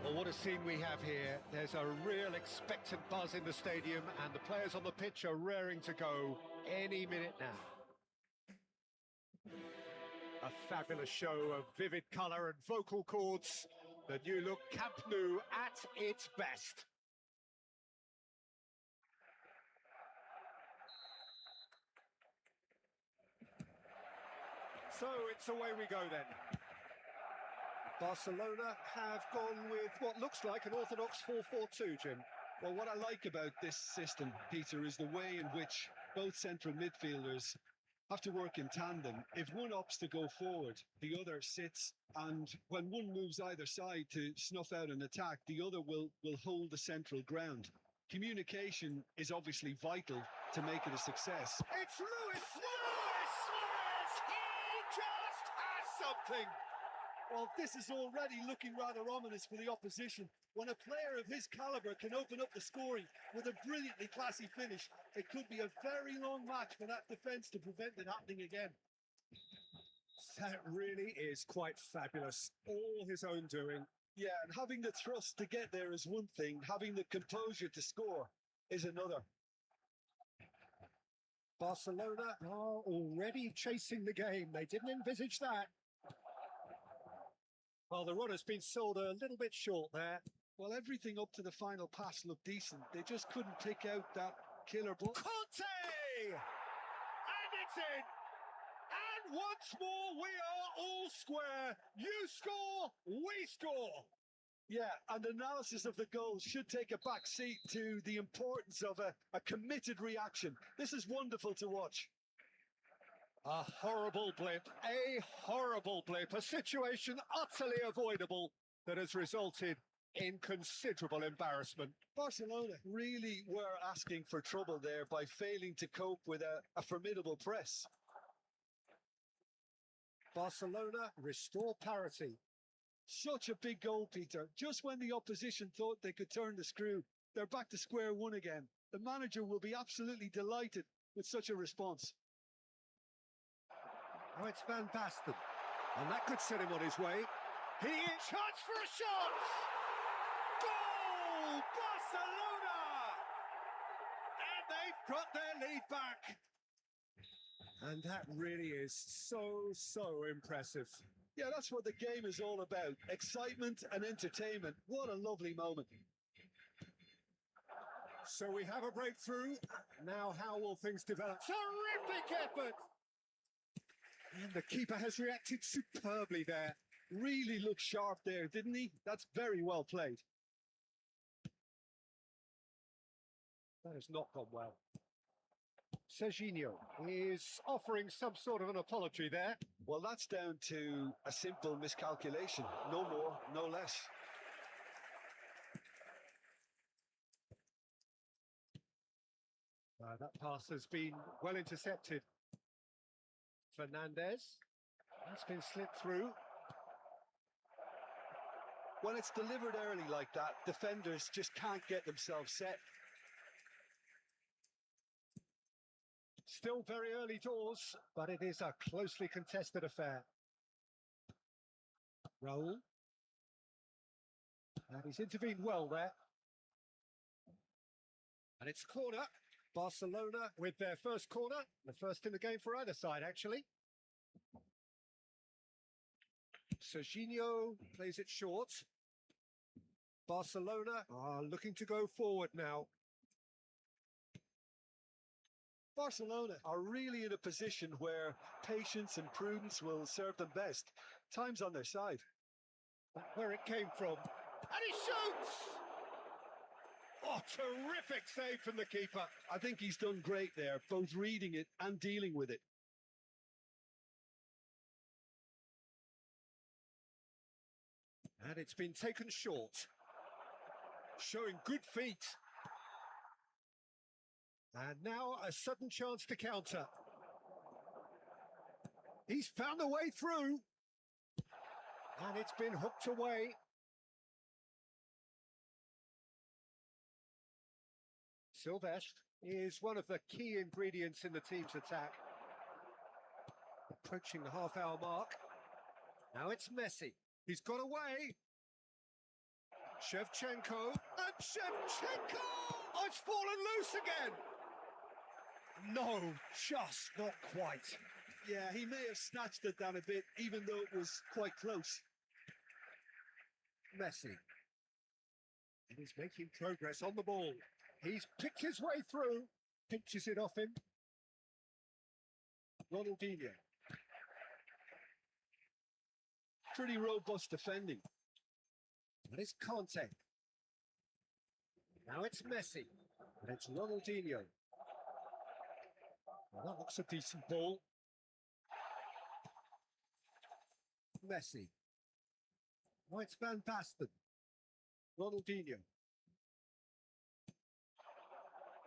Well, what a scene we have here. There's a real expectant buzz in the stadium, and the players on the pitch are raring to go any minute now. A fabulous show of vivid colour and vocal cords. The new look Camp Nou at its best. So it's away we go then. Barcelona have gone with what looks like an orthodox 4-4-2, Jim. Well, what I like about this system, Peter, is the way in which both central midfielders have to work in tandem. If one opts to go forward, the other sits, and when one moves either side to snuff out an attack, the other will hold the central ground. Communication is obviously vital to make it a success. It's Luis Suarez! He just has something! Well, this is already looking rather ominous for the opposition. When a player of his calibre can open up the scoring with a brilliantly classy finish, it could be a very long match for that defence to prevent it happening again. That really is quite fabulous. All his own doing. Yeah, and having the thrust to get there is one thing. Having the composure to score is another. Barcelona are already chasing the game. They didn't envisage that. Well, the run has been sold a little bit short there. Well, everything up to the final pass looked decent. They just couldn't pick out that killer ball. Conte! And it's in! And once more, we are all square. You score, we score. Yeah, and analysis of the goal should take a back seat to the importance of a committed reaction. This is wonderful to watch. A horrible blip, a situation utterly avoidable that has resulted in considerable embarrassment. Barcelona really were asking for trouble there by failing to cope with a formidable press. Barcelona restore parity. Such a big goal, Peter. Just when the opposition thought they could turn the screw, they're back to square one again. The manager will be absolutely delighted with such a response. Oh, it's Van Basten. And that could set him on his way. He is chance for a shot! Goal! Barcelona! And they've got their lead back. And that really is so impressive. Yeah, that's what the game is all about. Excitement and entertainment. What a lovely moment. So we have a breakthrough. Now how will things develop? Terrific effort! And the keeper has reacted superbly there. Really looked sharp there, didn't he? That's very well played. That has not gone well. Serginho is offering some sort of an apology there. Well, that's down to a simple miscalculation. No more, no less. That pass has been well intercepted. Fernandez. That's been slipped through. When it's delivered early like that, defenders just can't get themselves set. Still very early doors, but it is a closely contested affair. Raul. And he's intervened well there. And it's a corner. Barcelona with their first corner. The first in the game for either side, actually. Serginho plays it short. Barcelona are looking to go forward now. Barcelona are really in a position where patience and prudence will serve them best. Time's on their side. Where it came from. And he shoots! Oh, terrific save from the keeper. I think he's done great there, both reading it and dealing with it. And it's been taken short. Showing good feet. And now a sudden chance to counter. He's found a way through. And it's been hooked away. Silvestre is one of the key ingredients in the team's attack. Approaching the half-hour mark. Now it's Messi. He's got away. Shevchenko. And Shevchenko! Oh, it's fallen loose again. No, just not quite. Yeah, he may have snatched it down a bit, even though it was quite close. Messi. And he's making progress on the ball. He's picked his way through. Pinches it off him. Ronaldinho. Pretty robust defending. And it's Conte. Now it's Messi. And it's Ronaldinho. Well, that looks a decent ball. Messi. Now it's Van Basten. Ronaldinho.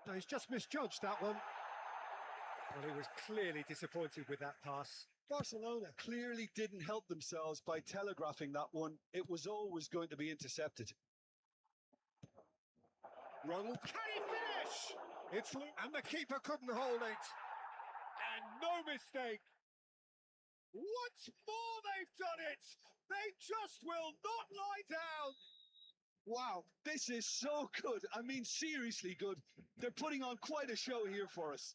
No, he's just misjudged that one. Well, he was clearly disappointed with that pass. Barcelona clearly didn't help themselves by telegraphing that one. It was always going to be intercepted. Ronald, can he finish? It's and the keeper couldn't hold it. And no mistake. Once more they've done it. They just will not lie down. Wow, this is so good. I mean, seriously good. They're putting on quite a show here for us.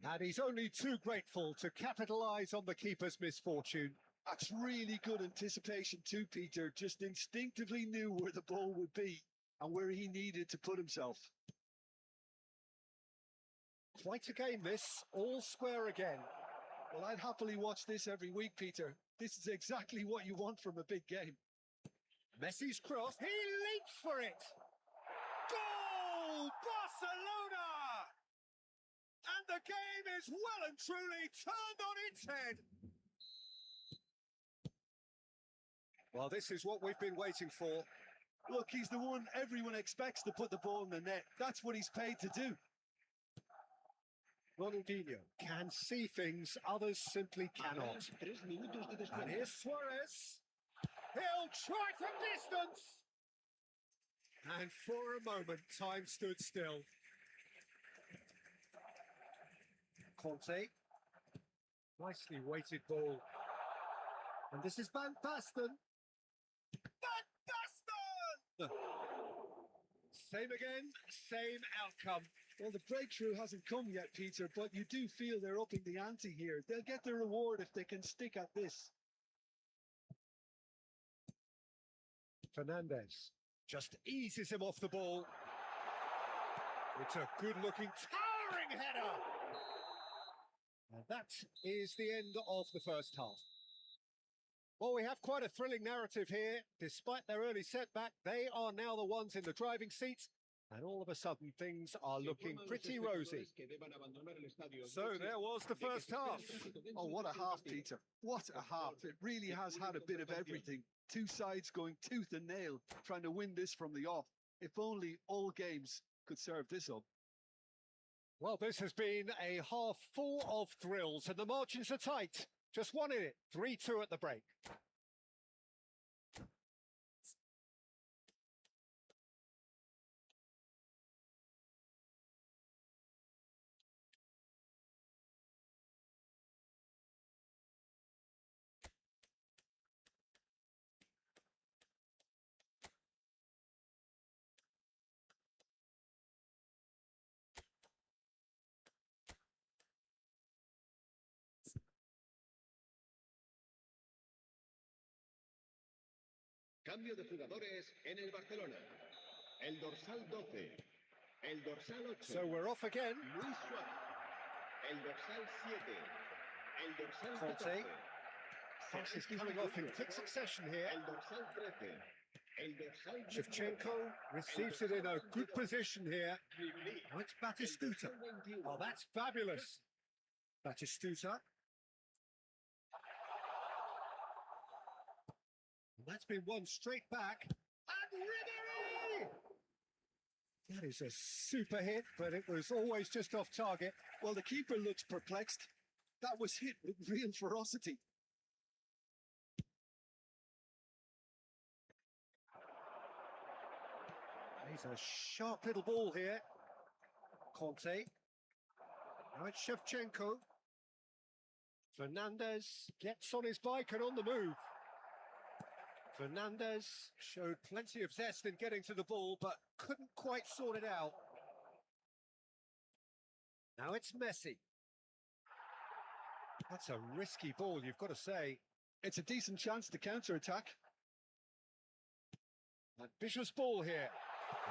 And he's only too grateful to capitalise on the keeper's misfortune. That's really good anticipation too, Peter. Just instinctively knew where the ball would be and where he needed to put himself. Quite a game this, all square again. Well, I'd happily watch this every week, Peter. This is exactly what you want from a big game. Messi's cross, he leaps for it! Goal! Barcelona! And the game is well and truly turned on its head. Well, this is what we've been waiting for. Look, he's the one everyone expects to put the ball in the net. That's what he's paid to do. Ronaldinho can see things others simply cannot. And here's Suarez. He'll try from distance. And for a moment, time stood still. Conte. Nicely weighted ball. And this is Van Basten. Van Basten! Same again, same outcome. Well, the breakthrough hasn't come yet, Peter, but you do feel they're upping the ante here. They'll get their reward if they can stick at this. Fernandez just eases him off the ball. It's a good-looking, towering header. And that is the end of the first half. Well, we have quite a thrilling narrative here. Despite their early setback, they are now the ones in the driving seat. And all of a sudden, things are looking pretty rosy. So there was the first half. Oh, what a half, Peter. What a half. It really has had a bit of everything. Two sides going tooth and nail, trying to win this from the off. If only all games could serve this up. Well, this has been a half full of thrills, and the margins are tight. Just one in it, 3-2 at the break. Cambio de jugadores en el Barcelona. El dorsal 12. El dorsal 8. So we're off again. Luis Suárez. El dorsal 7. El dorsal Conte. 14. Passes coming off in quick succession here. El dorsal 13. El dorsal 19. Shevchenko receives it in a good position here. Now it's Batistuta. Oh, that's fabulous. Batistuta. That's been won straight back. And Ribéry! That is a super hit, but it was always just off target. Well, the keeper looks perplexed. That was hit with real ferocity. He's a sharp little ball here. Conte. Now it's Shevchenko. Fernandez gets on his bike and on the move. Fernandez showed plenty of zest in getting to the ball, but couldn't quite sort it out. Now it's Messi. That's a risky ball, you've got to say. It's a decent chance to counter-attack. Ambitious ball here.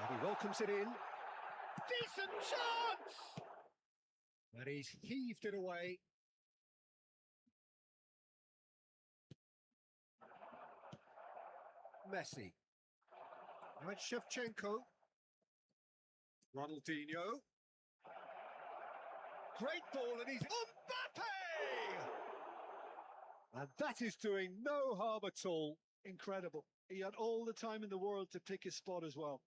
And he welcomes it in. Decent chance! But he's heaved it away. Messi. Now it's Shevchenko. Ronaldinho. Great ball, and he's Mbappe! And that is doing no harm at all. Incredible. He had all the time in the world to pick his spot as well.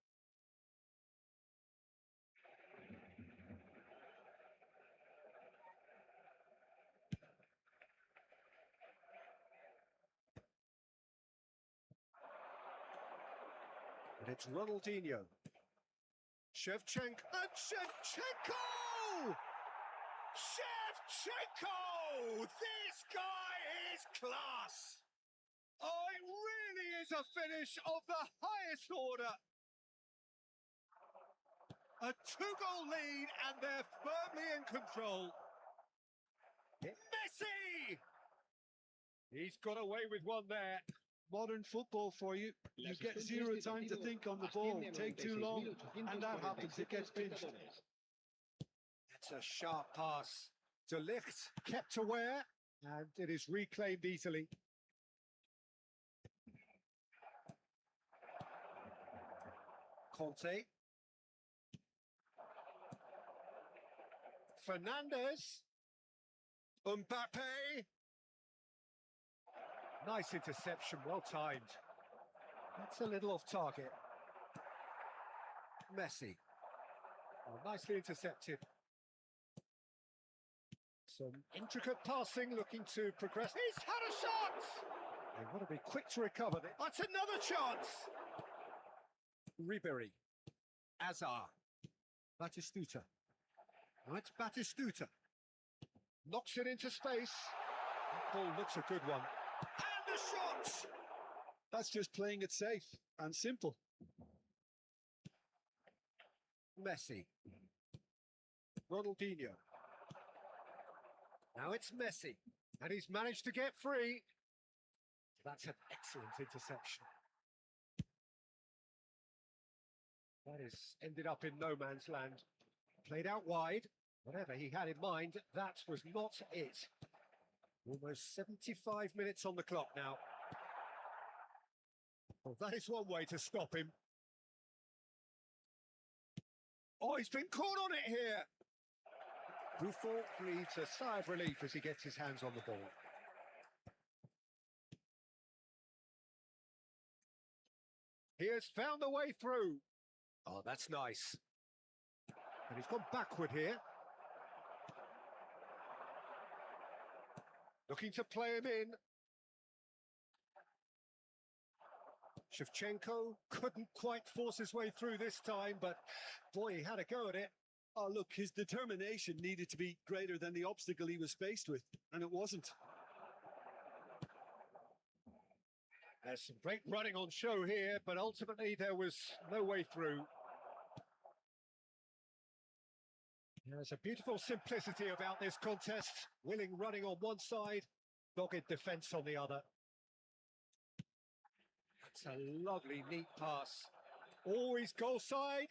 And it's Ronaldinho. Shevchenko. And Shevchenko! Shevchenko! This guy is class! Oh, it really is a finish of the highest order. A two-goal lead, and they're firmly in control. Messi! He's got away with one there. Modern football for you. You get zero time to think on the ball. Take too long, and that happens. It gets pinched. That's a sharp pass. De Ligt kept aware, and it is reclaimed easily. Conte. Fernandez. Mbappe. Nice interception, well timed. That's a little off target. Messi. Oh, nicely intercepted. Some intricate passing, looking to progress. He's had a shot! They've got to be quick to recover. That's another chance. Ribery. Azar. Batistuta. Now it's Batistuta. Knocks it into space. That ball looks a good one. And the shot! That's just playing it safe and simple. Messi. Ronaldinho. Now it's Messi. And he's managed to get free. That's an excellent interception. That has ended up in no man's land. Played out wide. Whatever he had in mind, that was not it. Almost 75 minutes on the clock now. Well, that is one way to stop him. Oh, he's been caught on it here. Buffon breathes a sigh of relief as he gets his hands on the ball. He has found the way through. Oh, that's nice. And he's gone backward here. Looking to play him in. Shevchenko couldn't quite force his way through this time, but boy, he had a go at it. Oh, look, his determination needed to be greater than the obstacle he was faced with, and it wasn't. There's some great running on show here, but ultimately there was no way through. There's a beautiful simplicity about this contest. Willing running on one side, dogged defence on the other. That's a lovely, neat pass. Always goal side.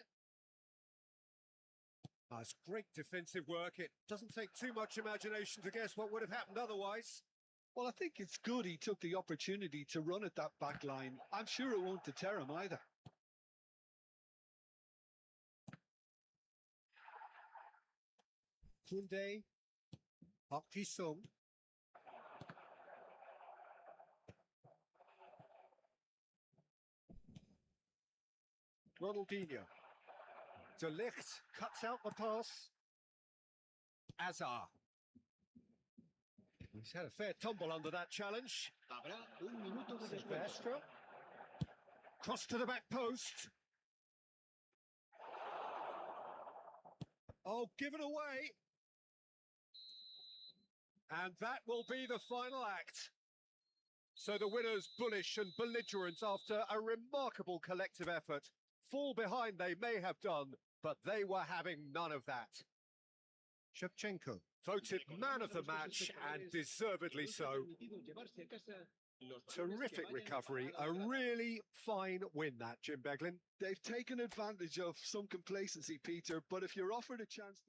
That's great defensive work. It doesn't take too much imagination to guess what would have happened otherwise. Well, I think it's good he took the opportunity to run at that back line. I'm sure it won't deter him either. Koundé, Park Ji-sung. Ronaldinho. De Ligt cuts out the pass. Azar. He's had a fair tumble under that challenge. Habrá un minuto de descuento. Silvestre. Cross to the back post. Oh, given away. And that will be the final act. So the winners, bullish and belligerent after a remarkable collective effort. Fall behind they may have done, but they were having none of that. Shevchenko, voted man of the match and deservedly so. Terrific recovery, a really fine win that, Jim Beglin. They've taken advantage of some complacency, Peter, but if you're offered a chance...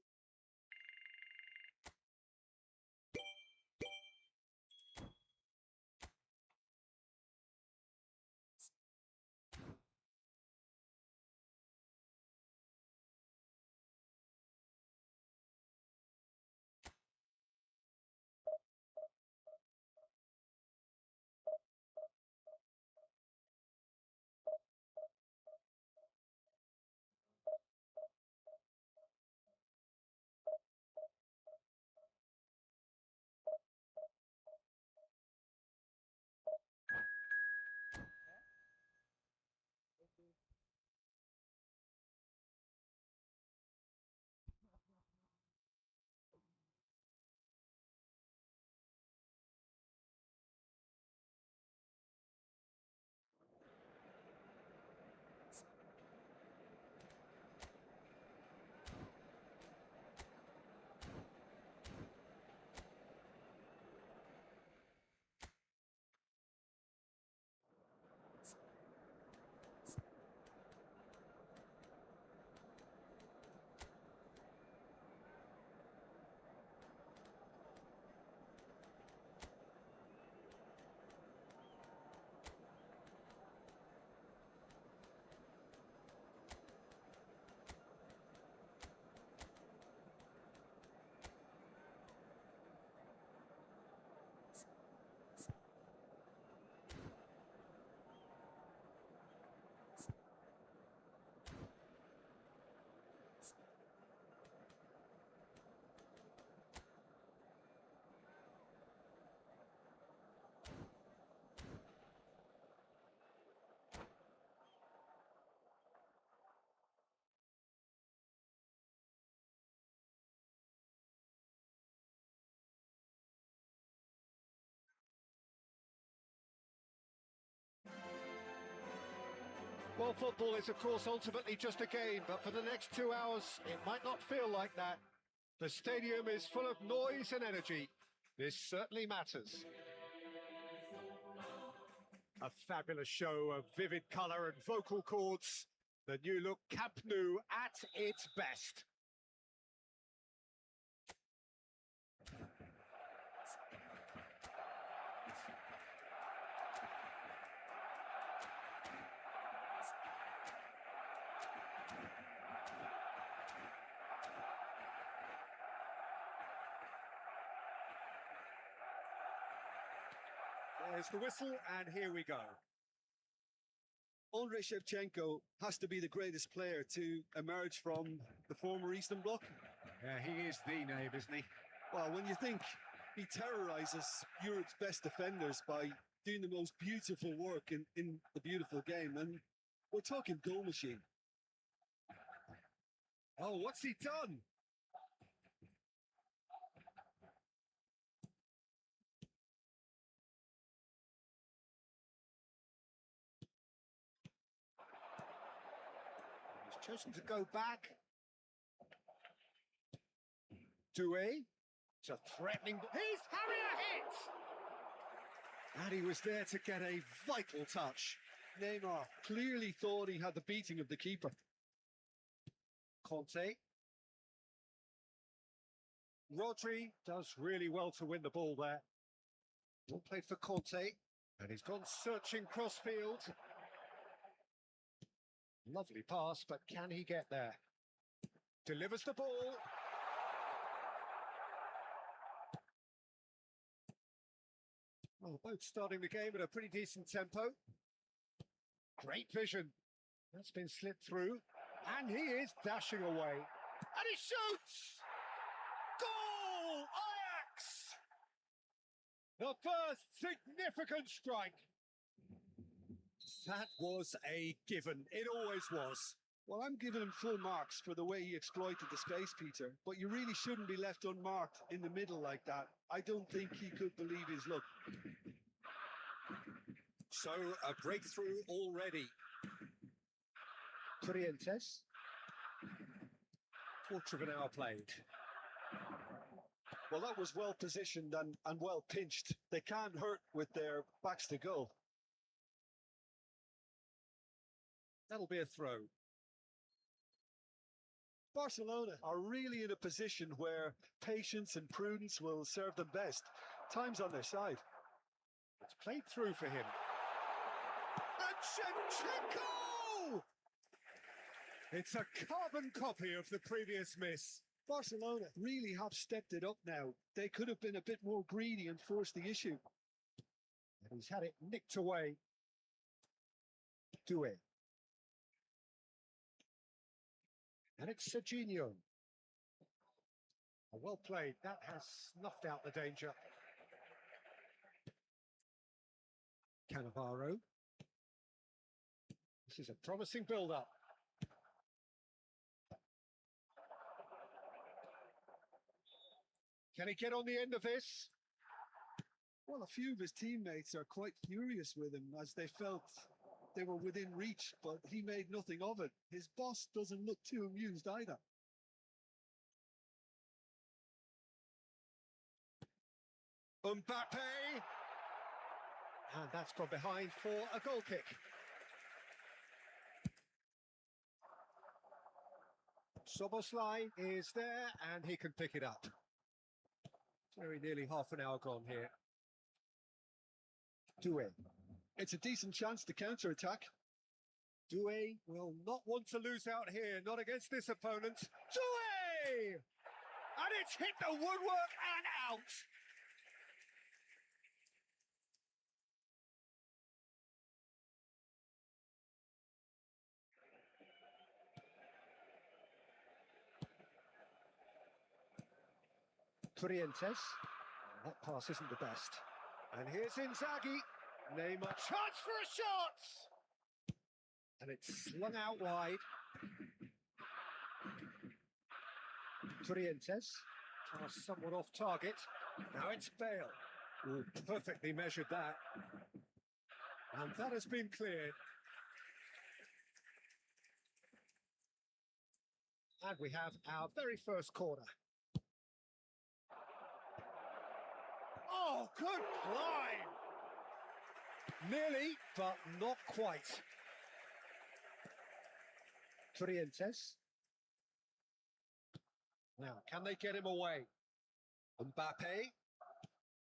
Well, football is, of course, ultimately just a game, but for the next 2 hours, it might not feel like that. The stadium is full of noise and energy. This certainly matters. A fabulous show of vivid colour and vocal cords. The new look Camp Nou at its best. There's the whistle, and here we go. Andrei Shevchenko has to be the greatest player to emerge from the former Eastern Bloc. Yeah, he is the name, isn't he? Well, when you think he terrorises Europe's best defenders by doing the most beautiful work in the beautiful game, and we're talking goal machine. Oh, what's he done? He's chosen to go back. Doué. It's a threatening... He's having a hit! And he was there to get a vital touch. Neymar clearly thought he had the beating of the keeper. Conte. Rodri does really well to win the ball there. Ball played for Conte, and he's gone searching crossfield. Lovely pass, but can he get there? Delivers the ball. Well, both starting the game at a pretty decent tempo. Great vision. That's been slipped through. And he is dashing away. And he shoots! Goal! Ajax! The first significant strike. That was a given. It always was. Well, I'm giving him full marks for the way he exploited the space, Peter, but you really shouldn't be left unmarked in the middle like that. I don't think he could believe his luck. So, a breakthrough already. Corrientes. Quarter of an hour played. Well, that was well positioned and well pinched. They can't hurt with their backs to goal. That'll be a throw. Barcelona are really in a position where patience and prudence will serve them best. Time's on their side. It's played through for him. And Shevchenko! It's a carbon copy of the previous miss. Barcelona really have stepped it up now. They could have been a bit more greedy and forced the issue. And he's had it nicked away. Doué. And it's Serginho. Well played. That has snuffed out the danger. Cannavaro. This is a promising build-up. Can he get on the end of this? Well, a few of his teammates are quite furious with him as they felt they were within reach, but he made nothing of it. His boss doesn't look too amused either. Mbappe! And that's gone behind for a goal kick. Soboslai is there and he can pick it up. Very nearly half an hour gone here. Doué. It's a decent chance to counter-attack. Doué will not want to lose out here, not against this opponent. Doué! And it's hit the woodwork and out. Corrientes. That pass isn't the best. And here's Inzaghi. Neymar. Chance for a shot! And it's slung out wide. Corrientes. Pass somewhat off target. Now it's Bale. Ooh, perfectly measured that. And that has been cleared. And we have our very first corner. Oh, good climb! Nearly, but not quite. Trientes. Now, can they get him away? Mbappe.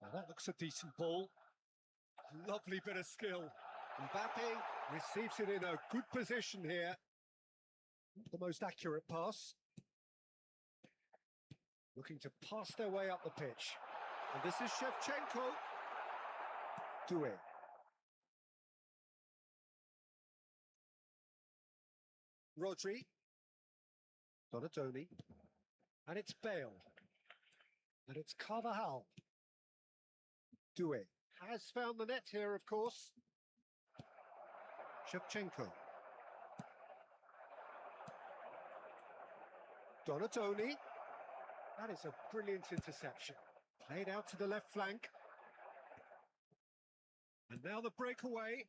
Now that looks a decent ball. Lovely bit of skill. Mbappe receives it in a good position here. Not the most accurate pass. Looking to pass their way up the pitch. And this is Shevchenko. Do it. Rodri. Donatoni. And it's Bale. And it's Carvajal. Do it. Has found the net here, of course. Shevchenko. Donatoni. That is a brilliant interception. Played out to the left flank. And now the breakaway.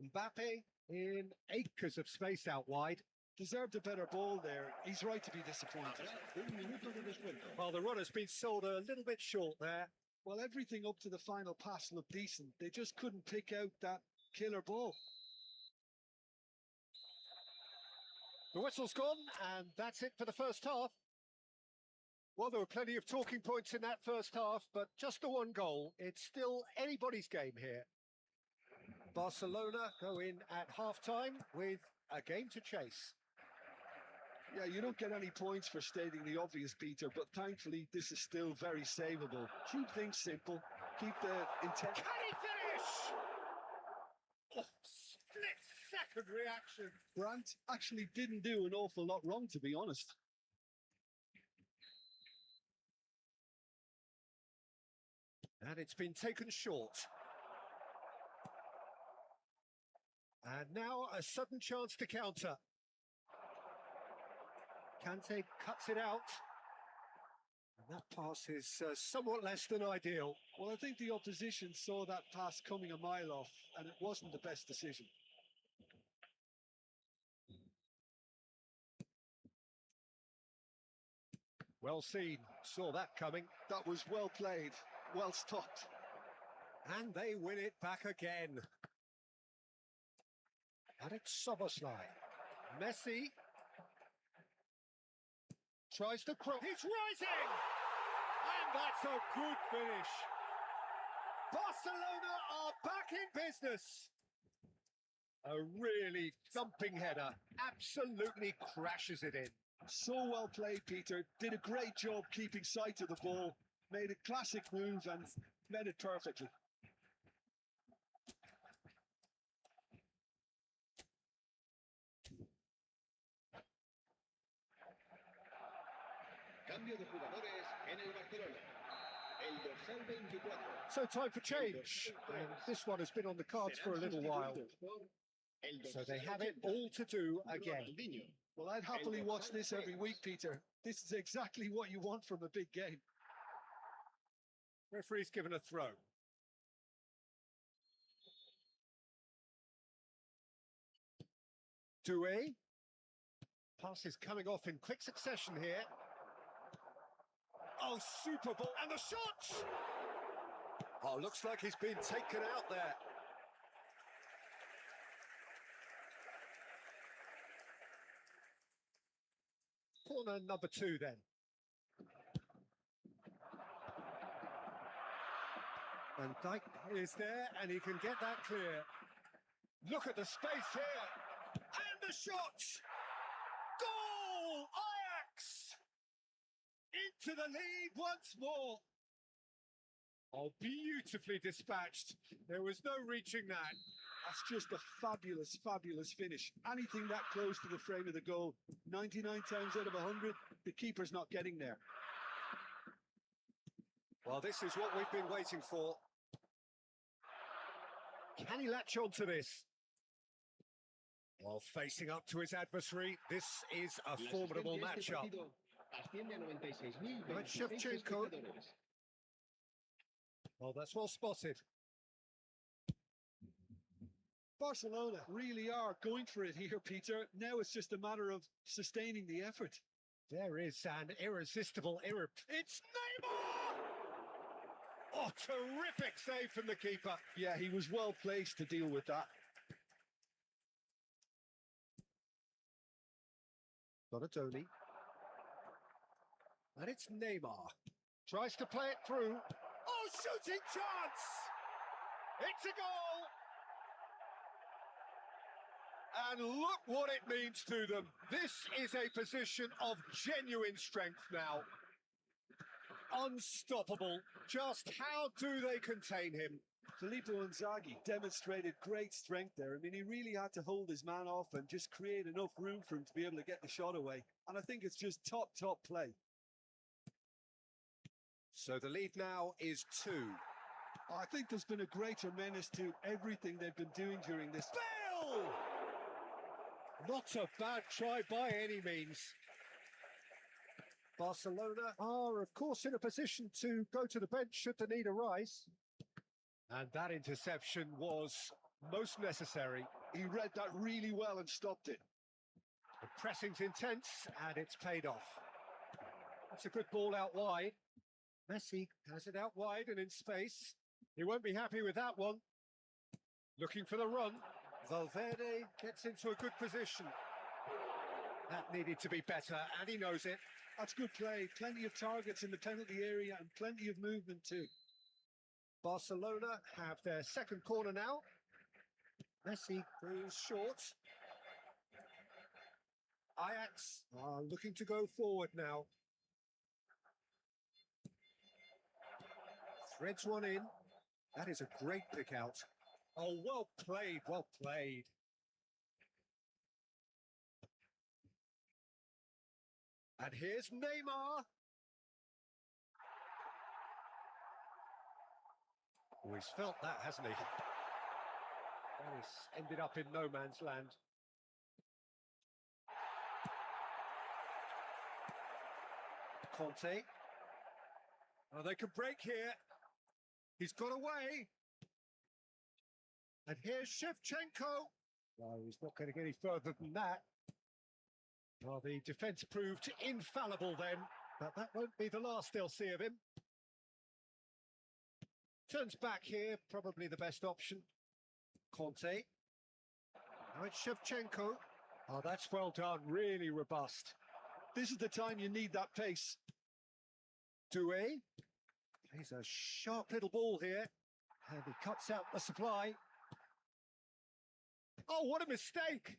Mbappe in acres of space out wide. Deserved a better ball there. He's right to be disappointed. Well, the runner's been sold a little bit short there. Well, everything up to the final pass looked decent. They just couldn't pick out that killer ball. The whistle's gone, and that's it for the first half. Well, there were plenty of talking points in that first half, but just the one goal. It's still anybody's game here. Barcelona go in at half-time with a game to chase. Yeah, you don't get any points for stating the obvious, Peter, but thankfully this is still very savable. Keep things simple, keep the intent. Can he finish? Oh, split-second reaction. Brandt actually didn't do an awful lot wrong, to be honest. And it's been taken short. And now a sudden chance to counter. Kante cuts it out. And that pass is somewhat less than ideal. Well, I think the opposition saw that pass coming a mile off, and it wasn't the best decision. Well seen, saw that coming. That was well played, well stopped. And they win it back again. And it's Szoboszlai. Messi tries to cross. He's rising! And that's a good finish. Barcelona are back in business. A really thumping header. Absolutely crashes it in. So well played, Peter. Did a great job keeping sight of the ball. Made a classic move and met it perfectly. Cambio de jugadores en el Barcelona. El dorsal 24. So time for change. And this one has been on the cards for a little while. So they have it all to do again. Well, I'd happily watch this every week, Peter. This is exactly what you want from a big game. Referee's given a throw. Doué. Pass is coming off in quick succession here. Oh, super ball. And the shot! Oh, looks like he's been taken out there. Corner number 2 then. And Dijk is there, and he can get that clear. Look at the space here. And the shot! Goal! Ajax! Into the lead once more. Oh, beautifully dispatched. There was no reaching that. That's just a fabulous, fabulous finish. Anything that close to the frame of the goal, 99 times out of 100, the keeper's not getting there. Well, this is what we've been waiting for. Can he latch on to this? Well, facing up to his adversary, this is a formidable matchup. Right, Shevchenko. Well, that's well spotted. Barcelona really are going for it here, Peter. Now it's just a matter of sustaining the effort. There is an irresistible It's Neymar! Oh, terrific save from the keeper. Yeah, he was well placed to deal with that. Donatoni. And it's Neymar. Tries to play it through. Oh, shooting chance! It's a goal! And look what it means to them. This is a position of genuine strength now. Unstoppable. Just how do they contain him? Filippo Inzaghi demonstrated great strength there. I mean, he really had to hold his man off and just create enough room for him to be able to get the shot away. And I think it's just top play. So the lead now is 2. I think there's been a greater menace to everything they've been doing during this. Bale! Not a bad try by any means. Barcelona are, of course, in a position to go to the bench should the need arise. And that interception was most necessary. He read that really well and stopped it. The pressing's intense, and it's paid off. That's a good ball out wide. Messi has it out wide and in space. He won't be happy with that one. Looking for the run. Valverde gets into a good position. That needed to be better, and he knows it. That's good play. Plenty of targets in the penalty area and plenty of movement too. Barcelona have their second corner now. Messi goes short. Ajax are looking to go forward now. Threads one in. That is a great pick out. Oh, well played, well played. And here's Neymar. Oh, he's felt that, hasn't he? That has ended up in no man's land. Conte. Oh, they can break here. He's got away. And here's Shevchenko. No, he's not going to get any further than that. Well, the defence proved infallible then, but that won't be the last they'll see of him. Turns back here, probably the best option. Conte. Now it's Shevchenko. Oh, that's well done, really robust. This is the time you need that pace. Doué. Plays a sharp little ball here, and he cuts out the supply. Oh, what a mistake!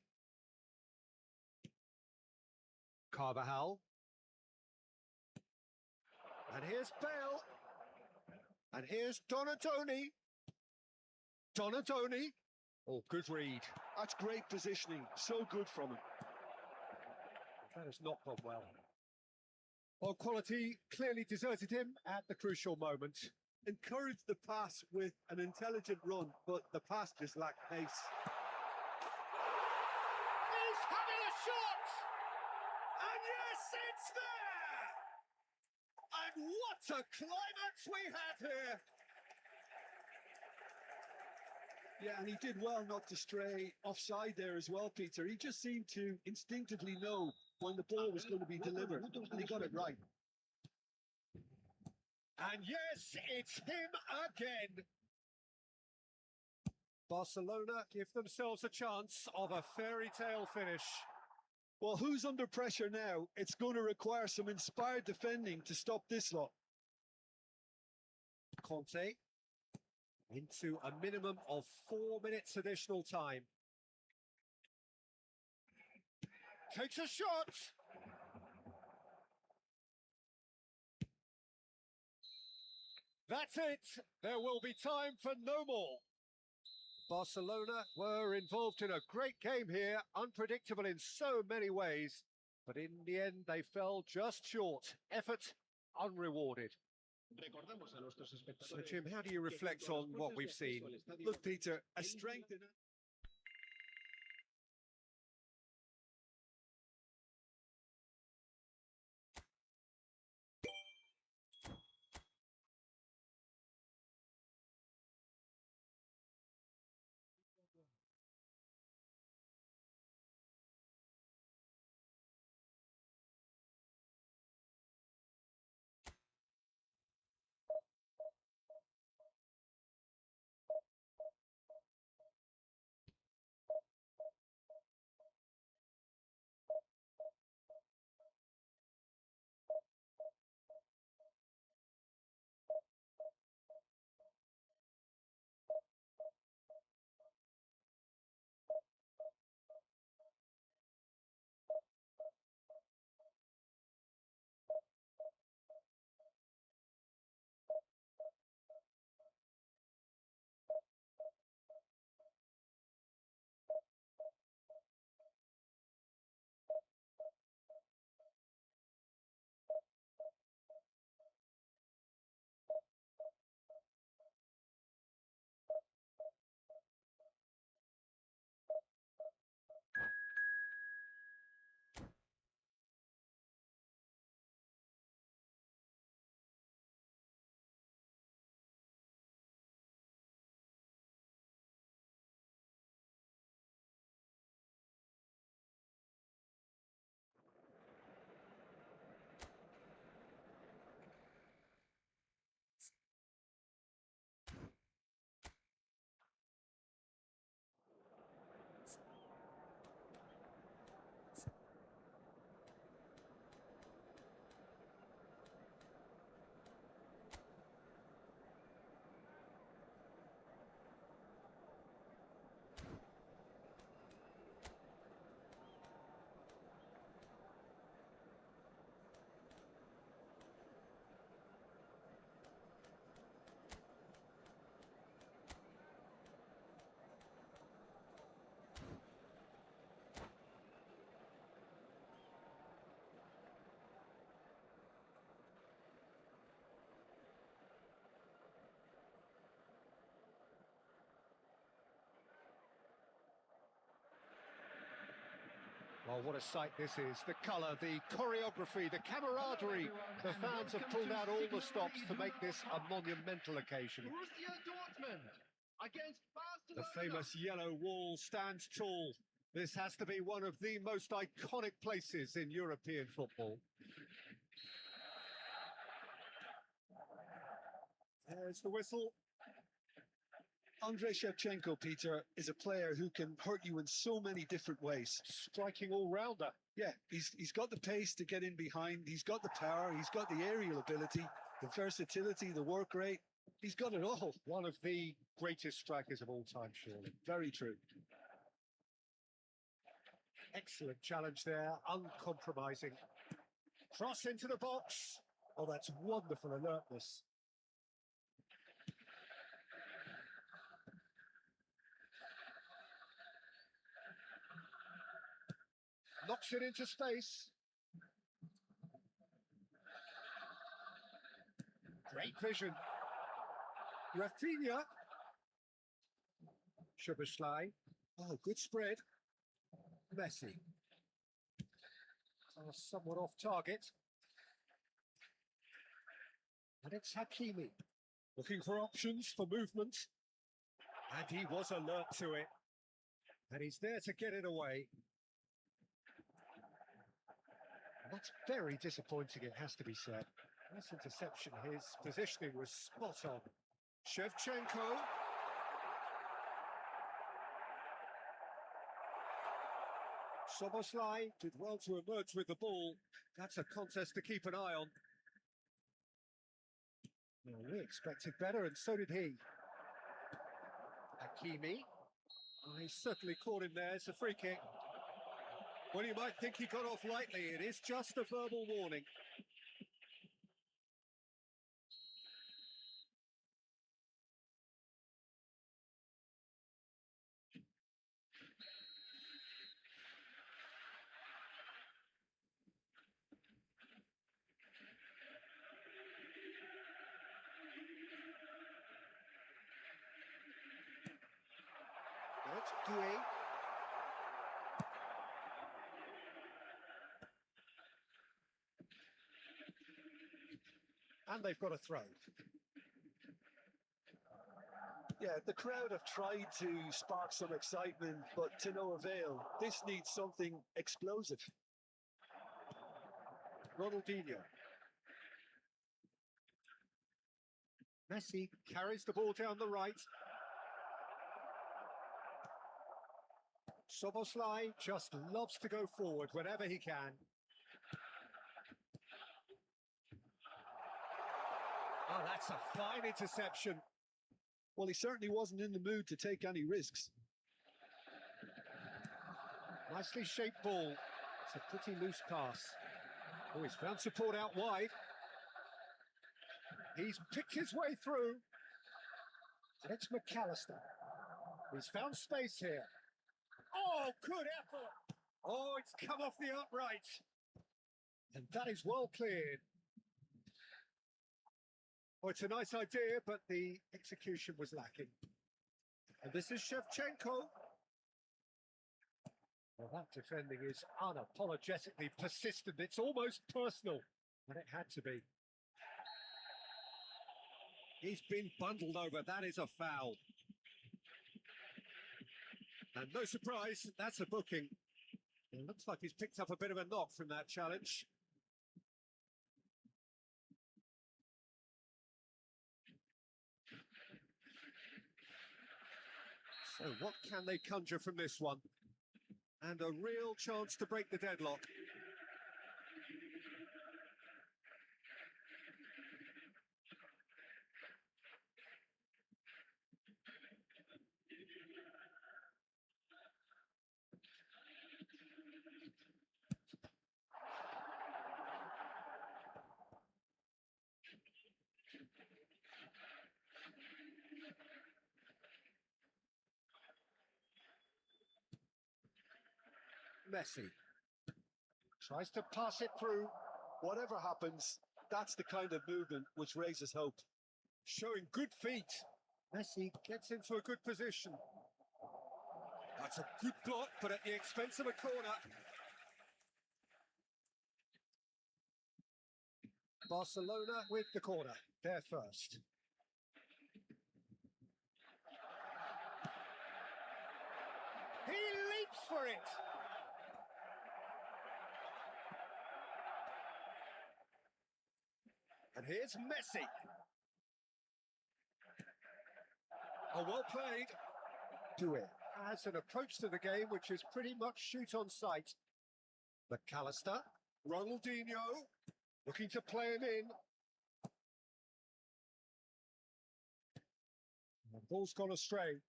Carvajal. And here's Bale. And here's Donatoni. Donatoni. Oh, good read. That's great positioning. So good from him. That has not gone well. Well, quality clearly deserted him at the crucial moment. Encouraged the pass with an intelligent run, but the pass just lacked pace. He's having a shot! And yes, it's there! And what a climax we have here! Yeah, and he did well not to stray offside there as well, Peter. He just seemed to instinctively know when the ball was going to be delivered, and he got it right. And yes, it's him again. Barcelona give themselves a chance of a fairy tale finish. Well, who's under pressure now? It's going to require some inspired defending to stop this lot. Conte into a minimum of 4 minutes additional time. Takes a shot. That's it. There will be time for no more. Barcelona were involved in a great game here, unpredictable in so many ways, but in the end they fell just short. Effort unrewarded. So, Jim, how do you reflect on what we've seen? Look, Peter, a strength in Oh, what a sight this is. The colour, the choreography, the camaraderie. The fans have pulled out all the stops to make this a monumental occasion. Borussia Dortmund against The Barcelona. famous yellow wall stands tall. This has to be one of the most iconic places in European football. There's the whistle. Andrei Shevchenko, Peter, is a player who can hurt you in so many different ways. Striking all-rounder. Yeah, he's got the pace to get in behind, he's got the power, he's got the aerial ability, the versatility, the work rate. He's got it all. One of the greatest strikers of all time, surely. Very true. Excellent challenge there, uncompromising. Cross into the box. Oh, that's wonderful alertness. Knocks it into space. Great vision. Rafinha. Szoboszlai. Oh, good spread. Messi. Oh, somewhat off target. And it's Hakimi. Looking for options for movement. And he was alert to it. And he's there to get it away. That's very disappointing, it has to be said. This interception, his positioning was spot on. Shevchenko. Szoboszlai did well to emerge with the ball. That's a contest to keep an eye on. Well, we expected better, and so did he. Hakimi. Oh, he certainly caught him there. It's a free kick. Well, you might think he got off lightly. It is just a verbal warning. That's Dewey. And they've got a throw. Yeah, the crowd have tried to spark some excitement, but to no avail. This needs something explosive. Ronaldinho. Messi carries the ball down the right. Szoboszlai just loves to go forward whenever he can. Oh, that's a fine interception. Well, he certainly wasn't in the mood to take any risks. Nicely shaped ball. It's a pretty loose pass. Oh, he's found support out wide. He's picked his way through. And it's McAllister. He's found space here. Oh, good effort. Oh, it's come off the upright. And that is well cleared. Oh, it's a nice idea, but the execution was lacking. And this is Shevchenko. Well, that defending is unapologetically persistent. It's almost personal, and it had to be. He's been bundled over. That is a foul. And no surprise, that's a booking. It looks like he's picked up a bit of a knock from that challenge. So what can they conjure from this one? And a real chance to break the deadlock. Messi tries to pass it through. Whatever happens, that's the kind of movement which raises hope. Showing good feet. Messi gets into a good position. That's a good block, but at the expense of a corner. Barcelona with the corner, there first. He leaps for it. And here's Messi. Oh, well played. Do it. Has an approach to the game which is pretty much shoot on sight. McAllister, Ronaldinho, looking to play him in. The ball's gone astray.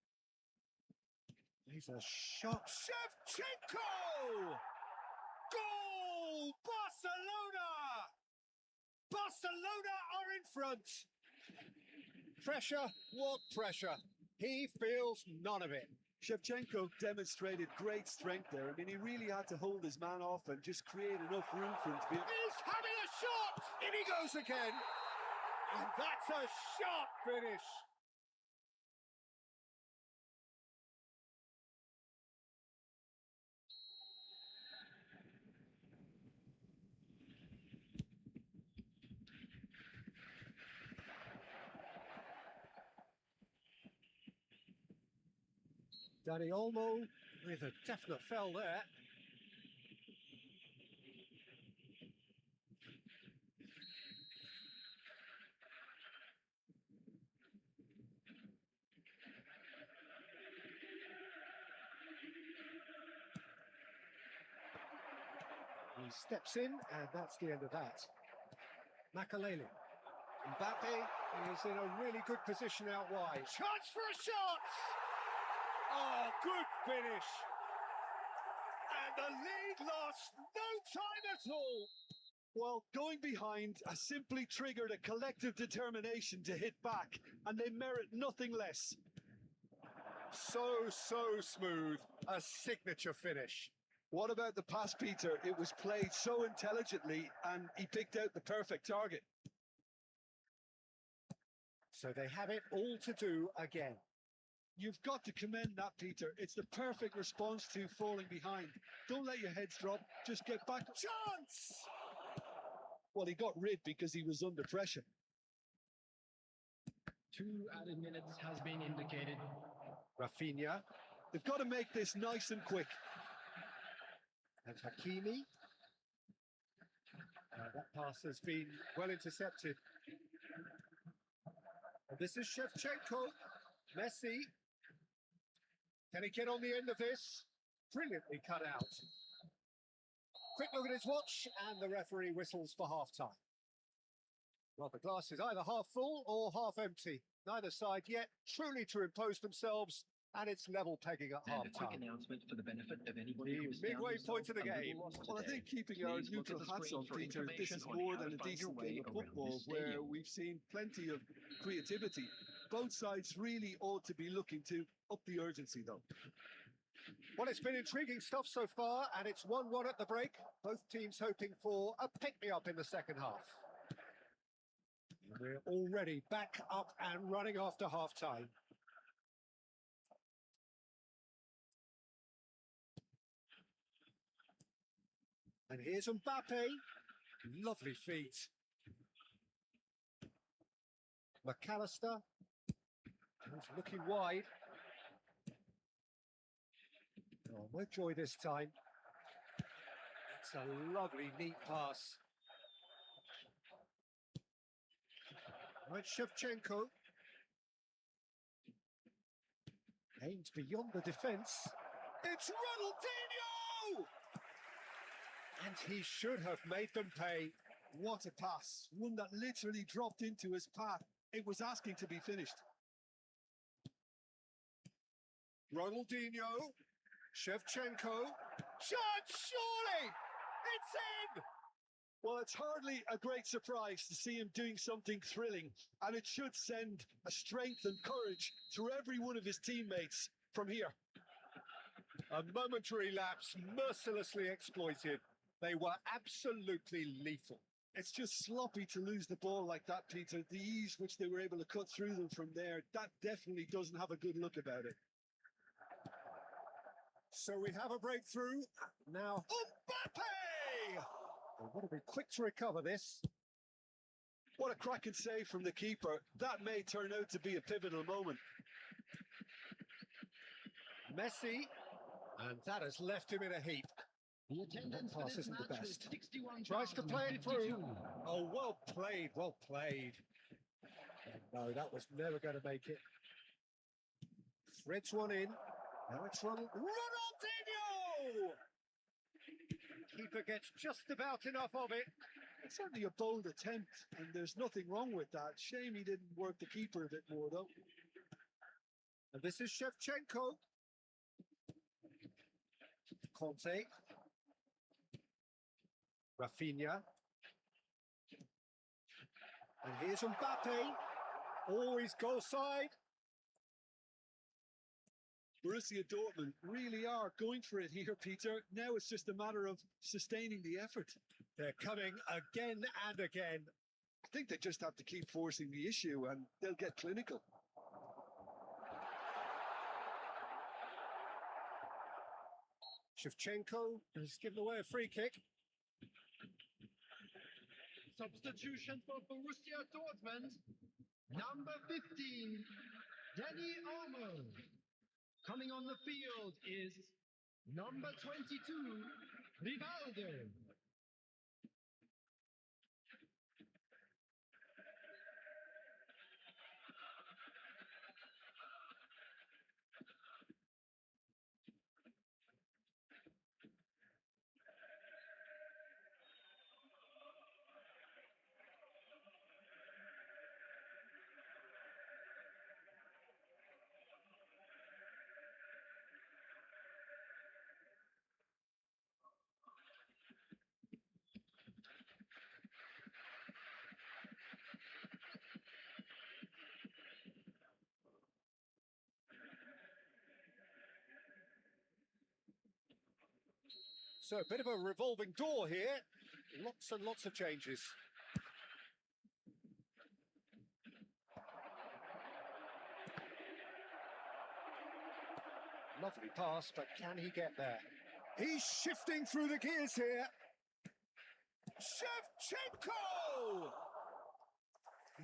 He's a shot. Shevchenko! Goal! Barcelona! Barcelona are in front. Pressure, what pressure? He feels none of it. Shevchenko demonstrated great strength there. I mean, he really had to hold his man off and just create enough room for him to be... He's having a shot! In he goes again. And that's a sharp finish. Dani Olmo with a definite foul there. He steps in, and that's the end of that. Makaleli. Mbappe is in a really good position out wide. Chance for a shot! Oh, good finish. And the lead lost no time at all. Well, going behind has simply triggered a collective determination to hit back, and they merit nothing less. So smooth. A signature finish. What about the pass, Peter? It was played so intelligently, and he picked out the perfect target. So they have it all to do again. You've got to commend that, Peter. It's the perfect response to falling behind. Don't let your heads drop. Just get back. Chance! Well, he got rid because he was under pressure. 2 added minutes has been indicated. Rafinha. They've got to make this nice and quick. And Hakimi. That pass has been well intercepted. And this is Shevchenko. Messi. Can he get on the end of this? Brilliantly cut out. Quick look at his watch, and the referee whistles for half-time. Well, the glass is either half full or half empty. Neither side yet truly to impose themselves, and it's level pegging at And a quick half-time. announcement for the benefit of anybody The who is midway point of the game. Well, I think keeping our neutral hats on, Peter, this is more than a decent game of football where we've seen plenty of creativity. Both sides really ought to be looking to up the urgency, though. Well, it's been intriguing stuff so far, and it's 1-1 at the break. Both teams hoping for a pick-me-up in the second half. And we're already back up and running after half-time. And here's Mbappe. Lovely feet. McAllister. He's looking wide. Oh, no joy this time. It's a lovely, neat pass. Right, Shevchenko. Aims beyond the defence. It's Ronaldinho! And he should have made them pay. What a pass. One that literally dropped into his path. It was asking to be finished. Ronaldinho. Shevchenko. Shot, surely! It's in! Well, it's hardly a great surprise to see him doing something thrilling, and it should send a strength and courage through every one of his teammates from here. A momentary lapse, mercilessly exploited. They were absolutely lethal. It's just sloppy to lose the ball like that, Peter. The ease which they were able to cut through them from there, that definitely doesn't have a good look about it. So we have a breakthrough. Now, Mbappe! They want to be quick to recover this. What a cracking save from the keeper. That may turn out to be a pivotal moment. Messi, and that has left him in a heap. The attendance for pass this isn't the match was best. 61,052. Tries to play it through. Oh, well played, well played. No, that was never going to make it. Threads one in. Now it's Ronaldinho! Keeper gets just about enough of it. It's certainly a bold attempt, and there's nothing wrong with that. Shame he didn't work the keeper a bit more, though. And this is Shevchenko. Conte. Rafinha. And here's Mbappe. Always goal side. Borussia Dortmund really are going for it here, Peter. Now it's just a matter of sustaining the effort. They're coming again and again. I think they just have to keep forcing the issue and they'll get clinical. Shevchenko has given away a free kick. Substitution for Borussia Dortmund. Number 15, Danny Olmo. Coming on the field is number 22, Rivaldo. So a bit of a revolving door here. Lots and lots of changes. Lovely pass, but can he get there? He's shifting through the gears here. Shevchenko!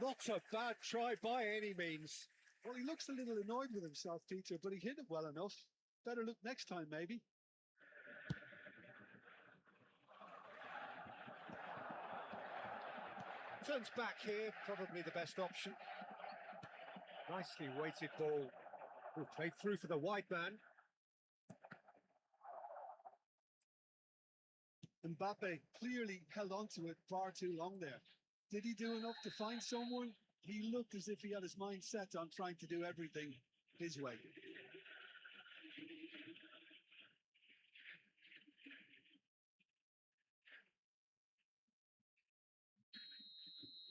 Not a bad try by any means. Well, he looks a little annoyed with himself, Peter, but he hit it well enough. Better look next time, maybe. Turns back here, probably the best option. Nicely weighted ball. Ooh, played through for the wide man. Mbappe clearly held on to it far too long there. Did he do enough to find someone? He looked as if he had his mind set on trying to do everything his way.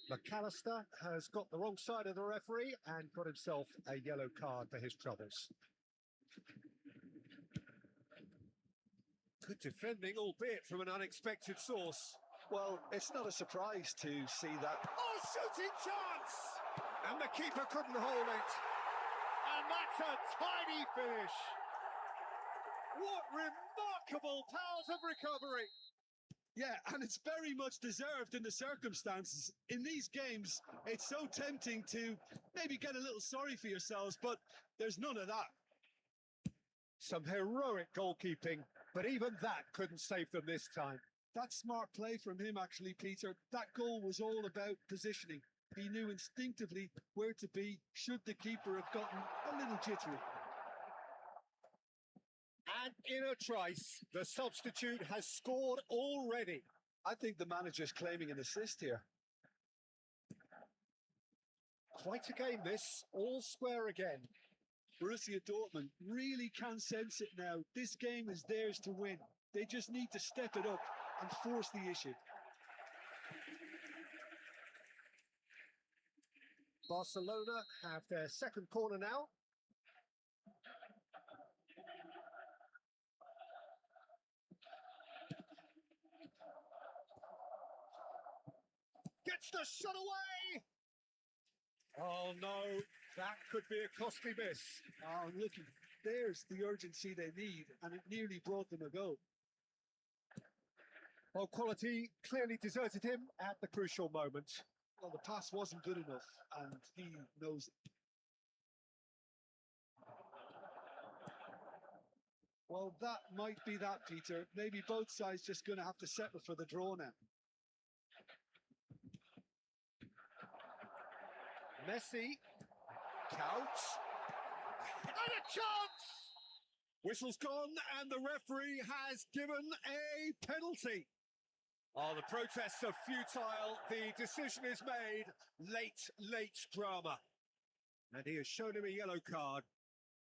McAllister has got the wrong side of the referee and got himself a yellow card for his troubles. Good defending, albeit from an unexpected source. Well, it's not a surprise to see that. Oh, shooting chance! And the keeper couldn't hold it. And that's a tiny finish. What remarkable powers of recovery. Yeah, and it's very much deserved in the circumstances. In these games, it's so tempting to maybe get a little sorry for yourselves, but there's none of that. Some heroic goalkeeping, but even that couldn't save them this time. That's smart play from him, actually, Peter. That goal was all about positioning. He knew instinctively where to be should the keeper have gotten a little jittery. And in a trice, the substitute has scored already. I think the manager's claiming an assist here. Quite a game this, all square again. Borussia Dortmund really can sense it now. This game is theirs to win. They just need to step it up and force the issue. Barcelona have their second corner now. Gets the shot away! Oh no, that could be a costly miss. Oh, look, there's the urgency they need, and it nearly brought them a goal. Well, quality clearly deserted him at the crucial moment. Well, the pass wasn't good enough, and he knows it. Well, that might be that, Peter. Maybe both sides just going to have to settle for the draw now. Messi, counts, and a chance! Whistle's gone, and the referee has given a penalty. Oh, the protests are futile. The decision is made. Late drama. And he has shown him a yellow card.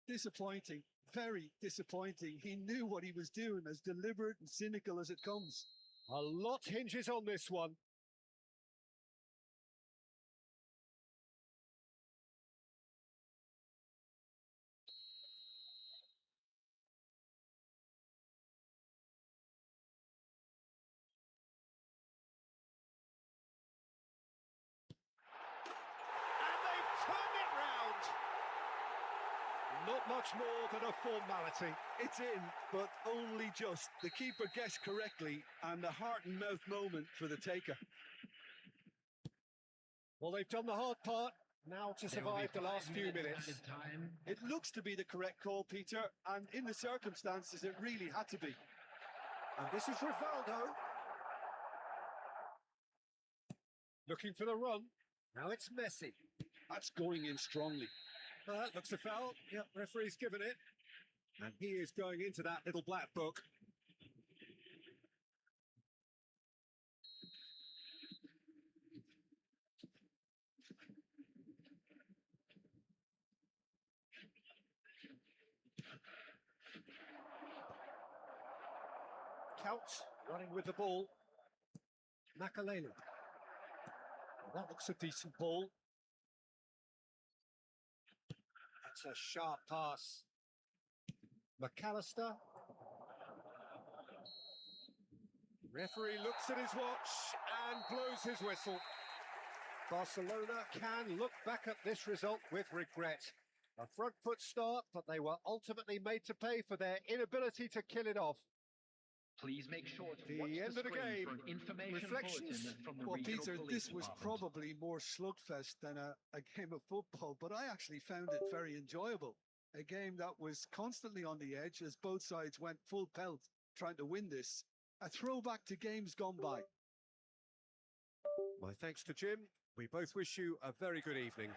Disappointing, very disappointing. He knew what he was doing, as deliberate and cynical as it comes. A lot hinges on this one. Turned it round. Not much more than a formality. It's in, but only just. The keeper guessed correctly, and a heart and mouth moment for the taker. Well, they've done the hard part. Now to survive the last few minutes. It looks to be the correct call, Peter, and in the circumstances, it really had to be. And this is Rivaldo. Looking for the run. Now it's Messi. That's going in strongly. That looks a foul. Yep, referee's given it. And he is going into that little black book. Counts, running with the ball. Makalele. That looks a decent ball. That's a sharp pass. McAllister. Referee looks at his watch and blows his whistle. Barcelona can look back at this result with regret. A front foot start, but they were ultimately made to pay for their inability to kill it off. Please make sure to The watch end of the screen game. for an information Reflections? bulletin from the Well, regional Peter, police this was department. probably more slugfest than a game of football, but I actually found it very enjoyable. A game that was constantly on the edge as both sides went full pelt trying to win this. A throwback to games gone by. My thanks to Jim. We both wish you a very good evening.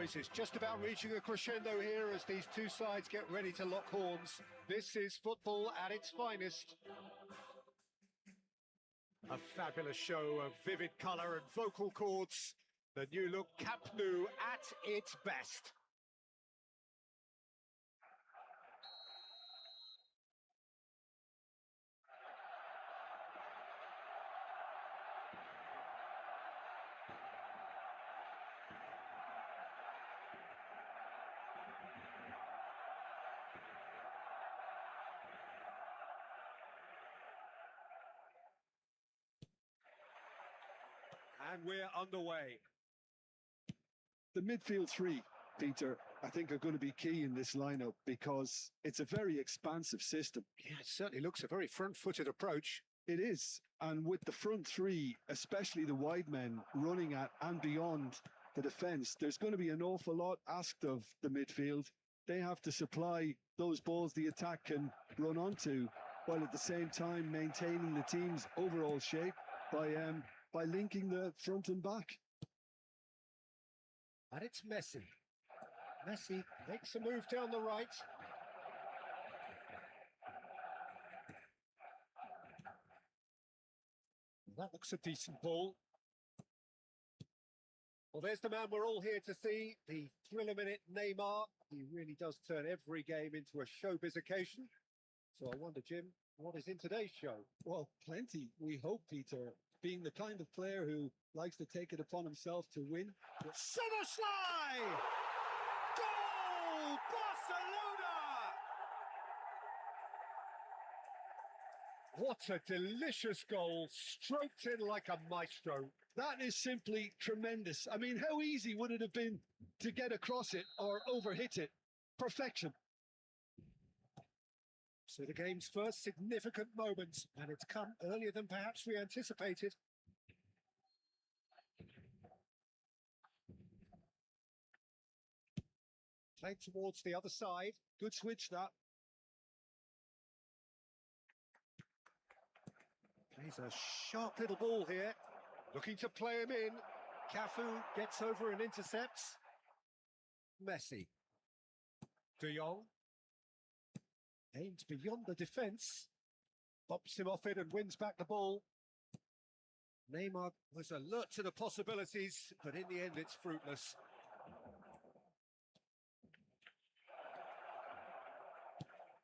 This is just about reaching a crescendo here as these two sides get ready to lock horns. This is football at its finest. A fabulous show of vivid colour and vocal cords. The new look Camp Nou at its best. And we're underway. The midfield three, Peter, I think are going to be key in this lineup because it's a very expansive system. Yeah, it certainly looks a very front-footed approach. It is. And with the front three, especially the wide men running at and beyond the defence, there's going to be an awful lot asked of the midfield. They have to supply those balls the attack can run onto, while at the same time maintaining the team's overall shape by linking the front and back. And it's Messi. Messi makes a move down the right. That looks a decent ball. Well, there's the man we're all here to see, the thriller-minute Neymar. He really does turn every game into a showbiz occasion. So I wonder, Jim, what is in today's show? Well, plenty, we hope, Peter. Being the kind of player who likes to take it upon himself to win. Summerslide! Goal! Barcelona! What a delicious goal, stroked in like a maestro. That is simply tremendous. I mean, how easy would it have been to get across it or overhit it? Perfection. So the game's first significant moment, and it's come earlier than perhaps we anticipated. Played towards the other side. Good switch, that. Plays a sharp little ball here. Looking to play him in. Cafu gets over and intercepts. Messi. De Jong. Aimed beyond the defence. Bops him off it and wins back the ball. Neymar was alert to the possibilities, but in the end it's fruitless.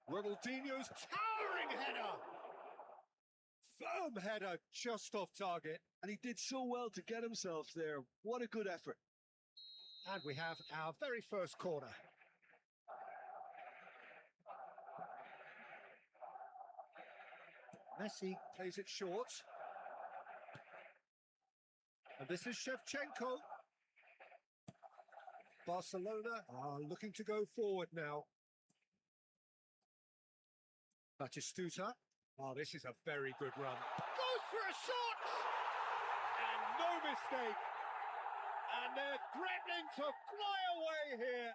Ronaldinho's towering header! Firm header, just off target. And he did so well to get himself there. What a good effort. And we have our very first corner. Messi plays it short. And this is Shevchenko. Barcelona are looking to go forward now. Batistuta. Oh, this is a very good run. Goes for a shot! And no mistake. And they're threatening to fly away here.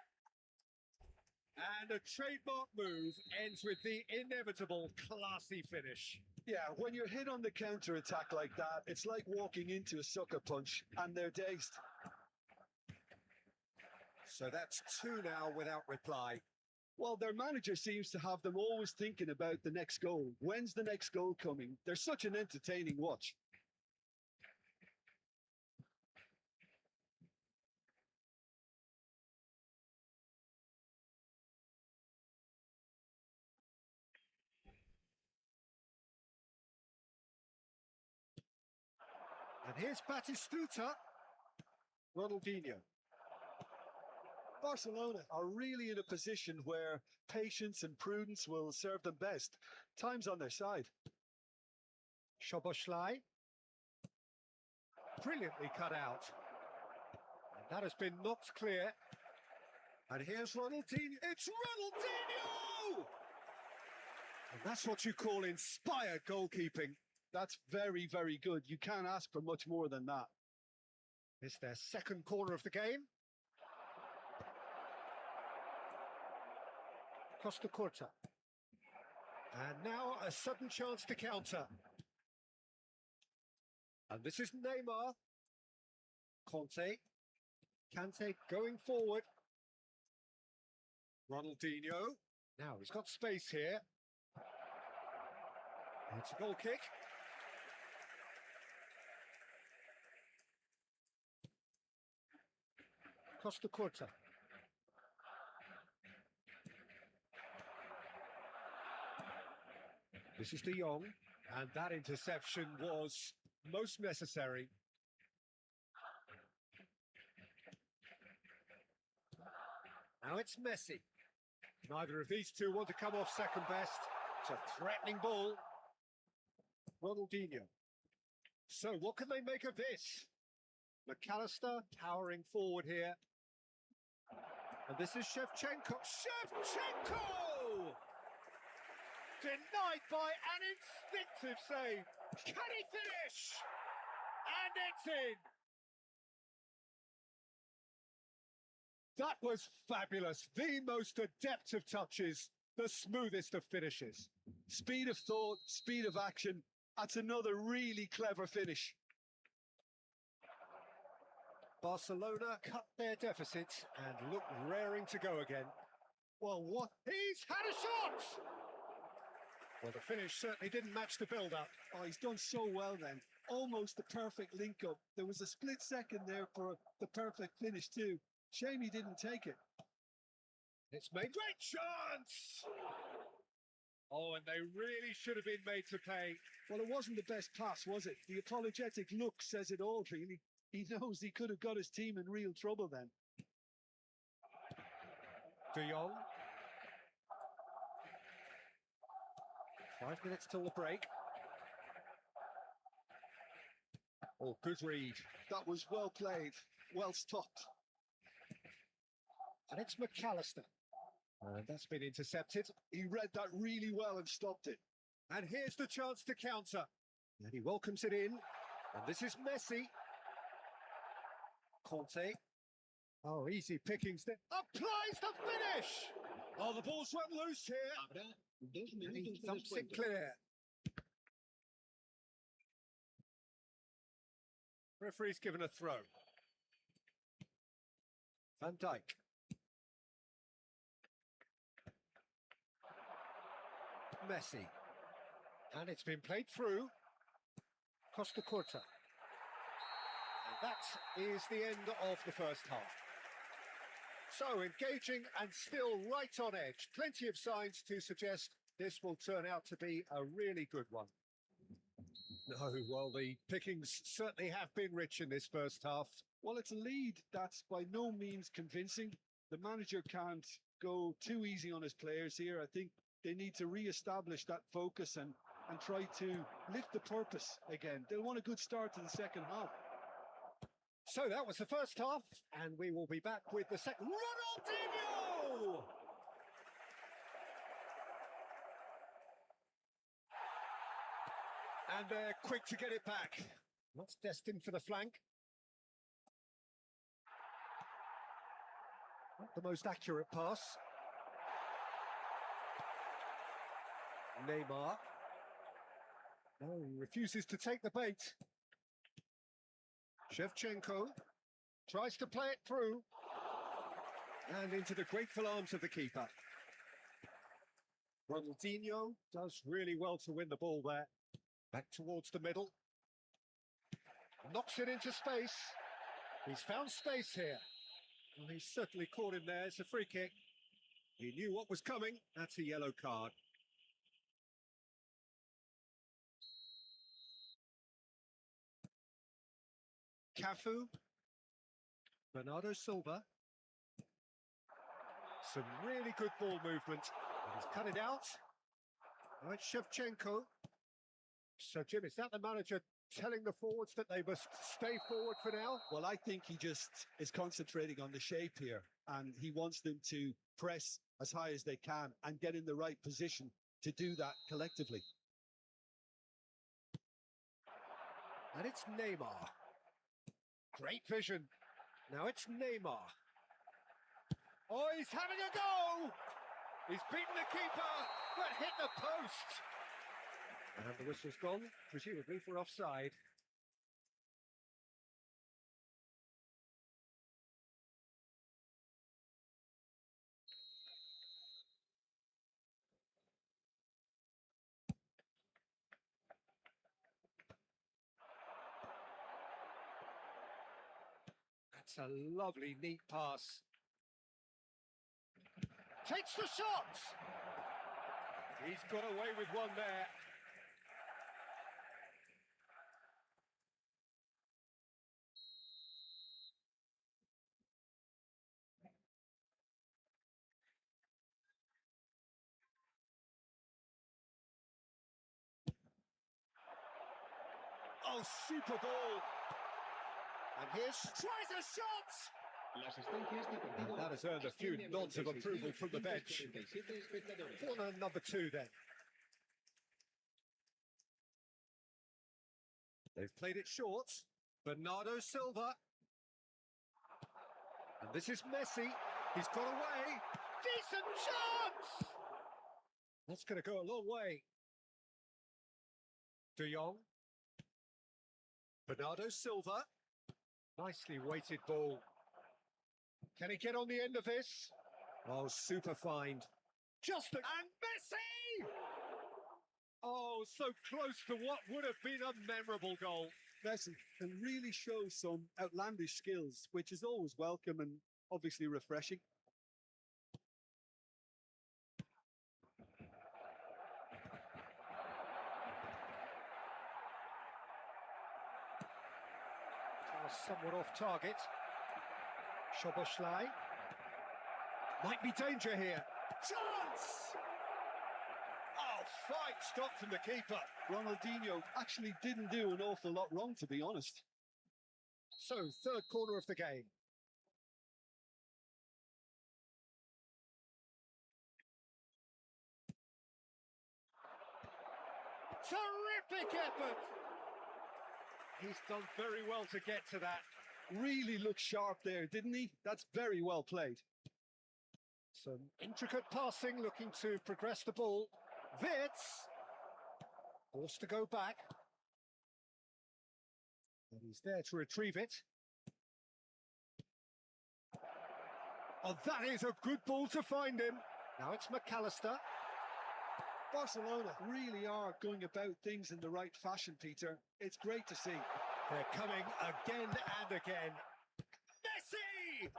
And a trademark move ends with the inevitable classy finish. Yeah, when you're hit on the counter-attack like that, it's like walking into a sucker punch, and they're dazed. So that's two now without reply. Well, their manager seems to have them always thinking about the next goal. When's the next goal coming? They're such an entertaining watch. And here's Batistuta. Ronaldinho. Barcelona are really in a position where patience and prudence will serve them best. Time's on their side. Szoboszlai. Brilliantly cut out. And that has been knocked clear. And here's Ronaldinho. It's Ronaldinho! And that's what you call inspired goalkeeping. That's very, very good. You can't ask for much more than that. It's their second corner of the game. Costa Curta. And now a sudden chance to counter. And this is Neymar. Conte. Kante going forward. Ronaldinho. Now he's got space here. It's a goal kick. Costa Curta. This is De Jong, and that interception was most necessary. Now it's Messi. Neither of these two want to come off second best. It's a threatening ball. Ronaldinho. So what can they make of this? McAllister towering forward here. And this is Shevchenko. Shevchenko! Denied by an instinctive save. Can he finish? And it's in. That was fabulous. The most adept of touches, the smoothest of finishes. Speed of thought, speed of action. That's another really clever finish. Barcelona cut their deficit and look raring to go again. Well, what? He's had a shot! Well, the finish certainly didn't match the build-up. Oh, he's done so well then. Almost the perfect link-up. There was a split second there for the perfect finish too. Shame he didn't take it. It's made great chance! Oh, and they really should have been made to pay. Well, it wasn't the best pass, was it? The apologetic look says it all, really. He knows he could have got his team in real trouble then. De Jong. 5 minutes till the break. Oh, good read. That was well played, well stopped. And it's McAllister. And that's been intercepted. He read that really well and stopped it. And here's the chance to counter. And he welcomes it in. And this is Messi. Conte. Oh, easy pickings there. Applies the finish! Oh, the ball's run loose here. Habrá 2 And he minutos de thumps it descuento. clear. Referee's given a throw. Van Dijk. Messi. And it's been played through. Costa Curta. And that is the end of the first half. So engaging and still right on edge. Plenty of signs to suggest this will turn out to be a really good one. No, well, the pickings certainly have been rich in this first half. Well, it's a lead that's by no means convincing. The manager can't go too easy on his players here. I think they need to re-establish that focus and try to lift the purpose again. They'll want a good start to the second half. So that was the first half, and we will be back with the second. Ronaldinho! And they're quick to get it back. Not destined for the flank. Not the most accurate pass. Neymar. No, he refuses to take the bait. Shevchenko tries to play it through. And into the grateful arms of the keeper. Ronaldinho does really well to win the ball there. Back towards the middle. Knocks it into space. He's found space here. Well, he's certainly caught him there. It's a free kick. He knew what was coming. That's a yellow card. Cafu. Bernardo Silva. Some really good ball movement. And he's cut it out. Now it's Shevchenko. So, Jim, is that the manager telling the forwards that they must stay forward for now? Well, I think he just is concentrating on the shape here, and he wants them to press as high as they can and get in the right position to do that collectively. And it's Neymar. Great vision. Now it's Neymar. Oh, he's having a go! He's beaten the keeper, but hit the post. And the whistle's gone, presumably for offside. That's a lovely, neat pass. Takes the shot! He's got away with one there. Oh, super ball. And here's tries a shot! Las asistencias de partido That has earned a few nods of approval from the bench. Corner number 2 then. They've played it short. Bernardo Silva. And this is Messi. He's got away. Decent chance! That's going to go a long way. De Jong. Bernardo Silva. Nicely weighted ball. Can he get on the end of this? Oh, super find. And Messi! Oh, so close to what would have been a memorable goal. Messi can really show some outlandish skills, which is always welcome and obviously refreshing. Somewhat off target. Szoboszlai. Might be danger here. Chance! Oh, fine stop from the keeper. Ronaldinho actually didn't do an awful lot wrong, to be honest. So, third corner of the game. Terrific effort! He's done very well to get to that. Really looked sharp there, didn't he? That's very well played. Some intricate passing, looking to progress the ball. Wirtz! Forced to go back. And he's there to retrieve it. Oh, that is a good ball to find him. Now it's McAllister. Barcelona really are going about things in the right fashion, Peter. It's great to see. They're coming again and again. Messi!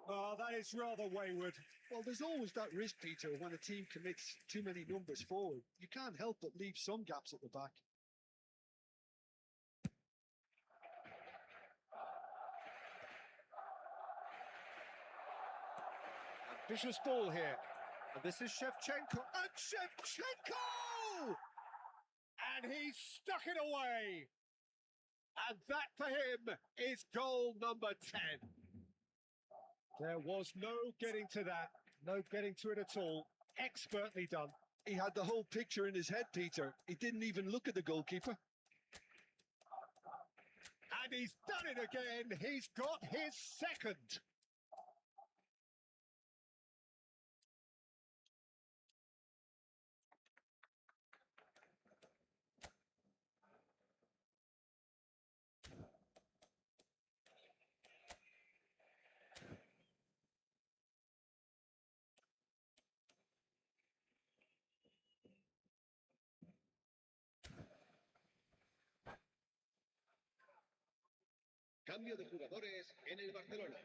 Oh, that is rather wayward. Well, there's always that risk, Peter, when a team commits too many numbers forward. You can't help but leave some gaps at the back. Ambitious ball here. And this is Shevchenko. And Shevchenko! And he stuck it away. And that for him is goal number 10. There was no getting to that. No getting to it at all. Expertly done. He had the whole picture in his head, Peter. He didn't even look at the goalkeeper. And he's done it again. He's got his second. Cambio de jugadores en el Barcelona.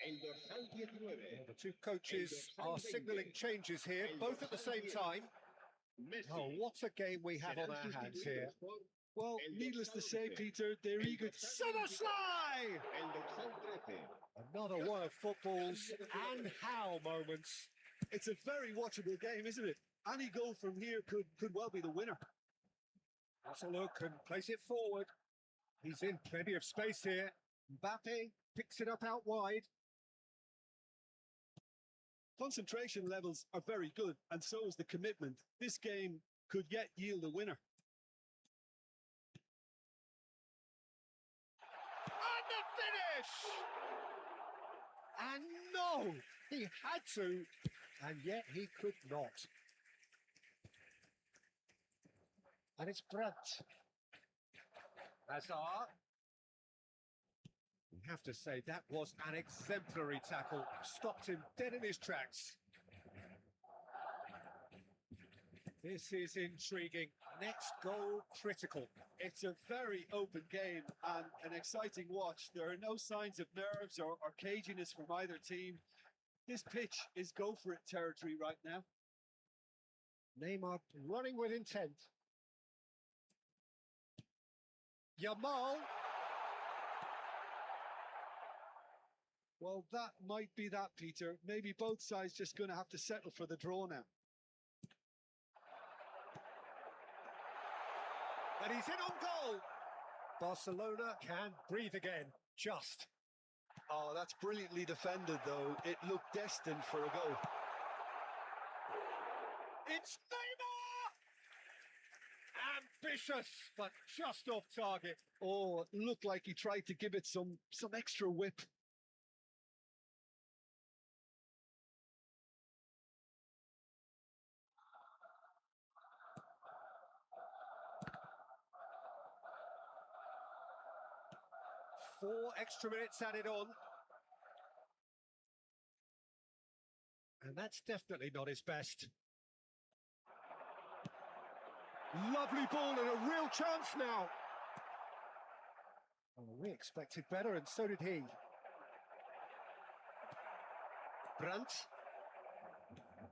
El dorsal 19. The two coaches are signalling changes here, both at the same time. Oh, what a game we have on our hands here. Well, needless to say, Peter, they're eager to... Szoboszlai! El dorsal 13. Another one of football's and how moments. It's a very watchable game, isn't it? Any goal from here could well be the winner. That's a look and place it forward. He's in plenty of space here. Mbappe picks it up out wide. Concentration levels are very good, and so is the commitment. This game could yet yield a winner. And the finish! And no, he had to, and yet he could not. And it's Brandt. Hazard. We have to say that was an exemplary tackle. Stopped him dead in his tracks. This is intriguing. Next goal critical. It's a very open game and an exciting watch. There are no signs of nerves or caginess from either team. This pitch is go for it territory right now. Neymar running with intent. Yamal. Well, that might be that, Peter. Maybe both sides just going to have to settle for the draw now. And he's in on goal. Barcelona can breathe again. Just. Oh, that's brilliantly defended, though. It looked destined for a goal. It's Neymar! Ambitious, but just off target. Oh, it looked like he tried to give it some extra whip. Four extra minutes added on. And that's definitely not his best. Lovely ball and a real chance now. Oh, we expected better, and so did he. Brandt.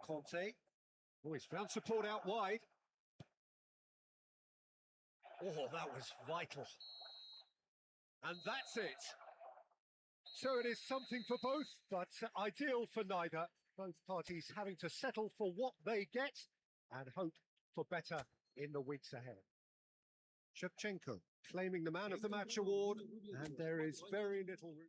Conte. Oh, he's found support out wide. Oh, that was vital. And that's it. So it is something for both, but ideal for neither. Both parties having to settle for what they get and hope for better in the weeks ahead. Shevchenko claiming the Man of the Match award, and there is very little room.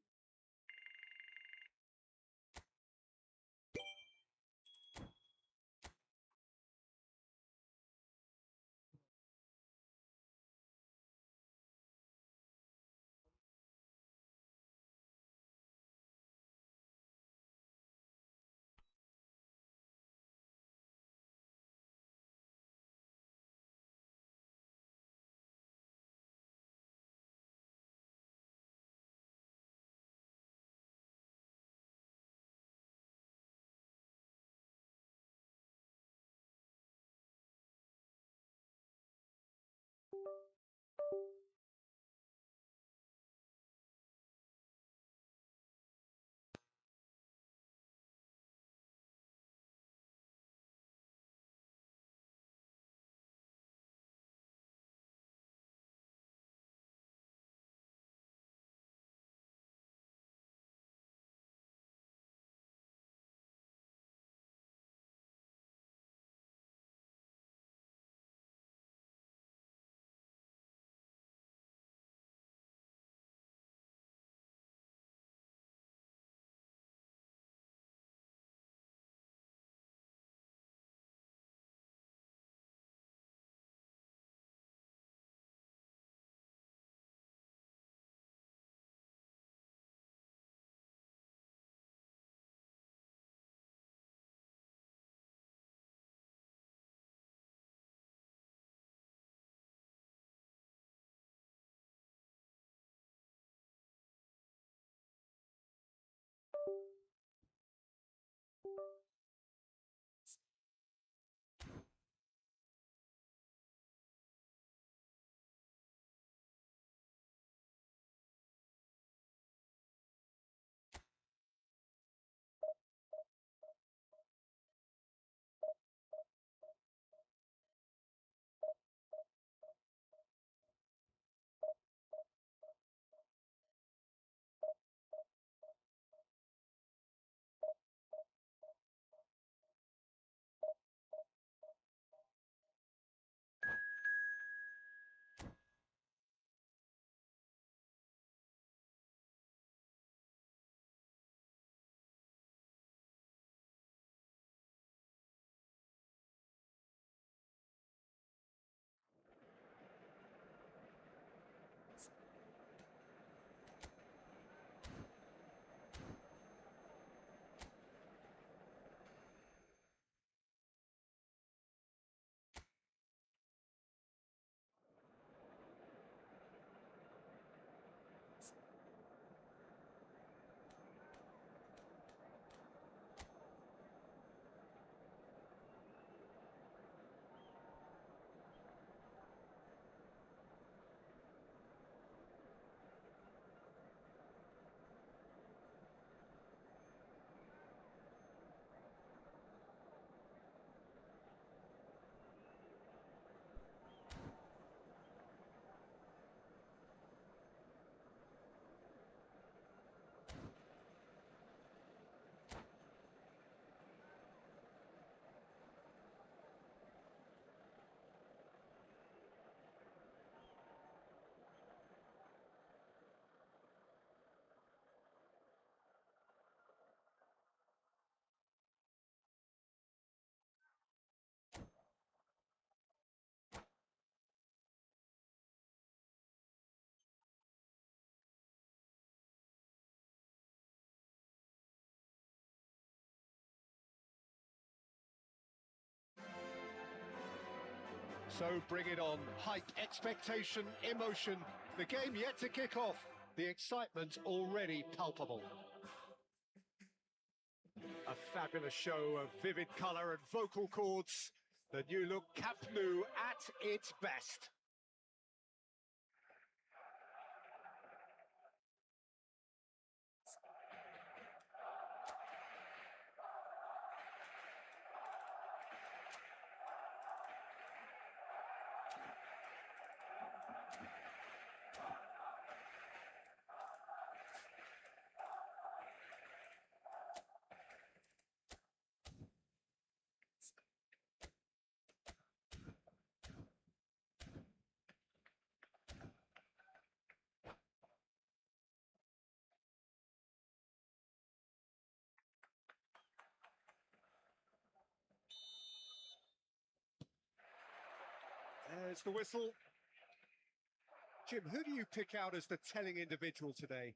So bring it on. Hype, expectation, emotion. The game yet to kick off. The excitement already palpable. A fabulous show of vivid colour and vocal cords. The new look Camp Nou at its best. There's the whistle. Jim, who do you pick out as the telling individual today?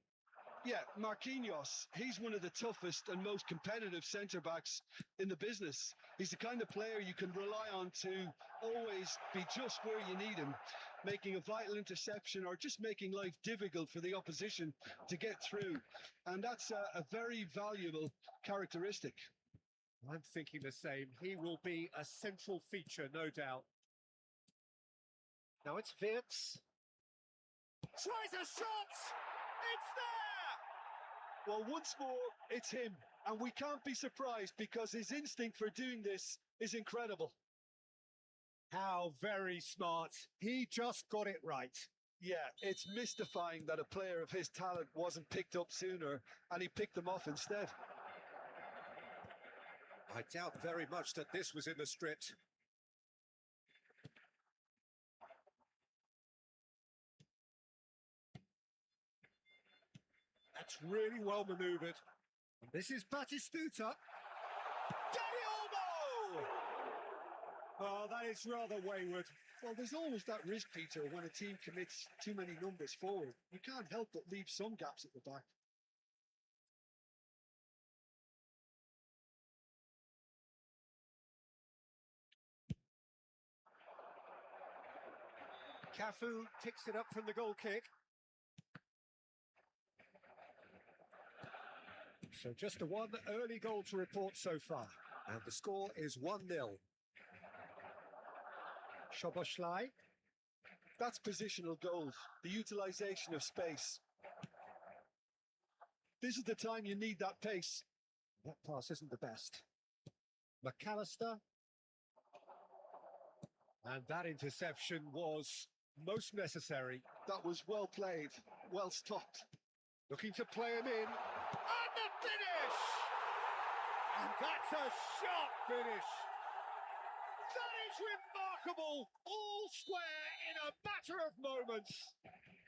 Yeah, Marquinhos. He's one of the toughest and most competitive centre-backs in the business. He's the kind of player you can rely on to always be just where you need him, making a vital interception or just making life difficult for the opposition to get through. And that's a very valuable characteristic. I'm thinking the same. He will be a central feature, no doubt. Now it's Vince. Tries a shot! It's there! Well, once more, it's him. And we can't be surprised because his instinct for doing this is incredible. How very smart. He just got it right. Yeah, it's mystifying that a player of his talent wasn't picked up sooner and he picked them off instead. I doubt very much that this was in the script. That's really well manoeuvred. This is Batistuta. Daddy Olmo! Oh, that is rather wayward. Well, there's always that risk, Peter, when a team commits too many numbers forward. You can't help but leave some gaps at the back. Cafu picks it up from the goal kick. So just the one early goal to report so far. And the score is 1-0. Szoboszlai. That's positional goals, the utilisation of space. This is the time you need that pace. That pass isn't the best. McAllister. And that interception was most necessary. That was well played, well stopped. Looking to play him in. And the finish! And that's a sharp finish. That is remarkable. All square in a matter of moments.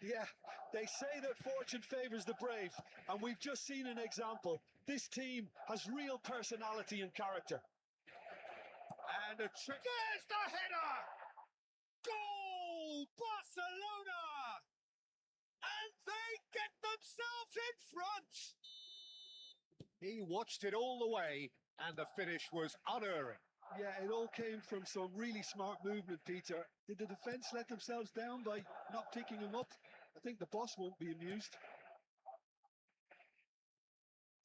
Yeah, they say that fortune favours the brave, and we've just seen an example. This team has real personality and character. And a trick. There's the header! Goal! Barcelona! And they get themselves in front! He watched it all the way, and the finish was unerring. Yeah, it all came from some really smart movement, Peter. Did the defence let themselves down by not picking him up? I think the boss won't be amused.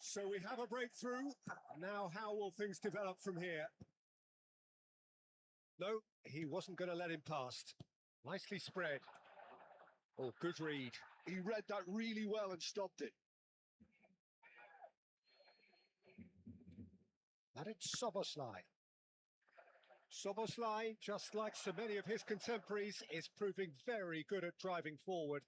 So we have a breakthrough. Now how will things develop from here? No, he wasn't going to let him past. Nicely spread. Oh, good read. He read that really well and stopped it. And it's Szoboszlai. Szoboszlai, just like so many of his contemporaries, is proving very good at driving forward.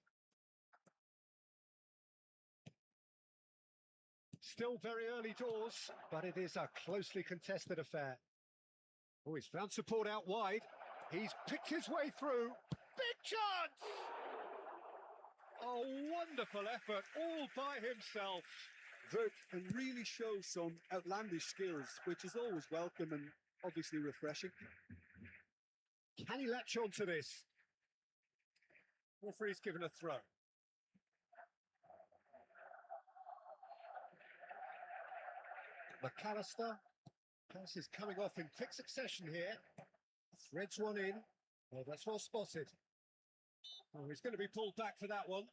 Still very early doors, but it is a closely contested affair. Oh, he's found support out wide. He's picked his way through. Big chance! A wonderful effort all by himself. And really shows some outlandish skills, which is always welcome and obviously refreshing. Can he latch on to this? Referee's given a throw. McAllister. Pass is coming off in quick succession here. Threads one in. Well, that's well spotted. Oh, he's going to be pulled back for that one.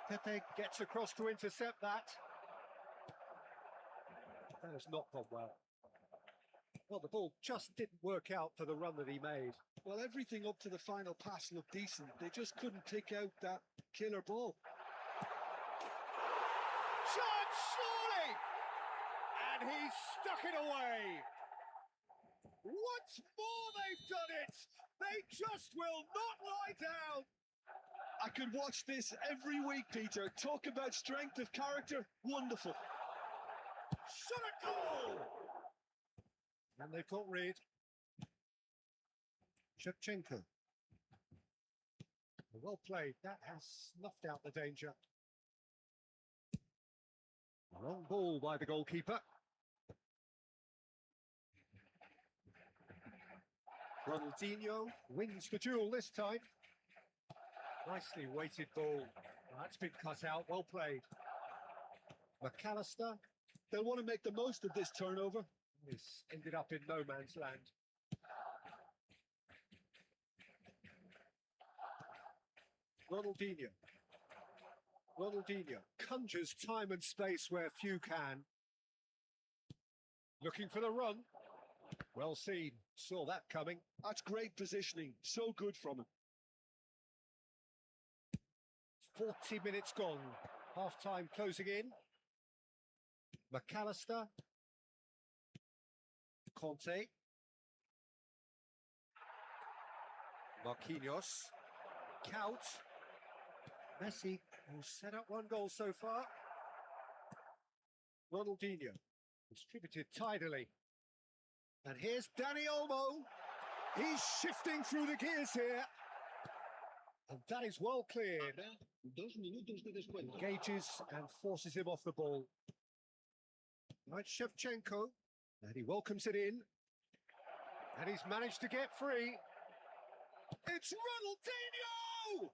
Pepe gets across to intercept that. That has not gone well. Well, the ball just didn't work out for the run that he made. Well, everything up to the final pass looked decent. They just couldn't pick out that killer ball. Shot, surely! And he stuck it away. Once more they've done it. They just will not lie down. I could watch this every week, Peter. Talk about strength of character. Wonderful. Shot a goal! And they've got rid. Shevchenko. Well played. That has snuffed out the danger. Long ball by the goalkeeper. Ronaldinho wins the duel this time. Nicely weighted ball. That's been cut out. Well played. McAllister. They'll want to make the most of this turnover. This ended up in no man's land. Ronaldinho. Ronaldinho conjures time and space where few can. Looking for the run. Well seen. Saw that coming. That's great positioning. So good from him. 40 minutes gone. Half-time closing in. McAllister. Conte. Marquinhos. Count. Messi, who's set up one goal so far. Ronaldinho. Distributed tidily. And here's Dani Olmo. He's shifting through the gears here. And that is well cleared. Habrá 2 minutos de descuento. Engages and forces him off the ball. Right, Shevchenko. And he welcomes it in. And he's managed to get free. It's Ronaldinho!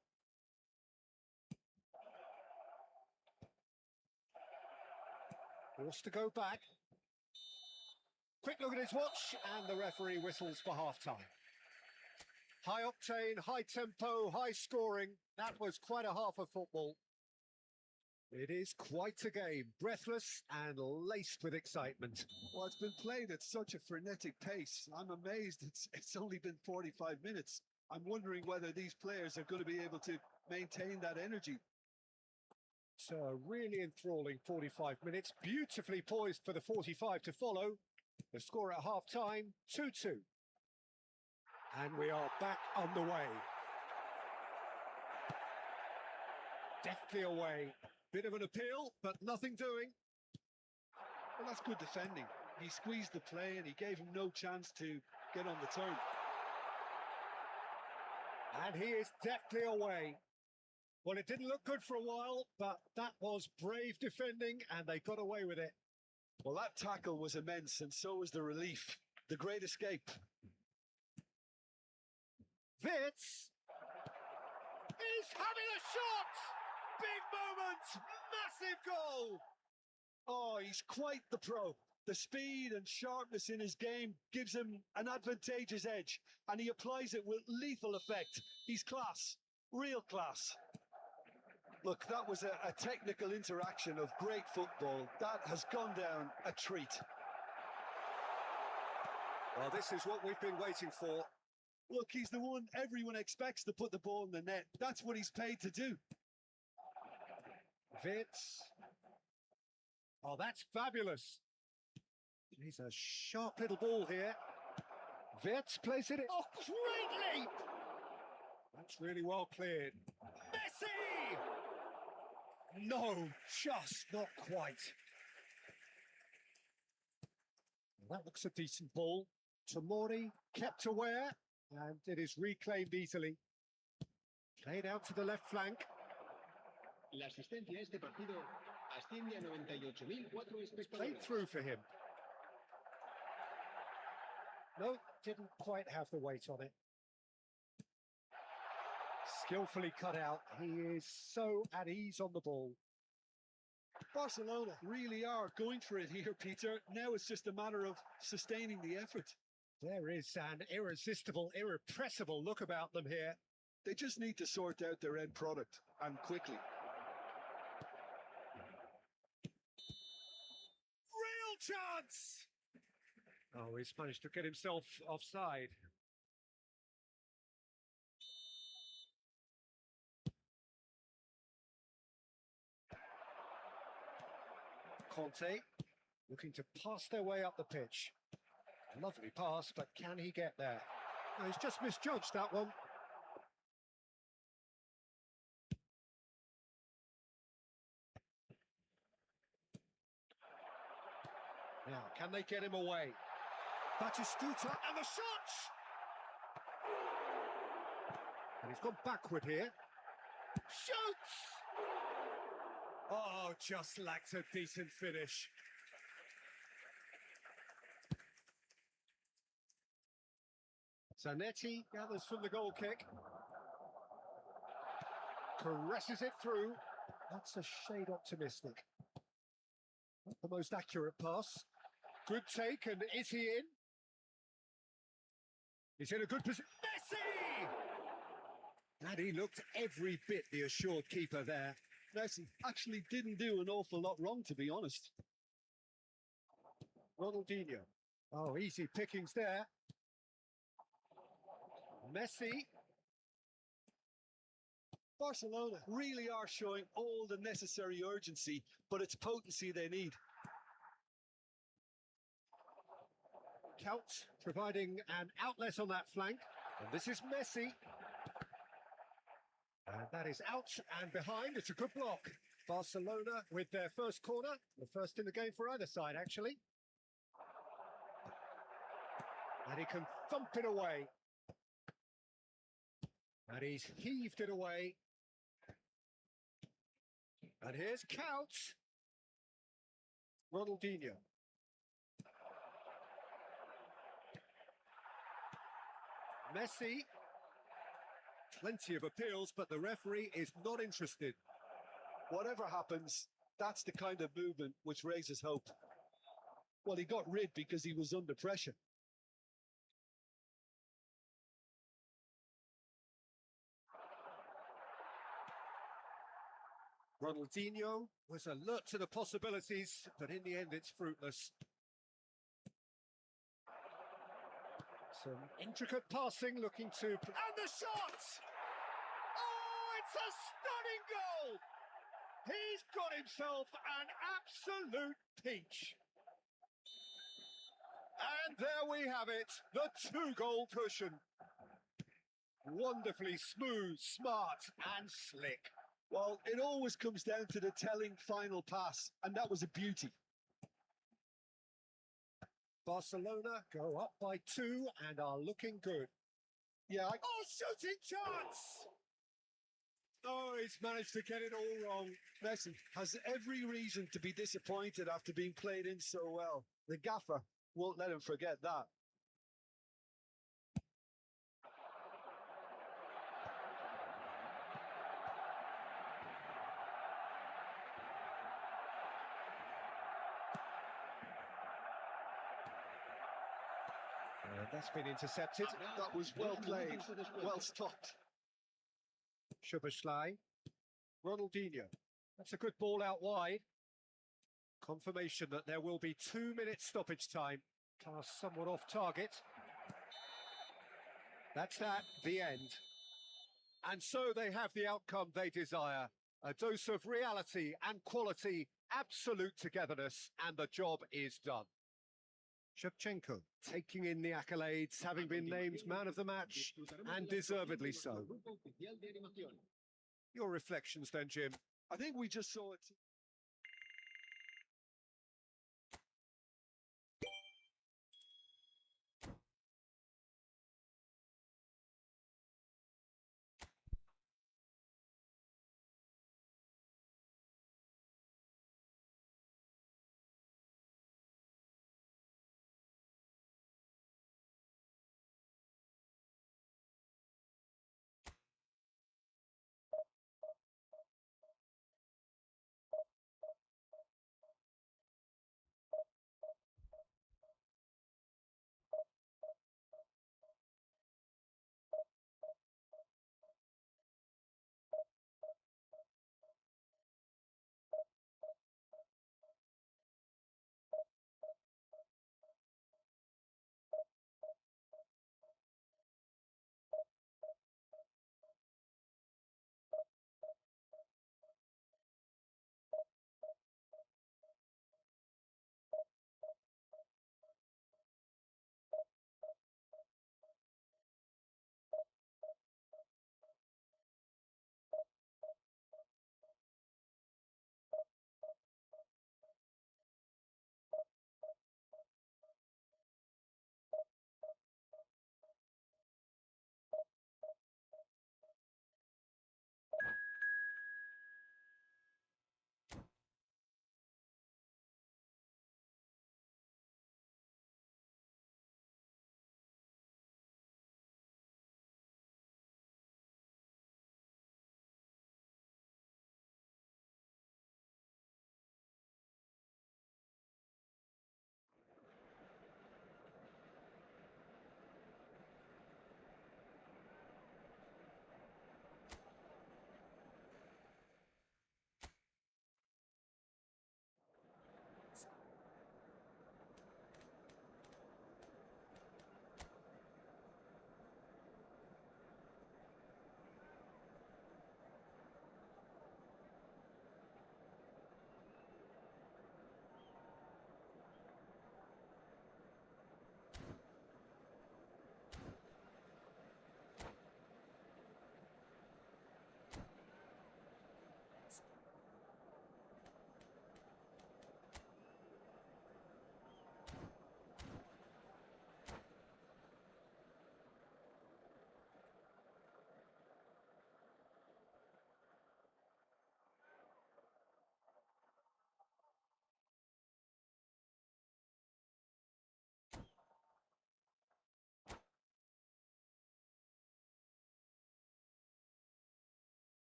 Forced to go back. Quick look at his watch, and the referee whistles for half-time. High octane, high tempo, high scoring. That was quite a half of football. It is quite a game, breathless and laced with excitement. Well, it's been played at such a frenetic pace. I'm amazed it's only been 45 minutes. I'm wondering whether these players are going to be able to maintain that energy. So a really enthralling 45 minutes, beautifully poised for the 45 to follow. The score at half-time, 2-2. And we are back on the way. Deftly away. Bit of an appeal, but nothing doing. Well, that's good defending. He squeezed the play and he gave him no chance to get on the turn. And he is deftly away. Well, it didn't look good for a while, but that was brave defending and they got away with it. Well, that tackle was immense, and so was the relief. The great escape. Wits is having a shot! Big moment! Massive goal! Oh, he's quite the pro. The speed and sharpness in his game gives him an advantageous edge, and he applies it with lethal effect. He's class, real class. Look, that was a technical interaction of great football. That has gone down a treat. Well, this is what we've been waiting for. Look, he's the one everyone expects to put the ball in the net. That's what he's paid to do. Wits. Oh, that's fabulous. He's a sharp little ball here. Wits plays it in. Oh, great leap! That's really well cleared. Messi! No, just not quite. Well, that looks a decent ball. Tomori kept aware, and it is reclaimed easily. Played out to the left flank. La asistencia a este partido asciende a 98.004 Played espectadores. through for him. No, didn't quite have the weight on it. Skillfully cut out. He is so at ease on the ball. Barcelona really are going for it here, Peter. Now it's just a matter of sustaining the effort. There is an irresistible, irrepressible look about them here. They just need to sort out their end product, and quickly. Real chance! Oh, he's managed to get himself offside. Conte looking to pass their way up the pitch. Lovely pass, but can he get there? No, he's just misjudged that one. Now, can they get him away? Batistuta and the shot! And he's gone backward here. Shoots! Oh, just lacked a decent finish. Zanetti gathers from the goal kick. Caresses it through. That's a shade optimistic. Not the most accurate pass. Good take, and is he in? He's in a good position. Messi! And he looked every bit the assured keeper there. Messi actually didn't do an awful lot wrong, to be honest. Ronaldinho. Oh, easy pickings there. Messi. Barcelona really are showing all the necessary urgency, but it's potency they need. Count providing an outlet on that flank. And this is Messi. And that is out and behind. It's a good block. Barcelona with their first corner. The first in the game for either side, actually. And he can thump it away. And he's heaved it away. And here's Count. Ronaldinho. Messi. Plenty of appeals, but the referee is not interested. Whatever happens, that's the kind of movement which raises hope. Well, he got rid because he was under pressure. Ronaldinho was alert to the possibilities, but in the end it's fruitless. Some intricate passing, looking to... And the shot! Oh, it's a stunning goal! He's got himself an absolute peach. And there we have it, the 2-goal cushion. Wonderfully smooth, smart and slick. Well, it always comes down to the telling final pass, and that was a beauty. Barcelona go up by 2 and are looking good. Yeah. Oh, shooting chance! Oh, he's managed to get it all wrong. Messi has every reason to be disappointed after being played in so well. The gaffer won't let him forget that. That's been intercepted. That was well played, well stopped. Szoboszlai. Ronaldinho. That's a good ball out wide. Confirmation that there will be 2 minutes stoppage time. Pass somewhat off target. That's that, the end. And so they have the outcome they desire. A dose of reality and quality, absolute togetherness, and the job is done. Shevchenko taking in the accolades, having been named man of the match, and deservedly so. Your reflections then, Jim? I think we just saw it.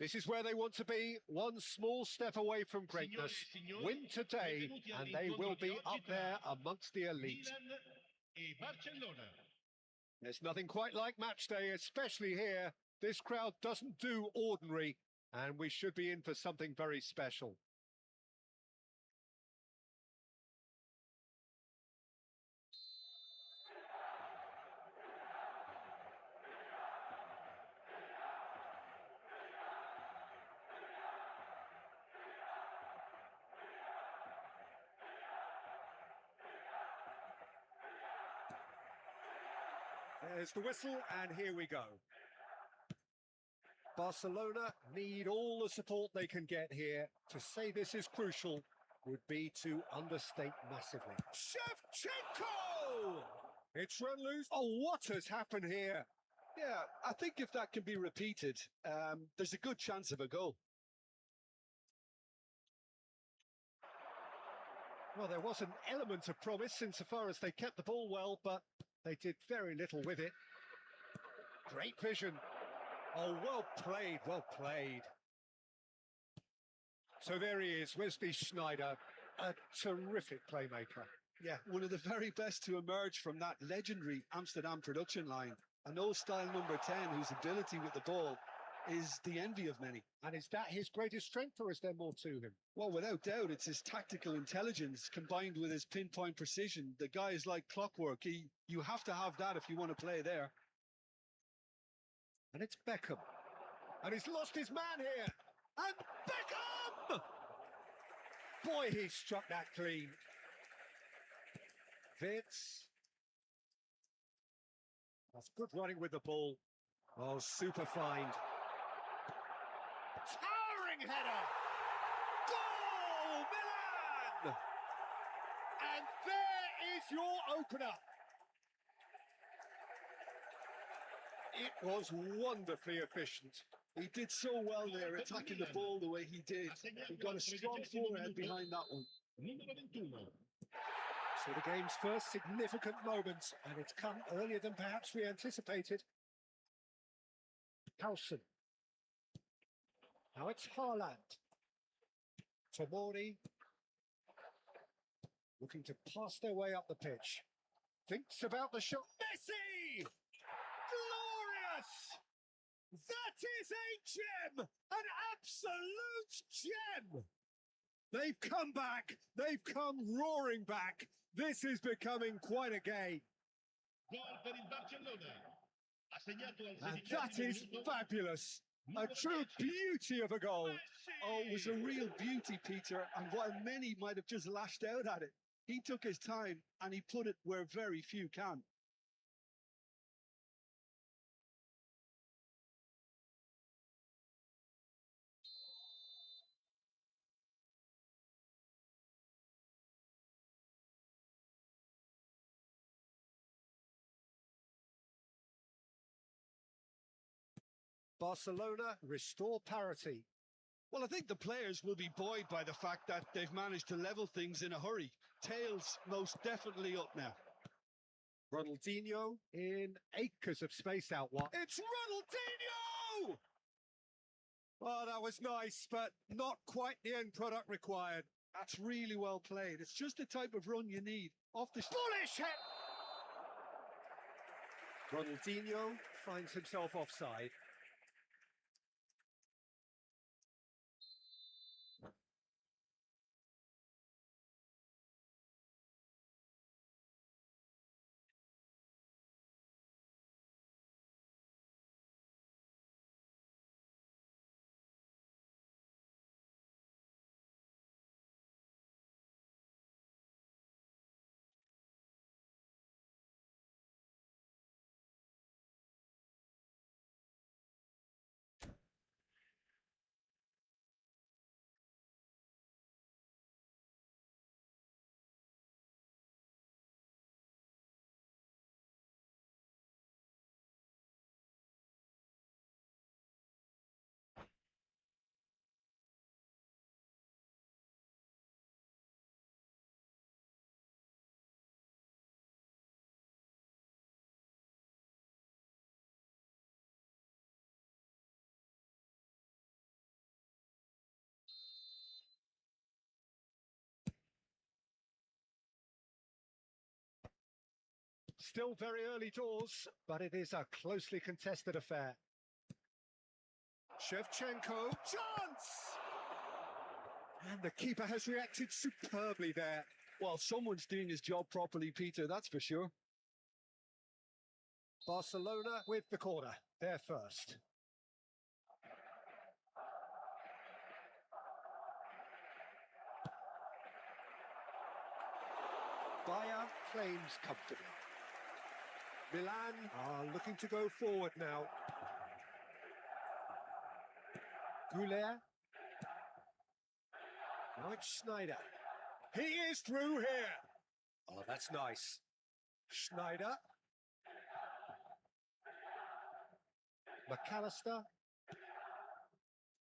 This is where they want to be, one small step away from greatness. Win today, and they will be up there amongst the elite. There's nothing quite like match day, especially here. This crowd doesn't do ordinary, and we should be in for something very special. There's the whistle, and here we go. Barcelona need all the support they can get here. To say this is crucial would be to understate massively. Shevchenko! It's run loose. Oh, what has happened here? Yeah, I think if that can be repeated, there's a good chance of a goal. Well, there was an element of promise insofar as they kept the ball well, but they did very little with it. Great vision. Oh, well played, well played. So there he is, Wesley Sneijder, a terrific playmaker. Yeah, one of the very best to emerge from that legendary Amsterdam production line. An old-style number 10 whose ability with the ball is the envy of many. And is that his greatest strength, or is there more to him? Well, without doubt, it's his tactical intelligence combined with his pinpoint precision. The guy is like clockwork. You have to have that if you want to play there. And it's Beckham. And he's lost his man here. And Beckham! Boy, he struck that clean. Vitz. That's good running with the ball. Oh, super find. Towering header! Goal, Milan! And there is your opener. It was wonderfully efficient. He did so well there, attacking the ball the way he did. He got a strong forehead behind that one. So the game's first significant moment, and it's come earlier than perhaps we anticipated. Howson. Now it's Haaland. Tomori. Looking to pass their way up the pitch. Thinks about the shot. Messi! Glorious! That is a gem! An absolute gem! They've come back. They've come roaring back. This is becoming quite a game. And that is fabulous. A true beauty of a goal. Oh, it was a real beauty, Peter. And while many might have just lashed out at it, he took his time and he put it where very few can. Barcelona restore parity. Well, I think the players will be buoyed by the fact that they've managed to level things in a hurry. Tails most definitely up now. Ronaldinho in acres of space out wide. It's Ronaldinho! Oh, that was nice, but not quite the end product required. That's really well played. It's just the type of run you need. Off the... Bullish hit! Ronaldinho finds himself offside. Still very early doors, but it is a closely contested affair. Shevchenko, chance! And the keeper has reacted superbly there. Well, someone's doing his job properly, Peter, that's for sure. Barcelona with the corner, they're first. Bayern claims comfortably. Milan are looking to go forward now. Goulet. Now it's Schneider. He is through here. Oh, that's nice. Schneider. McAllister.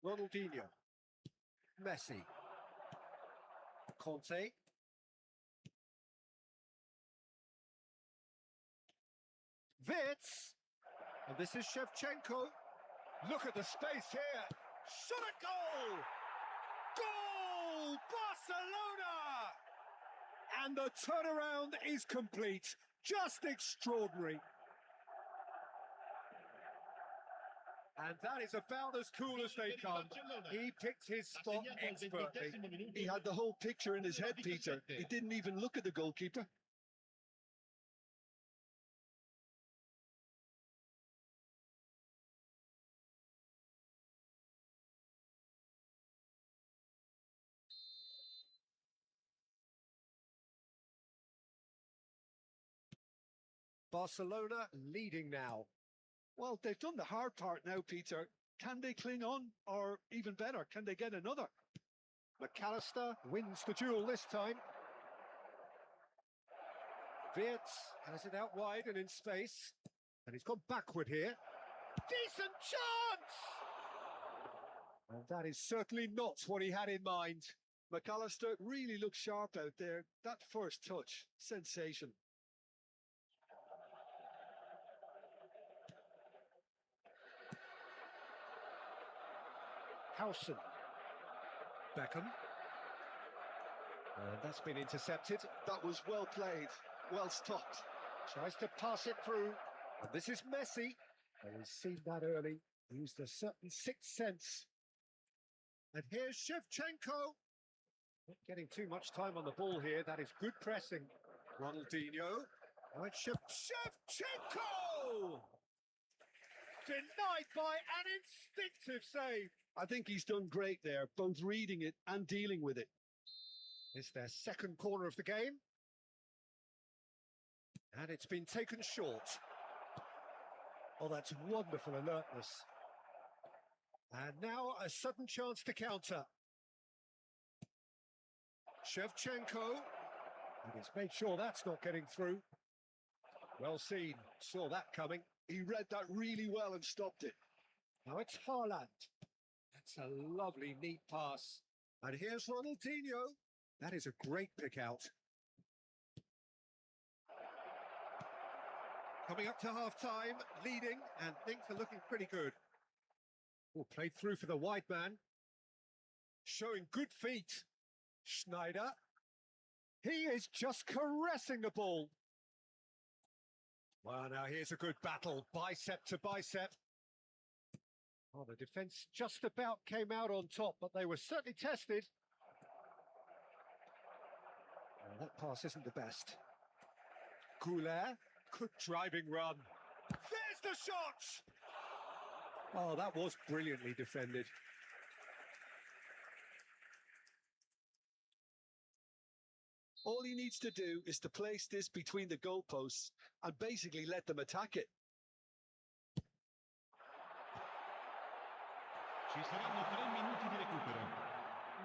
Ronaldinho. Messi. Conte. Wits. And this is Shevchenko. Look at the space here. Shot a goal! Goal! Barcelona! And the turnaround is complete. Just extraordinary. And that is about as cool as they come. He picked his spot expertly. He had the whole picture in his head, Peter. He didn't even look at the goalkeeper. Barcelona leading now. Well, they've done the hard part now, Peter. Can they cling on? Or even better, can they get another? McAllister wins the duel this time. Wirtz has it out wide and in space. And he's gone backward here. Decent chance! And that is certainly not what he had in mind. McAllister really looks sharp out there. That first touch, sensation. Howson. Beckham. And that's been intercepted. That was well played, well stopped. Tries to pass it through. And this is Messi. And we've seen that early. Used a certain sixth sense. And here's Shevchenko. Not getting too much time on the ball here. That is good pressing. Ronaldinho. Right, Shevchenko! Denied by an instinctive save. I think he's done great there, both reading it and dealing with it. It's their second corner of the game. And it's been taken short. Oh, that's wonderful alertness. And now a sudden chance to counter. Shevchenko. And he's made sure that's not getting through. Well seen. Saw that coming. He read that really well and stopped it. Now it's Haaland. That's a lovely, neat pass. And here's Ronaldinho. That is a great pick out. Coming up to half-time, leading, and things are looking pretty good. Oh, played through for the wide man. Showing good feet. Schneider. He is just caressing the ball. Well, now here's a good battle, bicep to bicep. Oh, the defence just about came out on top, but they were certainly tested. Oh, that pass isn't the best. Goulet, good driving run. There's the shot! Oh, that was brilliantly defended. All he needs to do is to place this between the goalposts and basically let them attack it. Ci saranno 3 minuti di recupero.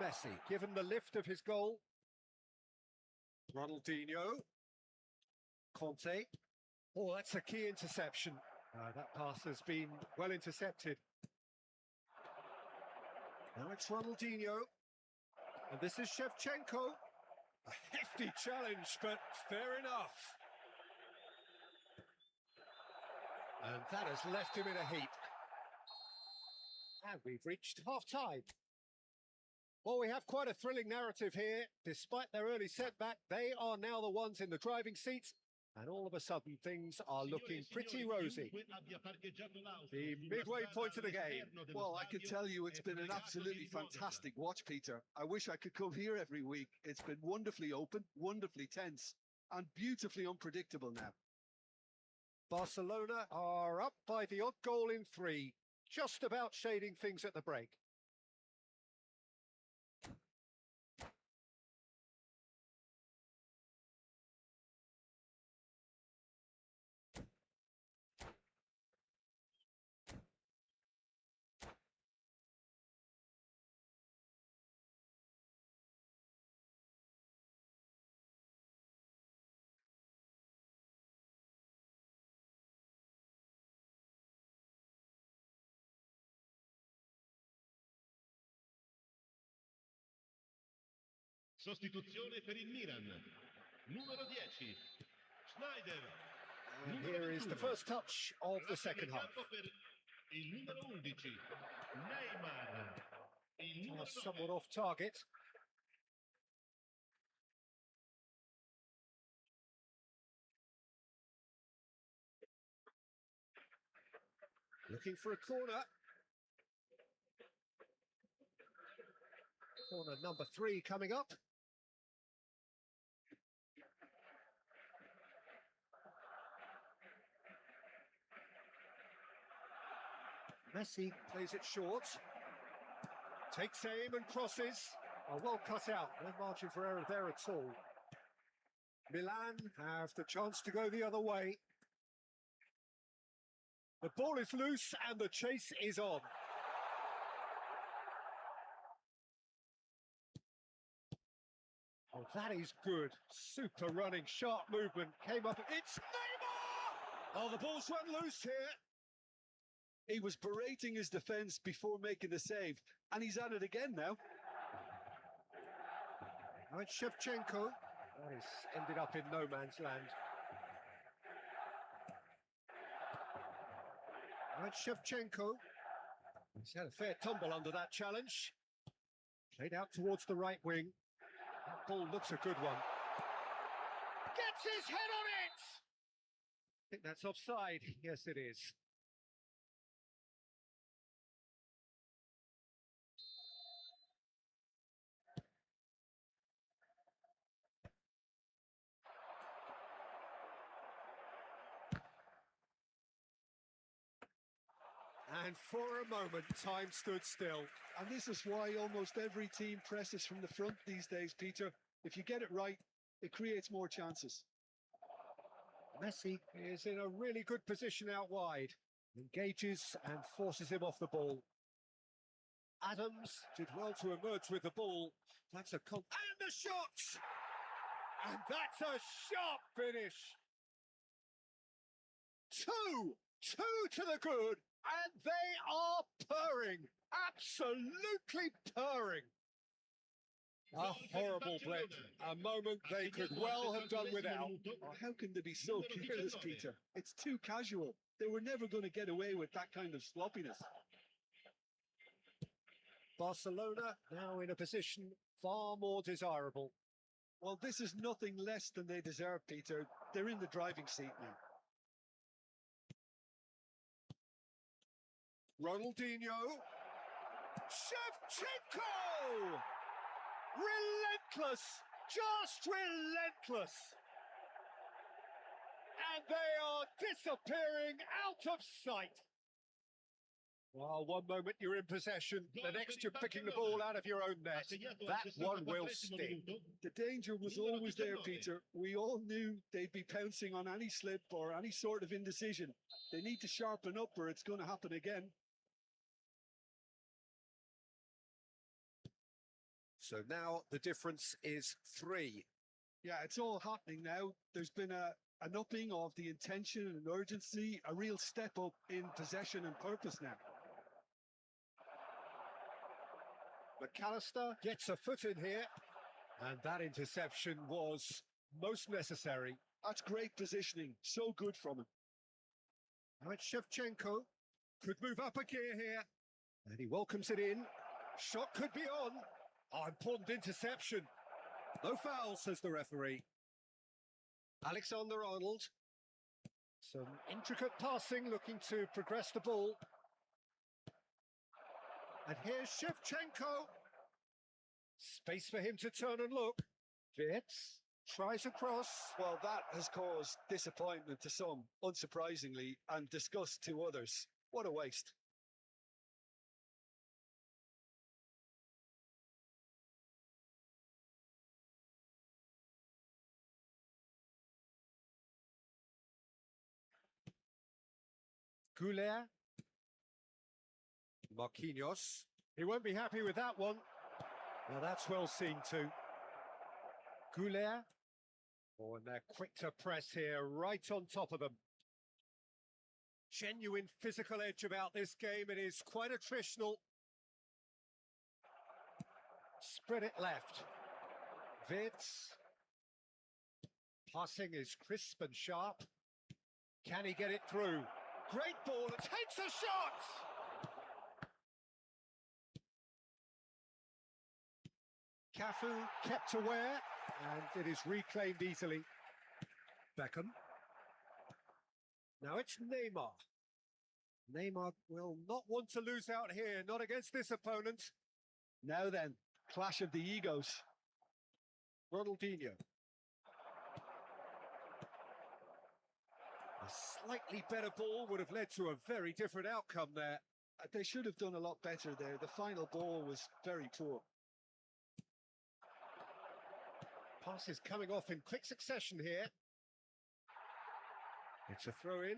Messi, given the lift of his goal. Ronaldinho. Conte. Oh, that's a key interception. That pass has been well intercepted. Now it's Ronaldinho. And this is Shevchenko. A hefty challenge, but fair enough. And that has left him in a heap. And we've reached half-time. Well, we have quite a thrilling narrative here. Despite their early setback, they are now the ones in the driving seat. And all of a sudden, things are looking pretty rosy. The midway point of the game. Well, I can tell you it's been an absolutely fantastic watch, Peter. I wish I could come here every week. It's been wonderfully open, wonderfully tense, and beautifully unpredictable now. Barcelona are up by the odd goal in 3, just about shading things at the break. Sostituzione per il Milan. Numero 10. Schneider. And here is the first touch of the second half. Per il numero 11. Neymar. Il numero Somewhat off target. Looking for a corner. Corner number 3 coming up. Messi plays it short. Takes aim and crosses. Oh, well cut out. No margin for error there at all. Milan have the chance to go the other way. The ball is loose and the chase is on. Oh, that is good. Super running, sharp movement. Came up. It's Neymar! Oh, the ball's run loose here. He was berating his defence before making the save, and he's at it again now. Now it's Shevchenko. That is ended up in no man's land. Now it's Shevchenko. He's had a fair tumble under that challenge. Played out towards the right wing. That ball looks a good one. Gets his head on it! I think that's offside. Yes, it is. And for a moment, time stood still. And this is why almost every team presses from the front these days, Peter. If you get it right, it creates more chances. Messi is in a really good position out wide. Engages and forces him off the ball. Adams did well to emerge with the ball. That's a and the shot! And that's a sharp finish. Two to the good. And they are purring, absolutely purring. A horrible blip, a moment they could well have done without. Oh, how can they be so careless, Peter? It's too casual. They were never going to get away with that kind of sloppiness. Barcelona now in a position far more desirable. Well, this is nothing less than they deserve, Peter. They're in the driving seat now. Ronaldinho. Shevchenko! Relentless! Just relentless! And they are disappearing out of sight. Well, one moment you're in possession, the next you're picking the ball out of your own net. That one will sting. The danger was always there, Peter. We all knew they'd be pouncing on any slip or any sort of indecision. They need to sharpen up or it's going to happen again. So now the difference is 3. Yeah, it's all happening now. There's been an upping of the intention and urgency, a real step up in possession and purpose now. McAllister gets a foot in here, and that interception was most necessary. That's great positioning, so good from him. Now it's Shevchenko, could move up a gear here, and he welcomes it in. Shot could be on. Oh, important interception. No foul, says the referee. Alexander-Arnold. Some intricate passing, looking to progress the ball. And here's Shevchenko. Space for him to turn and look. Wirtz tries across. Well, that has caused disappointment to some, unsurprisingly, and disgust to others. What a waste. Goulet. Marquinhos. He won't be happy with that one. Now that's well seen too. Goulet. Oh, and they're quick to press here, right on top of them. Genuine physical edge about this game. It is quite attritional. Spread it left. Wirtz. Passing is crisp and sharp. Can he get it through? Great ball, and takes a shot! Cafu kept aware, and it is reclaimed easily. Beckham. Now it's Neymar. Neymar will not want to lose out here, not against this opponent. Now then, clash of the egos. Ronaldinho. A slightly better ball would have led to a very different outcome there. They should have done a lot better there. The final ball was very poor. Passes coming off in quick succession here. It's a throw-in.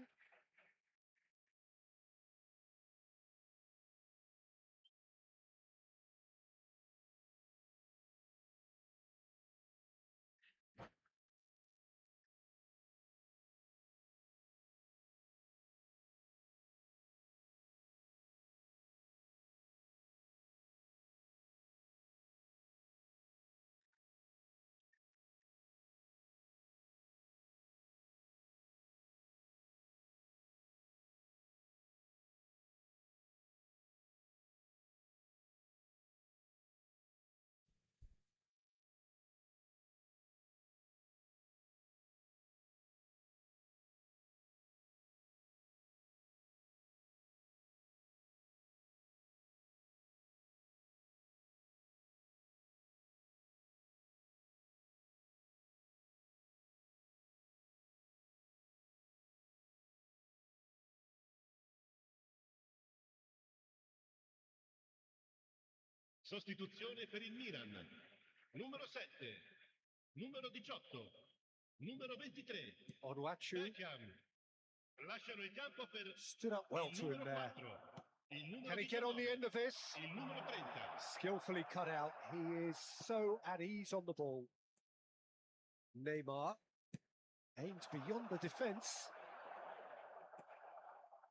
Sostituzione per il Milan. Numero 7, numero 18, numero 23. Onuachu Beckham. Lasciano il campo per stood up well il to him numero there. 4. Il numero Can he get on the 19, end of this? il numero 30. Skillfully cut out. He is so at ease on the ball. Neymar aims beyond the defence.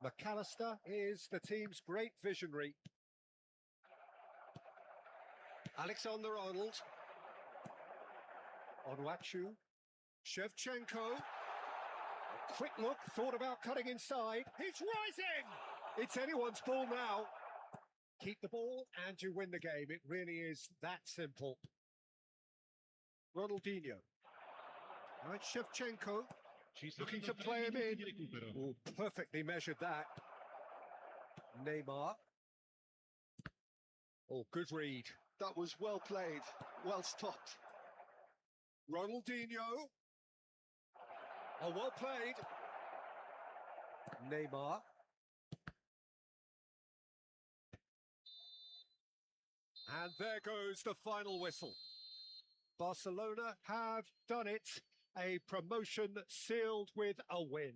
McAllister is the team's great visionary. Alexander-Arnold. Onuachu. Shevchenko. A quick look, thought about cutting inside. He's rising! It's anyone's ball now. Keep the ball and you win the game. It really is that simple. Ronaldinho. All right, Shevchenko. Looking to play him in. Oh, perfectly measured that. Neymar. Oh, good read. That was well played, well stopped. Ronaldinho. Oh, well played. Neymar. And there goes the final whistle. Barcelona have done it. A promotion sealed with a win.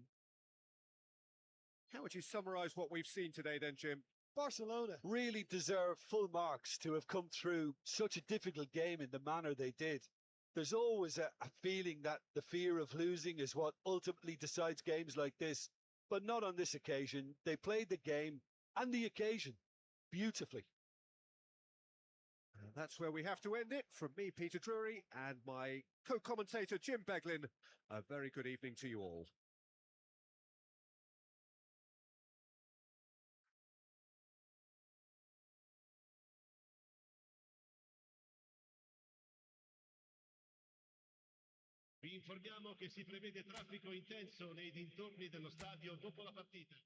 How would you summarise what we've seen today then, Jim? Barcelona really deserve full marks to have come through such a difficult game in the manner they did. There's always a feeling that the fear of losing is what ultimately decides games like this, but not on this occasion. They played the game and the occasion beautifully. And that's where we have to end it. From me, Peter Drury, and my co-commentator, Jim Beglin, a very good evening to you all. informiamo che si prevede traffico intenso nei dintorni dello stadio dopo la partita.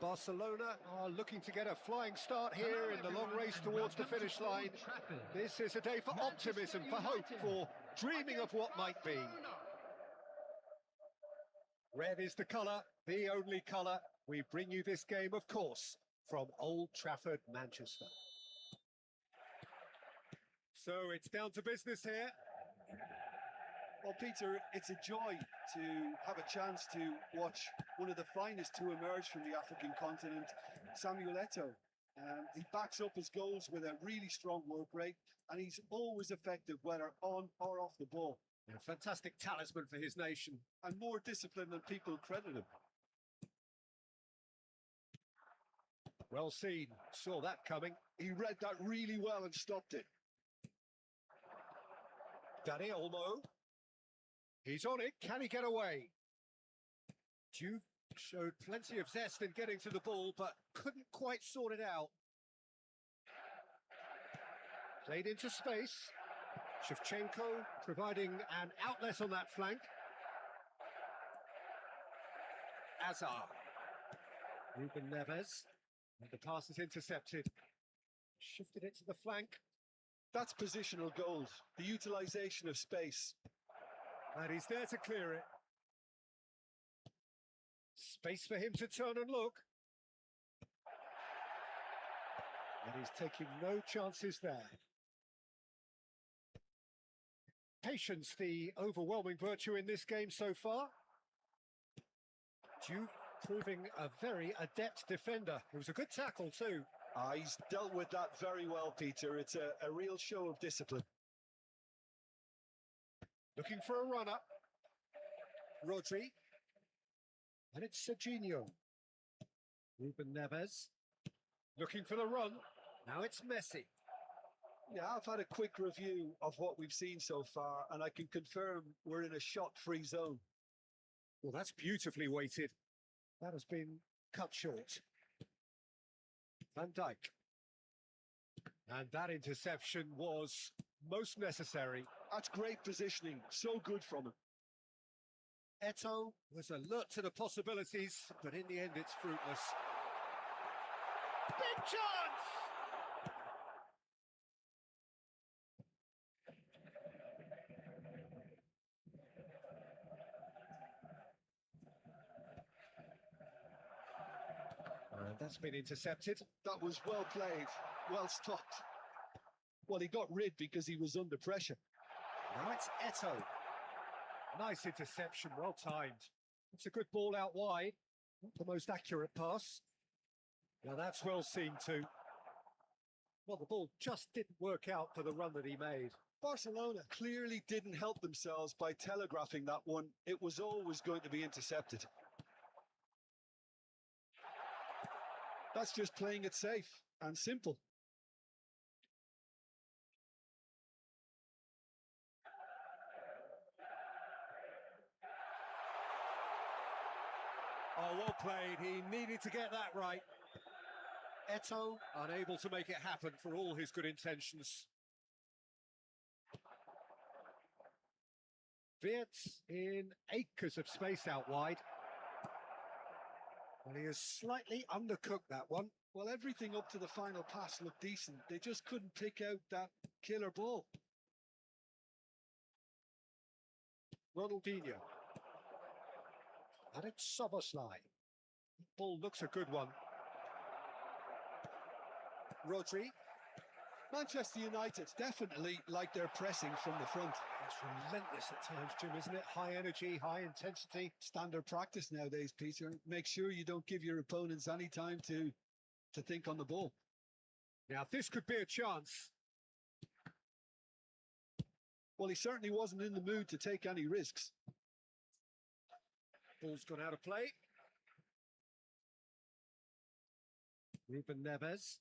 Barcelona are looking to get a flying start here in the long race towards the finish line. This is a day for optimism, for hope, for dreaming of what might be. Red is the colour, the only colour. We bring you this game, of course, from Old Trafford, Manchester. So it's down to business here. Well, Peter, it's a joy to have a chance to watch one of the finest to emerge from the African continent, Samuel Eto'o. He backs up his goals with a really strong work rate, and he's always effective, whether on or off the ball. A fantastic talisman for his nation. And more disciplined than people credit him. Well seen, saw that coming. He read that really well and stopped it. Danny Olmo. He's on it, can he get away? Juve showed plenty of zest in getting to the ball, but couldn't quite sort it out. Played into space. Shevchenko providing an outlet on that flank. Azar. Ruben Neves. And the pass is intercepted. Shifted it to the flank. That's positional gold, the utilisation of space. And he's there to clear it. Space for him to turn and look. And he's taking no chances there. Patience, the overwhelming virtue in this game so far. Juve proving a very adept defender. It was a good tackle too. He's dealt with that very well, Peter. It's a real show of discipline. Looking for a runner. Rodri. And it's Serginho. Ruben Neves. Looking for the run. Now it's Messi. Yeah, I've had a quick review of what we've seen so far, and I can confirm we're in a shot-free zone. Well, that's beautifully weighted. That has been cut short. Van Dijk. And that interception was most necessary. That's great positioning. So good from him. Eto'o was alert to the possibilities, but in the end it's fruitless. Big chance! And that's been intercepted. That was well played, well stopped. Well, he got rid because he was under pressure. Now it's Eto'o. Nice interception, well timed. It's a good ball out wide. Not the most accurate pass. Now that's well seen too. Well, the ball just didn't work out for the run that he made. Barcelona clearly didn't help themselves by telegraphing that one. It was always going to be intercepted. That's just playing it safe and simple. Oh, well played. He needed to get that right. Eto'o unable to make it happen for all his good intentions. Wirtz in acres of space out wide. Well, he has slightly undercooked that one. Well, everything up to the final pass looked decent. They just couldn't pick out that killer ball. Ronaldinho. And it's Szoboszlai. Ball looks a good one. Rodri. Manchester United definitely like their pressing from the front. It's relentless at times, Jim, isn't it? High energy, high intensity. Standard practice nowadays, Peter. Make sure you don't give your opponents any time to think on the ball. Now, this could be a chance. Well, he certainly wasn't in the mood to take any risks. Ball's gone out of play. Ruben Neves.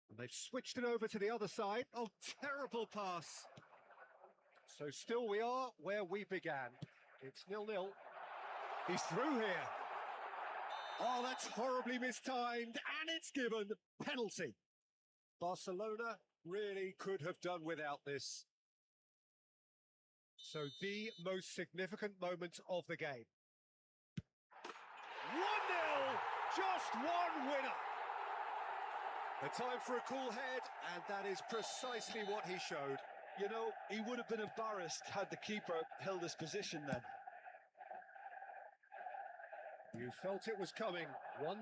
And they've switched it over to the other side. Oh, terrible pass. So still we are where we began. It's 0-0. He's through here. Oh, that's horribly mistimed. And it's given penalty. Barcelona really could have done without this. So the most significant moment of the game. 1-0, just one winner. The time for a cool head, and that is precisely what he showed. You know, he would have been embarrassed had the keeper held his position then. You felt it was coming, 1-0.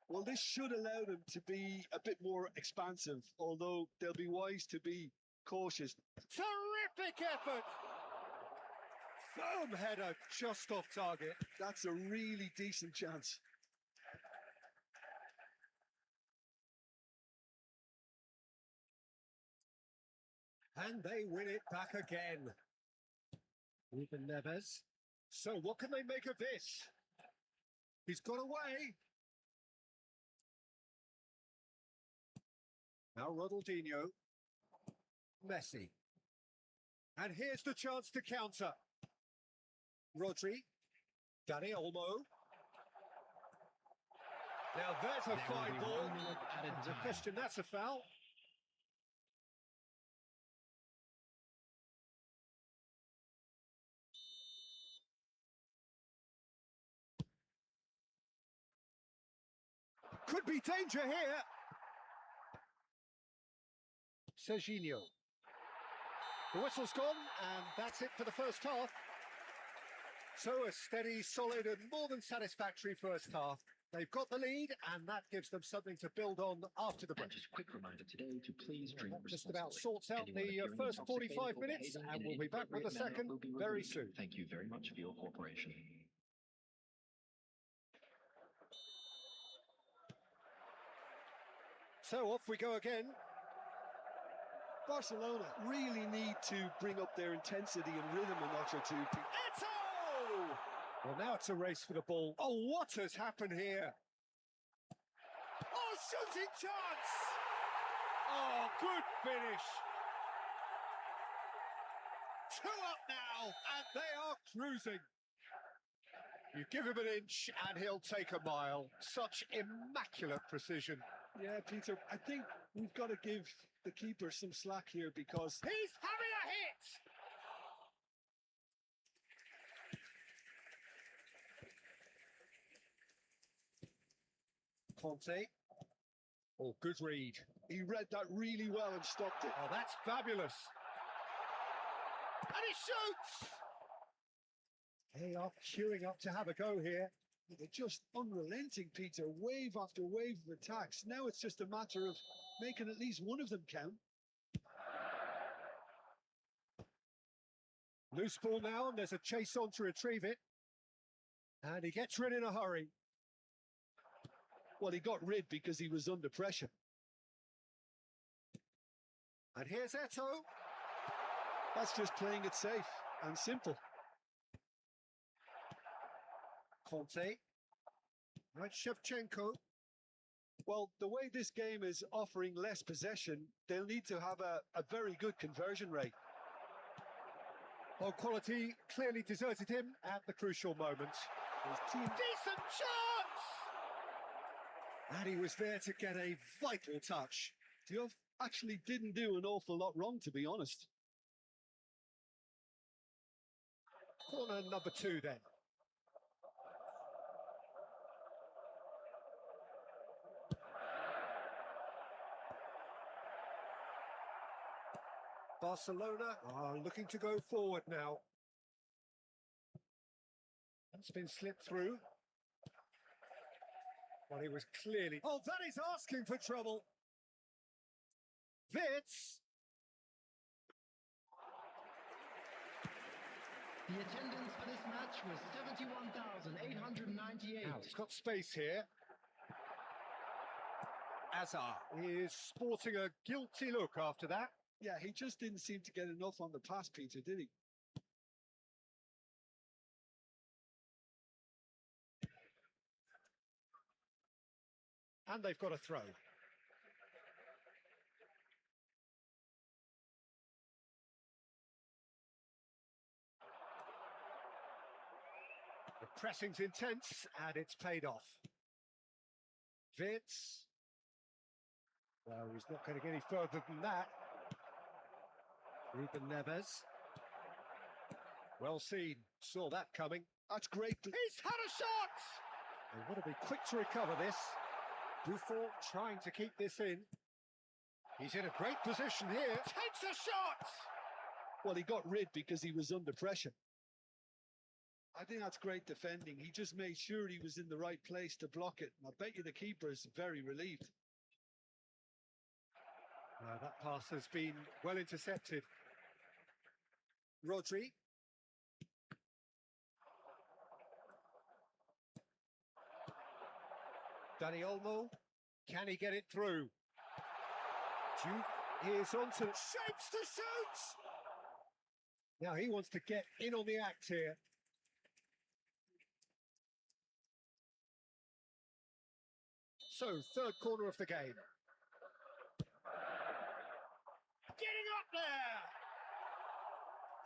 Well, this should allow them to be a bit more expansive, although they'll be wise to be cautious. Terrific effort! Firm header, just off target. That's a really decent chance. And they win it back again. Ruben Neves. So what can they make of this? He's got away. Now Ronaldinho. Messi. And here's the chance to counter. Rodri. Dani Olmo. Now there's a fine ball. There's a question, that's a foul. Could be danger here. Serginho. The whistle's gone, and that's it for the first half. So a steady, solid, and more than satisfactory first half. They've got the lead, and that gives them something to build on after the break. And just a quick reminder today to please drink That just responsibly. about sorts out Anyone the appearing first intoxicated 45 or minutes, behaving and in an we'll be back with the inappropriate manner second will be very removed. soon. Thank you very much for your cooperation. So off we go again. Barcelona really need to bring up their intensity and rhythm a notch or two. Eto! Well, now it's a race for the ball. Oh, what has happened here? Oh, shooting chance! Oh, good finish. 2 up now, and they are cruising. You give him an inch, and he'll take a mile. Such immaculate precision. Yeah, Peter, I think we've got to give the keeper some slack here because He's having a hit! Conte. Oh, good read. he read that really well and stopped it. Oh, that's fabulous. And he shoots! They are queuing up to have a go here. They're just unrelenting, Peter. Wave after wave of attacks. Now it's just a matter of making at least one of them count. Loose ball now, and there's a chase on to retrieve it. And he gets rid in a hurry. Well, he got rid because he was under pressure. And here's Eto. That's just playing it safe and simple. Conte. Right, Shevchenko. Well, the way this game is offering less possession, they'll need to have a very good conversion rate. Oh, quality clearly deserted him at the crucial moment. His team Decent chance! And he was there to get a vital touch. Diouf actually didn't do an awful lot wrong, to be honest. Corner number 2 then. Barcelona are looking to go forward now. That's been slipped through. Well, he was clearly... Oh, that is asking for trouble. Wits. The attendance for this match was 71,898. Now, it's got space here. Azar is sporting a guilty look after that. Yeah, he just didn't seem to get enough on the pass, Peter, did he? And they've got a throw. The pressing's intense, and it's paid off. Wits. Well, he's not going to get any further than that. Ruben Neves. Well seen. Saw that coming. That's great. He's had a shot! They want to be quick to recover this. Buffon trying to keep this in. He's in a great position here. Takes a shot! Well, he got rid because he was under pressure. I think that's great defending. He just made sure he was in the right place to block it. And I bet you the keeper is very relieved. That pass has been well intercepted. Rodri. Dani Olmo. Can he get it through? Duke is on to shapes to shoot! Now he wants to get in on the act here. So, third corner of the game. Getting up there!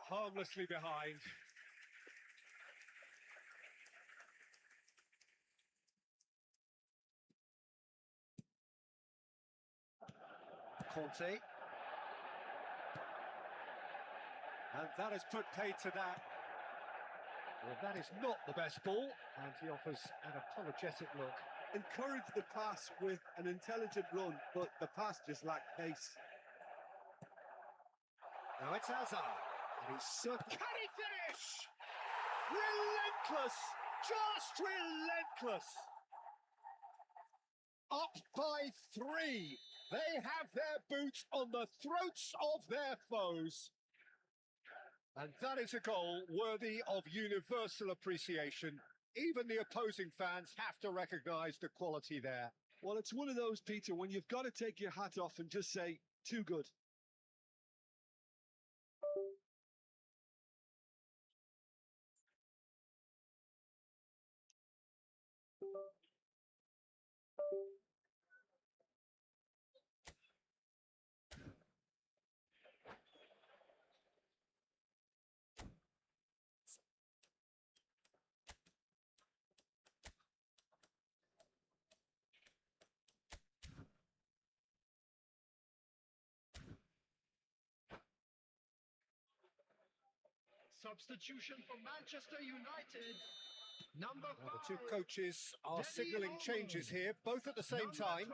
Harmlessly behind. Conte. And that has put paid to that. Well, that is not the best ball, and he offers an apologetic look. Encouraged the pass with an intelligent run, but the pass just lacked pace. Now it's Hazard, and he's can he finish? Relentless, just relentless. up by 3. They have their boots on the throats of their foes. And that is a goal worthy of universal appreciation. Even the opposing fans have to recognise the quality there. Well, it's one of those, Peter, when you've got to take your hat off and just say, too good. Substitution for Manchester United. Number 5. Well, the two coaches are signalling changes here, both at the same time.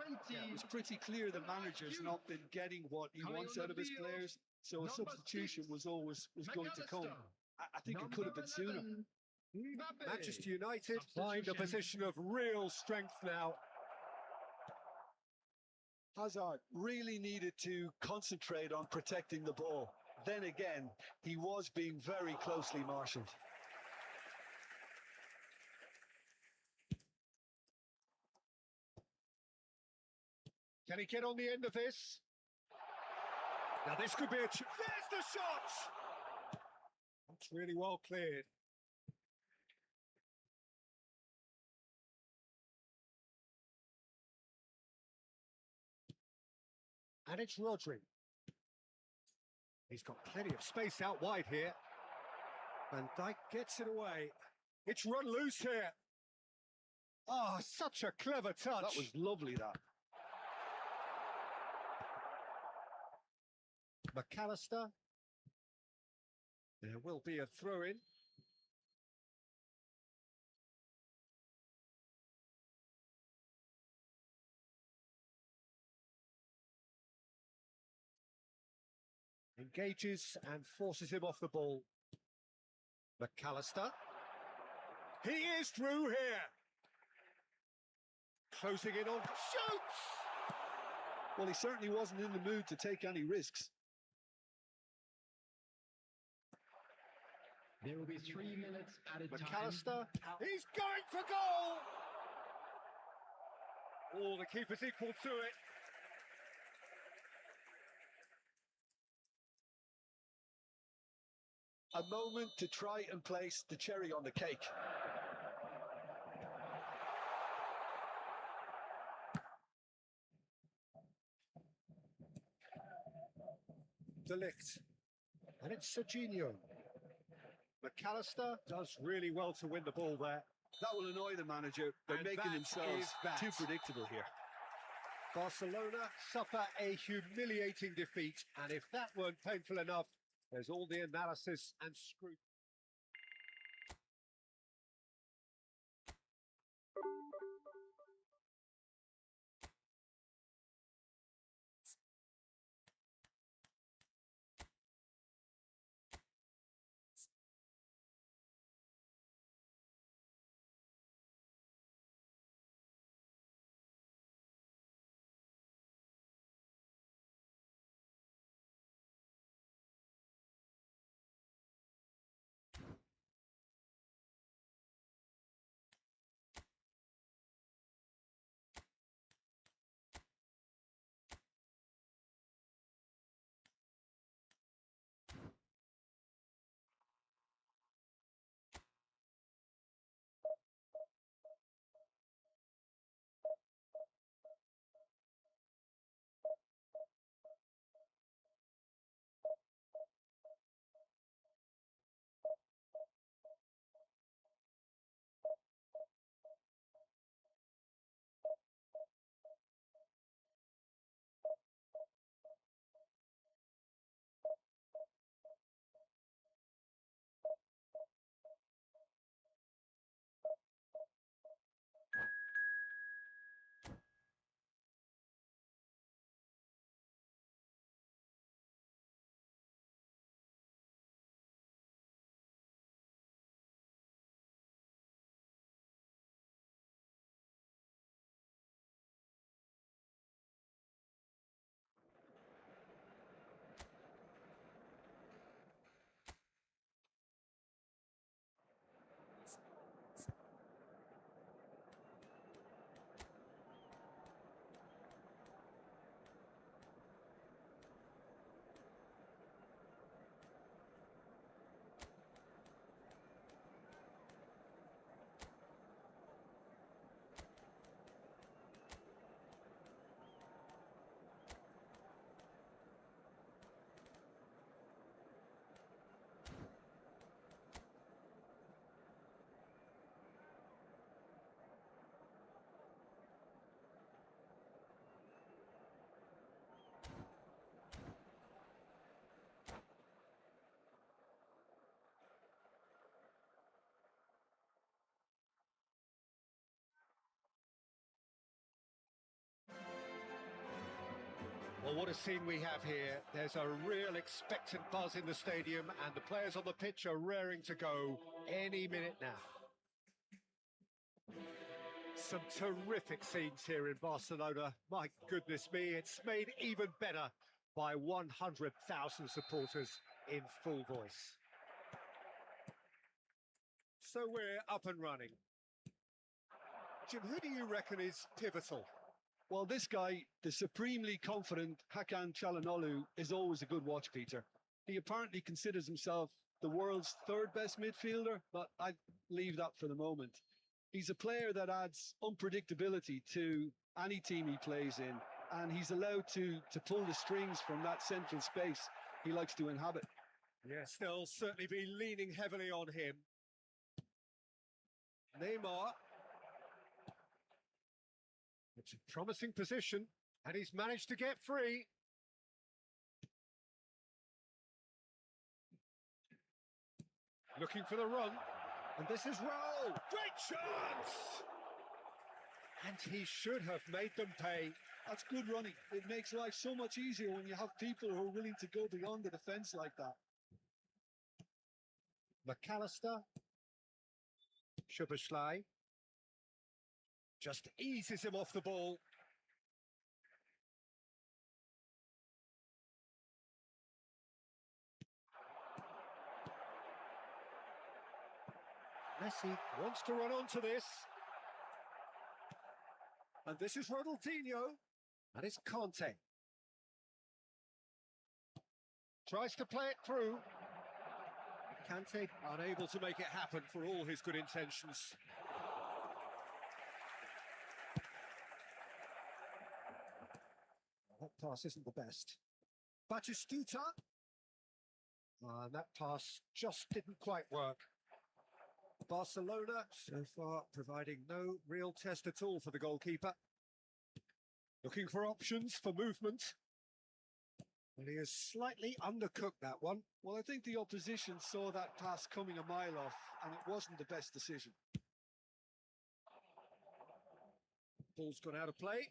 It's pretty clear the manager's not been getting what he wants out of his players, so a substitution was going to come. I think it could have been sooner. Manchester United find a position of real strength now. Hazard really needed to concentrate on protecting the ball. Then again, he was being very closely marshalled. Can he get on the end of this? Now this could be a... There's the shot! That's really well cleared. And it's Rodri. He's got plenty of space out wide here. Van Dijk gets it away. It's run loose here. Oh, such a clever touch. That was lovely, that. McAllister. There will be a throw-in. Engages and forces him off the ball. McAllister. He is through here. Closing in on... Shoots! Well, he certainly wasn't in the mood to take any risks. There will be 3 minutes added time. McAllister. He's going for goal! Oh, the keeper's equal to it. A moment to try and place the cherry on the cake. De Ligt. And it's Serginho. McAllister does really well to win the ball there. That will annoy the manager. They're And making that themselves is that. too predictable here. Barcelona suffer a humiliating defeat, and if that weren't painful enough, there's all the analysis and scrutiny. what a scene we have here. There's a real expectant buzz in the stadium, and the players on the pitch are raring to go any minute now. Some terrific scenes here in Barcelona. My goodness me, it's made even better by 100,000 supporters in full voice. So we're up and running. Jim, who do you reckon is pivotal? Well, this guy, the supremely confident Hakan Çalhanoğlu, is always a good watch, Peter. He apparently considers himself the world's third best midfielder, but I'd leave that for the moment. He's a player that adds unpredictability to any team he plays in, and he's allowed to pull the strings from that central space he likes to inhabit. Yes, they'll certainly be leaning heavily on him. Neymar. It's a promising position, and he's managed to get free. Looking for the run, and this is Raul. Great chance! And he should have made them pay. That's good running. It makes life so much easier when you have people who are willing to go beyond the defence like that. McAllister. Szoboszlai. Just eases him off the ball. Messi wants to run onto this. And this is Ronaldinho. And it's Conte. Tries to play it through. Kante unable to make it happen for all his good intentions. That pass isn't the best. Batistuta. And that pass just didn't quite work. Barcelona so far providing no real test at all for the goalkeeper. Looking for options for movement. And he has slightly undercooked that one. Well, I think the opposition saw that pass coming a mile off, and it wasn't the best decision. Ball's gone out of play.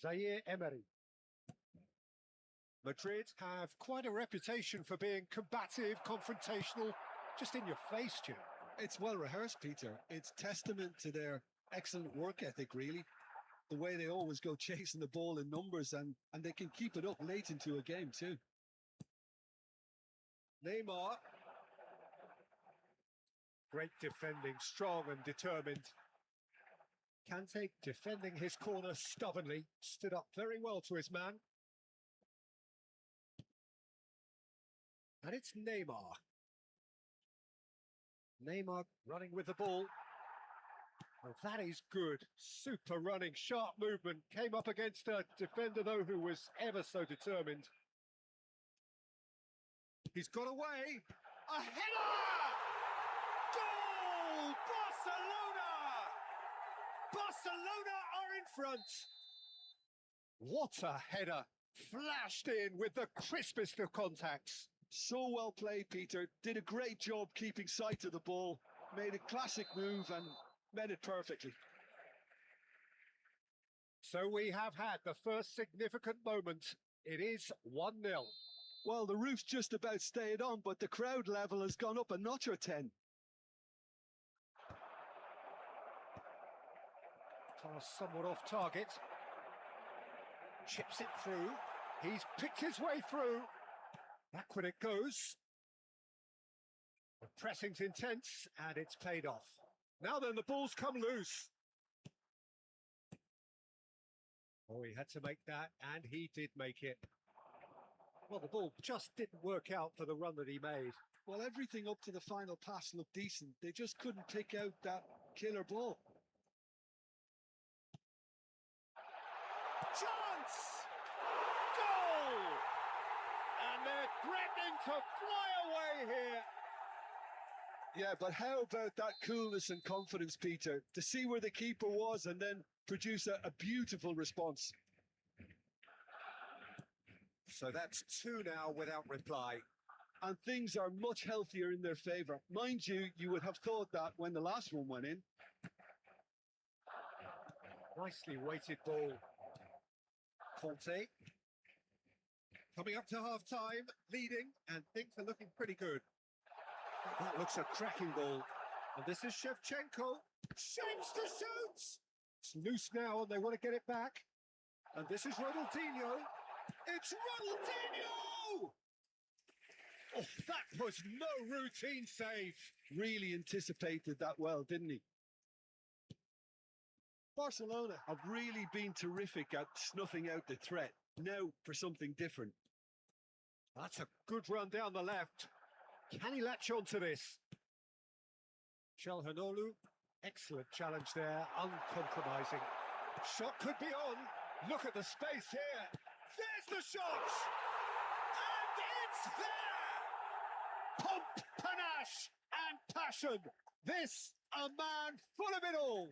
Zaire Emery. Madrid have quite a reputation for being combative, confrontational, just in your face, Jim. It's well rehearsed, Peter. It's testament to their excellent work ethic, really. The way they always go chasing the ball in numbers, and they can keep it up late into a game too. Neymar. Great defending, strong and determined. Kante defending his corner stubbornly, stood up very well to his man. And it's Neymar. Neymar running with the ball. Well, that is good. Super running, sharp movement. Came up against a defender, though, who was ever so determined. He's got away. A header! Goal! Barcelona! Barcelona are in front. What a header. Flashed in with the crispest of contacts. So well played, Peter. Did a great job keeping sight of the ball. Made a classic move and met it perfectly. So we have had the first significant moment. It is 1-0. Well, the roof's just about stayed on, but the crowd level has gone up a notch or 10. Pass somewhat off target. Chips it through. He's picked his way through. Back when it goes. The pressing's intense, and it's paid off. Now then, the ball's come loose. Oh, he had to make that, and he did make it. Well, the ball just didn't work out for the run that he made. Well, everything up to the final pass looked decent. They just couldn't pick out that killer ball. Chance! Goal! And they're threatening to fly away here. Yeah, but how about that coolness and confidence, Peter? To see where the keeper was and then produce a beautiful response. So that's 2 now without reply. And things are much healthier in their favour. Mind you, you would have thought that when the last one went in. Nicely weighted ball. Conte. Coming up to half-time, leading, and things are looking pretty good. That looks a cracking ball. And this is Shevchenko. Shapes to shoot! It's loose now, and they want to get it back. And this is Ronaldinho. It's Ronaldinho! Oh, that was no routine save. Really anticipated that well, didn't he? Barcelona have really been terrific at snuffing out the threat. Now for something different. That's a good run down the left. Can he latch on to this? Çalhanoğlu, excellent challenge there, uncompromising. Shot could be on. Look at the space here. There's the shot! And it's there! Pomp, panache, and passion. This, a man full of it all.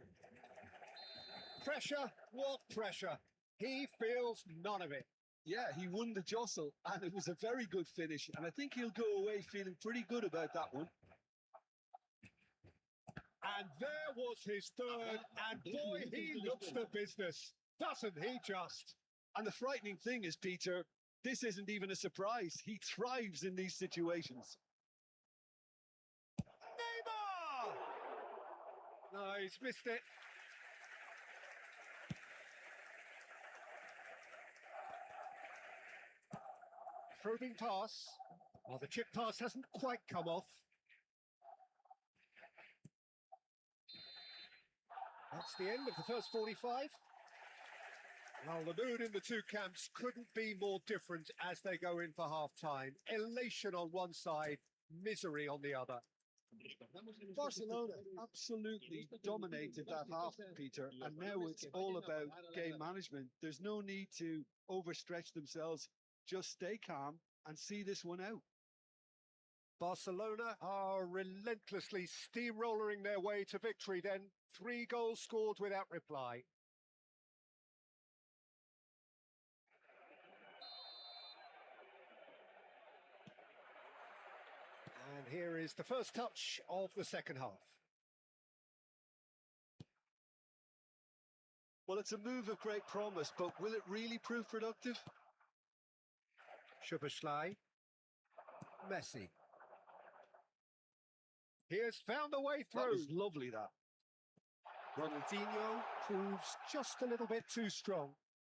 Pressure, what pressure? He feels none of it. Yeah, he won the jostle, and it was a very good finish, and I think he'll go away feeling pretty good about that one. And there was his third, and boy, he looks the business, doesn't he just? And the frightening thing is, Peter, this isn't even a surprise. He thrives in these situations. Neymar! No, he's missed it. Probing pass. Well, the chip pass hasn't quite come off. That's the end of the first 45. Well, the mood in the two camps couldn't be more different as they go in for half-time. Elation on one side, misery on the other. Barcelona absolutely dominated that half, Peter, and now it's all about game management. There's no need to overstretch themselves. Just stay calm and see this one out. Barcelona are relentlessly steamrolling their way to victory then. 3 goals scored without reply. And here is the first touch of the second half. Well, it's a move of great promise, but will it really prove productive? Szoboszlai, Messi. He has found a way through. That was lovely, that. Ronaldinho proves just a little bit too strong.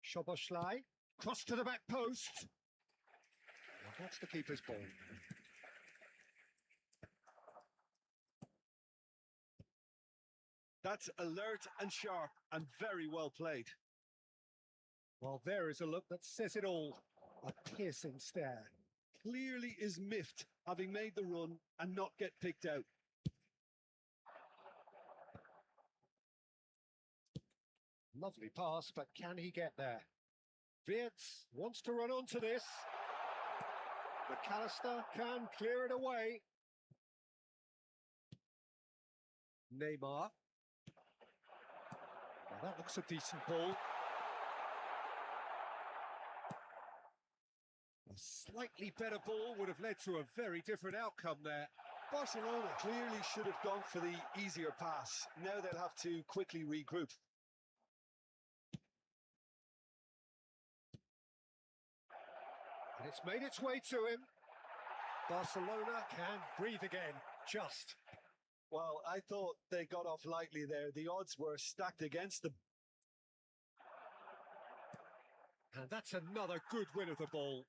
Szoboszlai, cross to the back post. Well, that's the keeper's ball. That's alert and sharp and very well played. Well, there is a look that says it all. A piercing stare. Clearly is miffed, having made the run and not get picked out. Lovely pass, but can he get there? Wirtz wants to run onto this. McAllister can clear it away. Neymar. Well, that looks a decent ball. A slightly better ball would have led to a very different outcome there. Barcelona clearly should have gone for the easier pass. Now they'll have to quickly regroup. And it's made its way to him. Barcelona can breathe again, just. Well, I thought they got off lightly there. The odds were stacked against them. And that's another good win of the ball.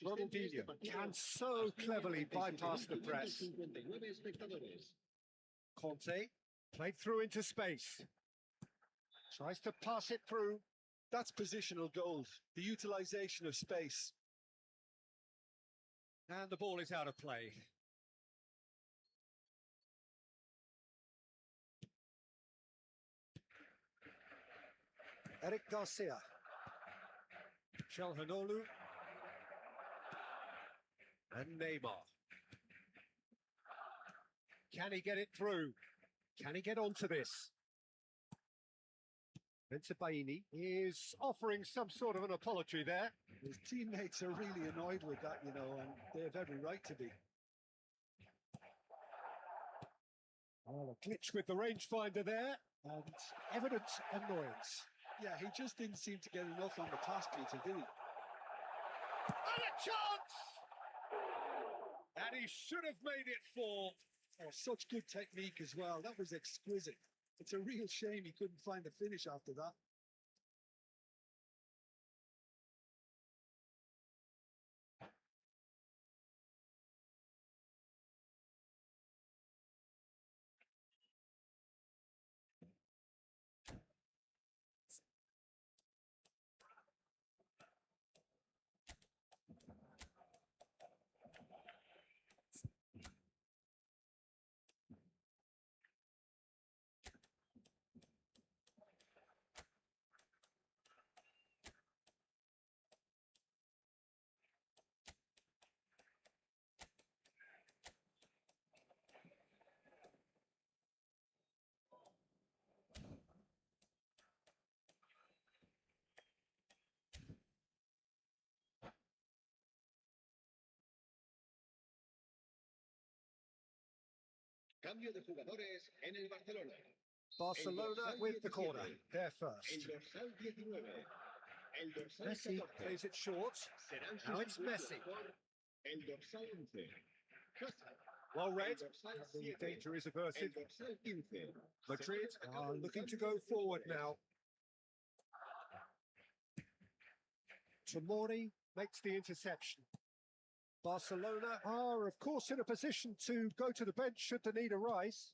Ronaldinho can so cleverly bypass the press. Conte played through into space. Tries to pass it through. That's positional gold, the utilisation of space. And the ball is out of play. Eric Garcia. Çalhanoğlu. And Neymar. Can he get it through? Can he get onto this? Bensebaini is offering some sort of an apology there. His teammates are really annoyed with that, you know, and they have every right to be. Oh, a glitch with the rangefinder there. And evident annoyance. Yeah, he just didn't seem to get enough on the pass, Peter, did he? And a chance! And he should have made it 4. Oh, such good technique as well. That was exquisite. It's a real shame he couldn't find the finish after that. Cambio de jugadores en el Barcelona. Barcelona with the corner. They're El first. dorsal 19. El dorsal Messi 14. plays it short. Serán Now it's sustituidos Messi. por el dorsal 11. Hazard. Well read. El dorsal The 7. danger is El averted. dorsal 15. Madrid Se are marca looking un to cambio go de forward jugadores. now. Tomori makes the interception. Barcelona are, of course, in a position to go to the bench should the need arise.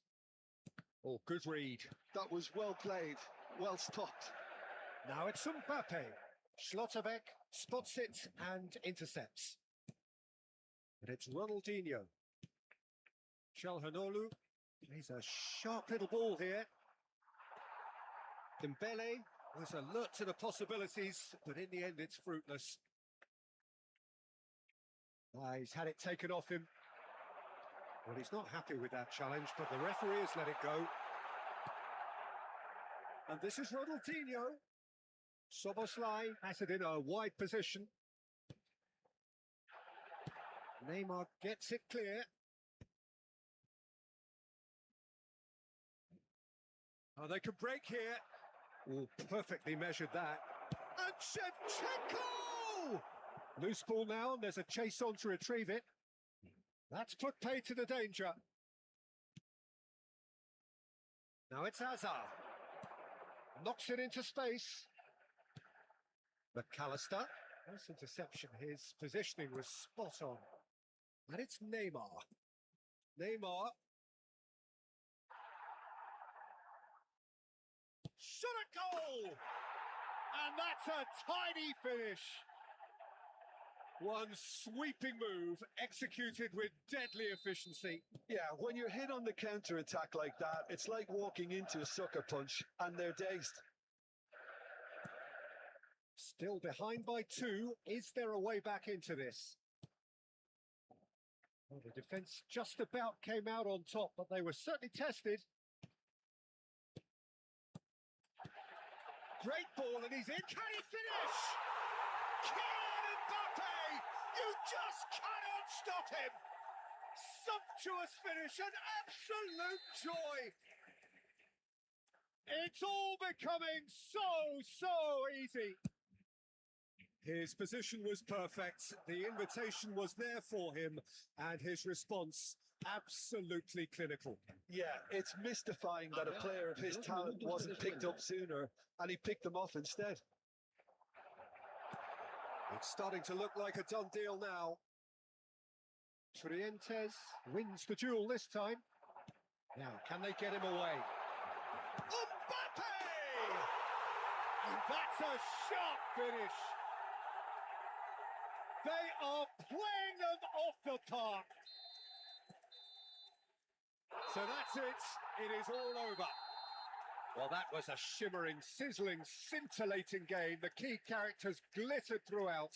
Oh, good read. That was well played, well stopped. Now it's Mbappe. Schlotterbeck spots it and intercepts. But it's Ronaldinho. Çalhanoğlu plays a sharp little ball here. Dembele was alert to the possibilities, but in the end it's fruitless. He's had it taken off him. Well, he's not happy with that challenge, but the referee has let it go. And this is Ronaldinho. Szoboszlai has it in a wide position. Neymar gets it clear. Oh, they could break here. Oh, perfectly measured that. And Shevchenko! Loose ball now, and there's a chase on to retrieve it. That's put pay to the danger. Now it's Hazard. Knocks it into space. McAllister. Nice interception. His positioning was spot on. And it's Neymar. Neymar. Shot a goal! And that's a tidy finish. One sweeping move executed with deadly efficiency. Yeah, when you're hit on the counter-attack like that, it's like walking into a sucker punch and they're dazed. Still behind by 2. Is there a way back into this? Well, the defence just about came out on top, but they were certainly tested. Great ball, and he's in. Can he finish? Kylian Mbappe! You just cannot stop him! Sumptuous finish, an absolute joy! It's all becoming so easy. His position was perfect, the invitation was there for him, and his response absolutely clinical. Yeah, it's mystifying that a player of his talent wasn't picked up sooner, and he picked them off instead. It's starting to look like a done deal now. Trientes wins the duel this time. Now, can they get him away? Mbappe! And that's a sharp finish. They are playing them off the park. So that's it. It is all over. Well, that was a shimmering, sizzling, scintillating game. The key characters glittered throughout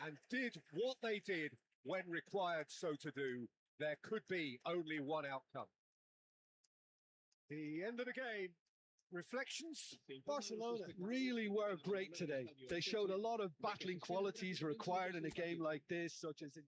and did what they did when required so to do. There could be only one outcome. The end of the game. Reflections? Barcelona really were great today. They showed a lot of battling qualities required in a game like this, such as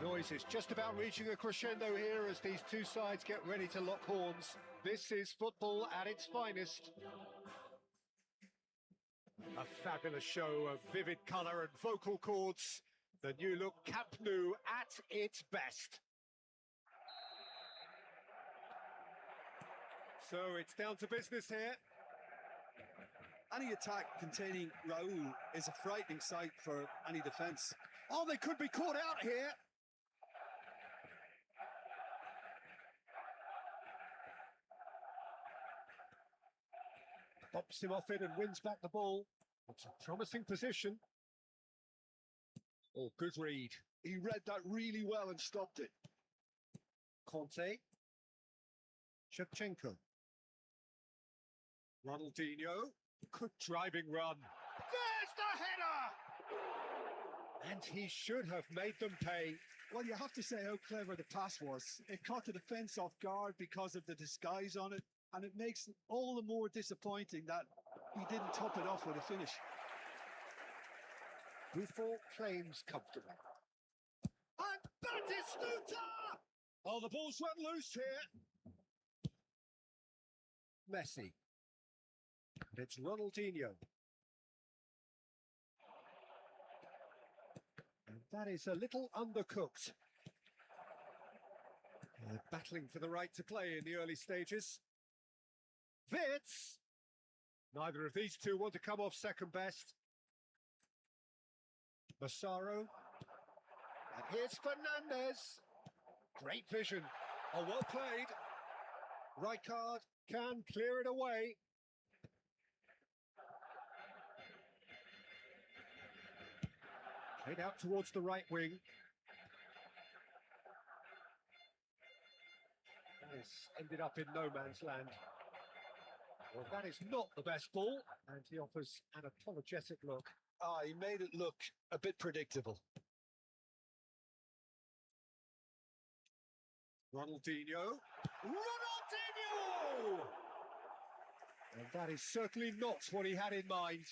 The noise is just about reaching a crescendo here as these two sides get ready to lock horns. This is football at its finest. A fabulous show of vivid colour and vocal cords. The new look Camp Nou at its best. So it's down to business here. Any attack containing Raul is a frightening sight for any defence. Oh, they could be caught out here. Bops him off it and wins back the ball. It's a promising position. Oh, good read. He read that really well and stopped it. Conte. Shevchenko. Ronaldinho. Good driving run. There's the header! And he should have made them pay. Well, you have to say how clever the pass was. It caught the defence off guard because of the disguise on it, and it makes it all the more disappointing that he didn't top it off with a finish. Buffon claims comfortably. And Batistuta! Oh, the ball's run loose here. Messi. And it's Ronaldinho. And that is a little undercooked. They're battling for the right to play in the early stages. Wits! Neither of these two want to come off second best. Massaro. And here's Fernandez. Great vision. Oh, well played. Rijkaard can clear it away. Played out towards the right wing. That has ended up in no man's land. Well, that is not the best ball, and he offers an apologetic look. He made it look a bit predictable. Ronaldinho. Ronaldinho! And that is certainly not what he had in mind.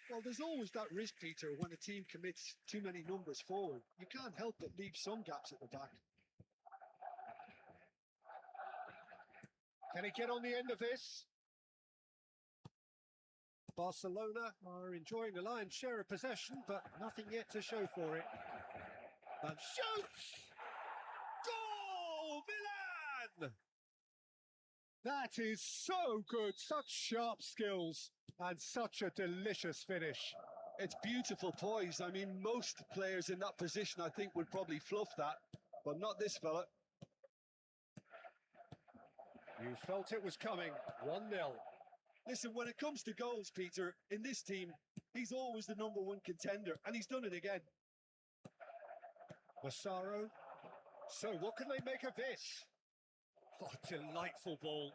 Well, there's always that risk, Peter, when a team commits too many numbers forward. You can't help but leave some gaps at the back. Can he get on the end of this? Barcelona are enjoying a lion's share of possession, but nothing yet to show for it. And shoots! Goal, Milan! That is so good. Such sharp skills and such a delicious finish. It's beautiful poise. I mean, most players in that position, I think, would probably fluff that, but not this fella. You felt it was coming. 1-0. Listen, when it comes to goals, Peter, in this team, he's always the #1 contender, and he's done it again. Massaro. So what can they make of this? Oh, delightful ball.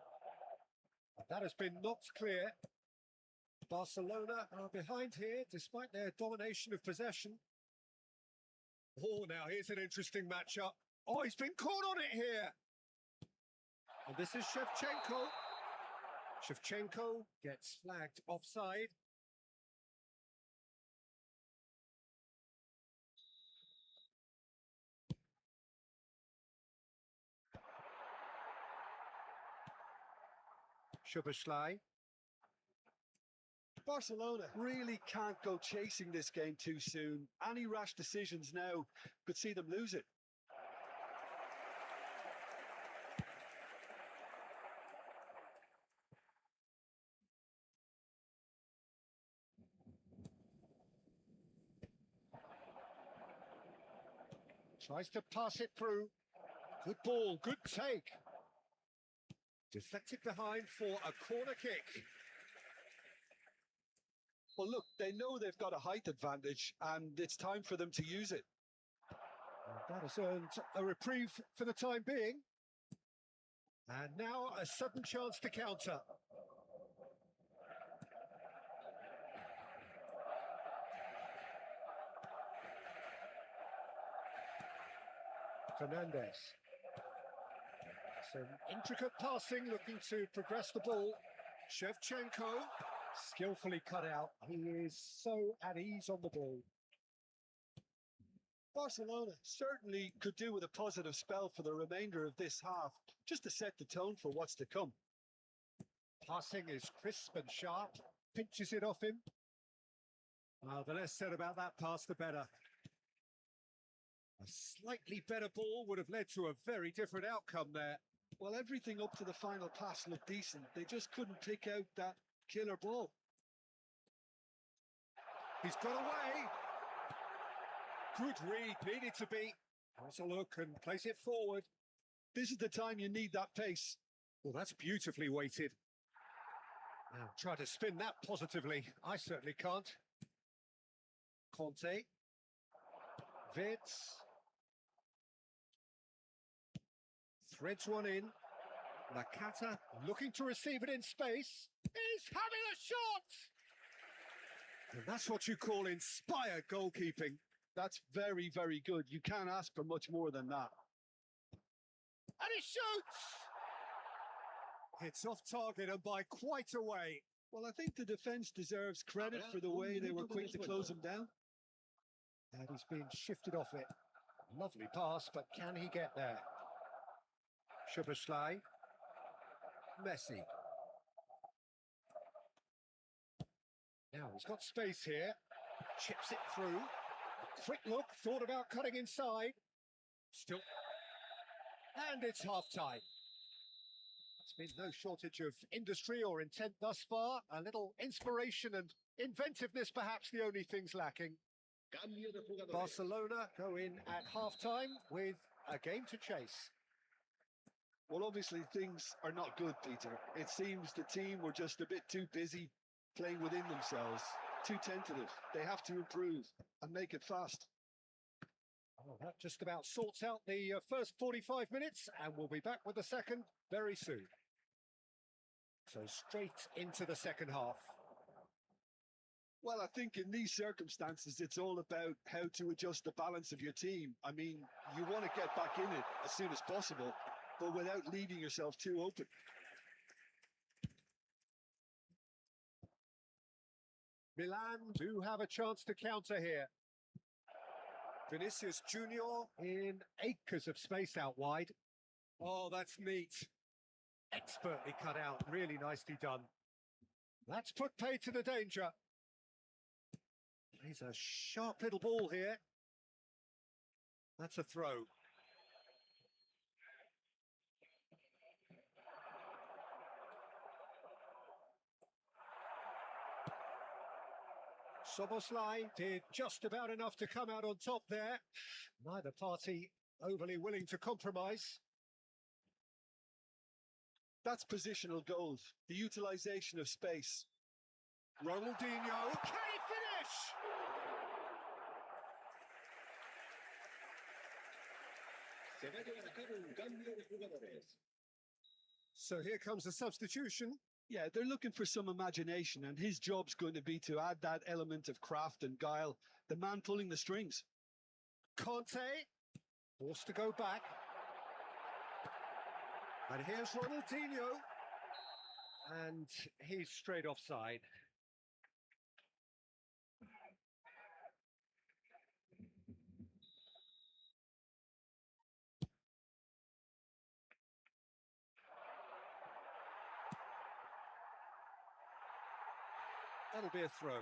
That has been knocked clear. Barcelona are behind here, despite their domination of possession. Oh, now here's an interesting matchup. Oh, he's been caught on it here. And this is Shevchenko. Shevchenko gets flagged offside. Szoboszlai. Barcelona really can't go chasing this game too soon. Any rash decisions now could see them lose it. Tries to pass it through. Good ball, good take. Deflected behind for a corner kick. Well, look, they know they've got a height advantage, and it's time for them to use it. That has earned a reprieve for the time being. And now a sudden chance to counter. Fernandez. Some intricate passing, looking to progress the ball. Shevchenko, skillfully cut out. He is so at ease on the ball. Barcelona certainly could do with a positive spell for the remainder of this half, just to set the tone for what's to come. Passing is crisp and sharp, pinches it off him. Well, the less said about that pass, the better. A slightly better ball would have led to a very different outcome there. Well, everything up to the final pass looked decent. They just couldn't pick out that killer ball. He's got away. Good read, needed to be. Has a look and place it forward. This is the time you need that pace. Well, that's beautifully weighted. Now, try to spin that positively. I certainly can't. Conte. Vitz. Threads one in. Nakata looking to receive it in space. He's having a shot! And that's what you call inspired goalkeeping. That's very, very good. You can't ask for much more than that. And he shoots! It's off target and by quite a way. Well, I think the defence deserves credit for the way they were quick to close him down. And he's been shifted off it. Lovely pass, but can he get there? Szoboszlai. Messi. Now he's got space here. Chips it through. A quick look, thought about cutting inside. Still. And it's half-time. There's been no shortage of industry or intent thus far. A little inspiration and inventiveness, perhaps the only things lacking. Cambio de jugadores. Barcelona go in at half-time with a game to chase. Well, obviously things are not good, Peter. It seems the team were just a bit too busy playing within themselves, too tentative. They have to improve and make it fast. Well, that just about sorts out the first 45 minutes, and we'll be back with the second very soon. So straight into the second half. Well, I think in these circumstances, it's all about how to adjust the balance of your team. I mean, you want to get back in it as soon as possible, but without leaving yourself too open. Milan do have a chance to counter here. Vinicius Junior in acres of space out wide. Oh, that's neat. Expertly cut out, really nicely done. That's put pay to the danger. He's a sharp little ball here. That's a throw. Soboslai did just about enough to come out on top there. Neither party overly willing to compromise. That's positional gold, the utilisation of space. Ronaldinho, can he finish? Se va a llevar a cabo un cambio de jugadores. So here comes a substitution. Yeah, they're looking for some imagination, and his job's going to be to add that element of craft and guile, the man pulling the strings. Conte, forced to go back. And here's Ronaldinho. And he's straight offside. That'll be a throw.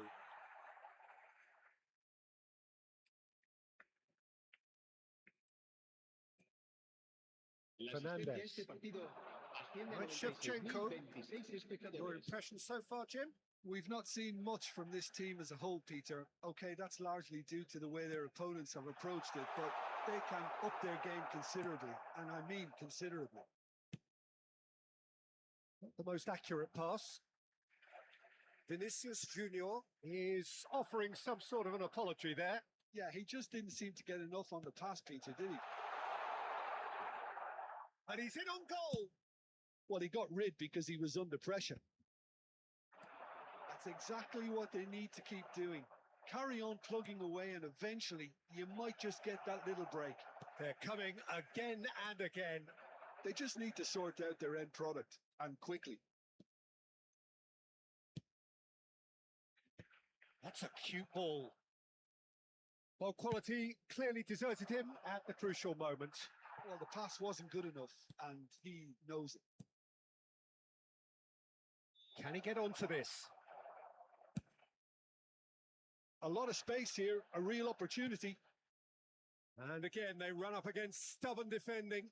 La asistencia a Fernandez. este partido asciende a Right, Shevchenko. 96.026 Your espectadores. impression so far, Jim? We've not seen much from this team as a whole, Peter. Okay, that's largely due to the way their opponents have approached it, but they can up their game considerably, and I mean considerably. Not the most accurate pass. Vinicius Junior is offering some sort of an apology there. Yeah, he just didn't seem to get enough on the pass, Peter, did he? And he's in on goal. Well, he got rid because he was under pressure. That's exactly what they need to keep doing. Carry on plugging away, and eventually you might just get that little break. They're coming again and again. They just need to sort out their end product, and quickly. That's a cute ball. Well, quality clearly deserted him at the crucial moment. Well, the pass wasn't good enough, and he knows it. Can he get onto this? A lot of space here, a real opportunity. And again, they run up against stubborn defending.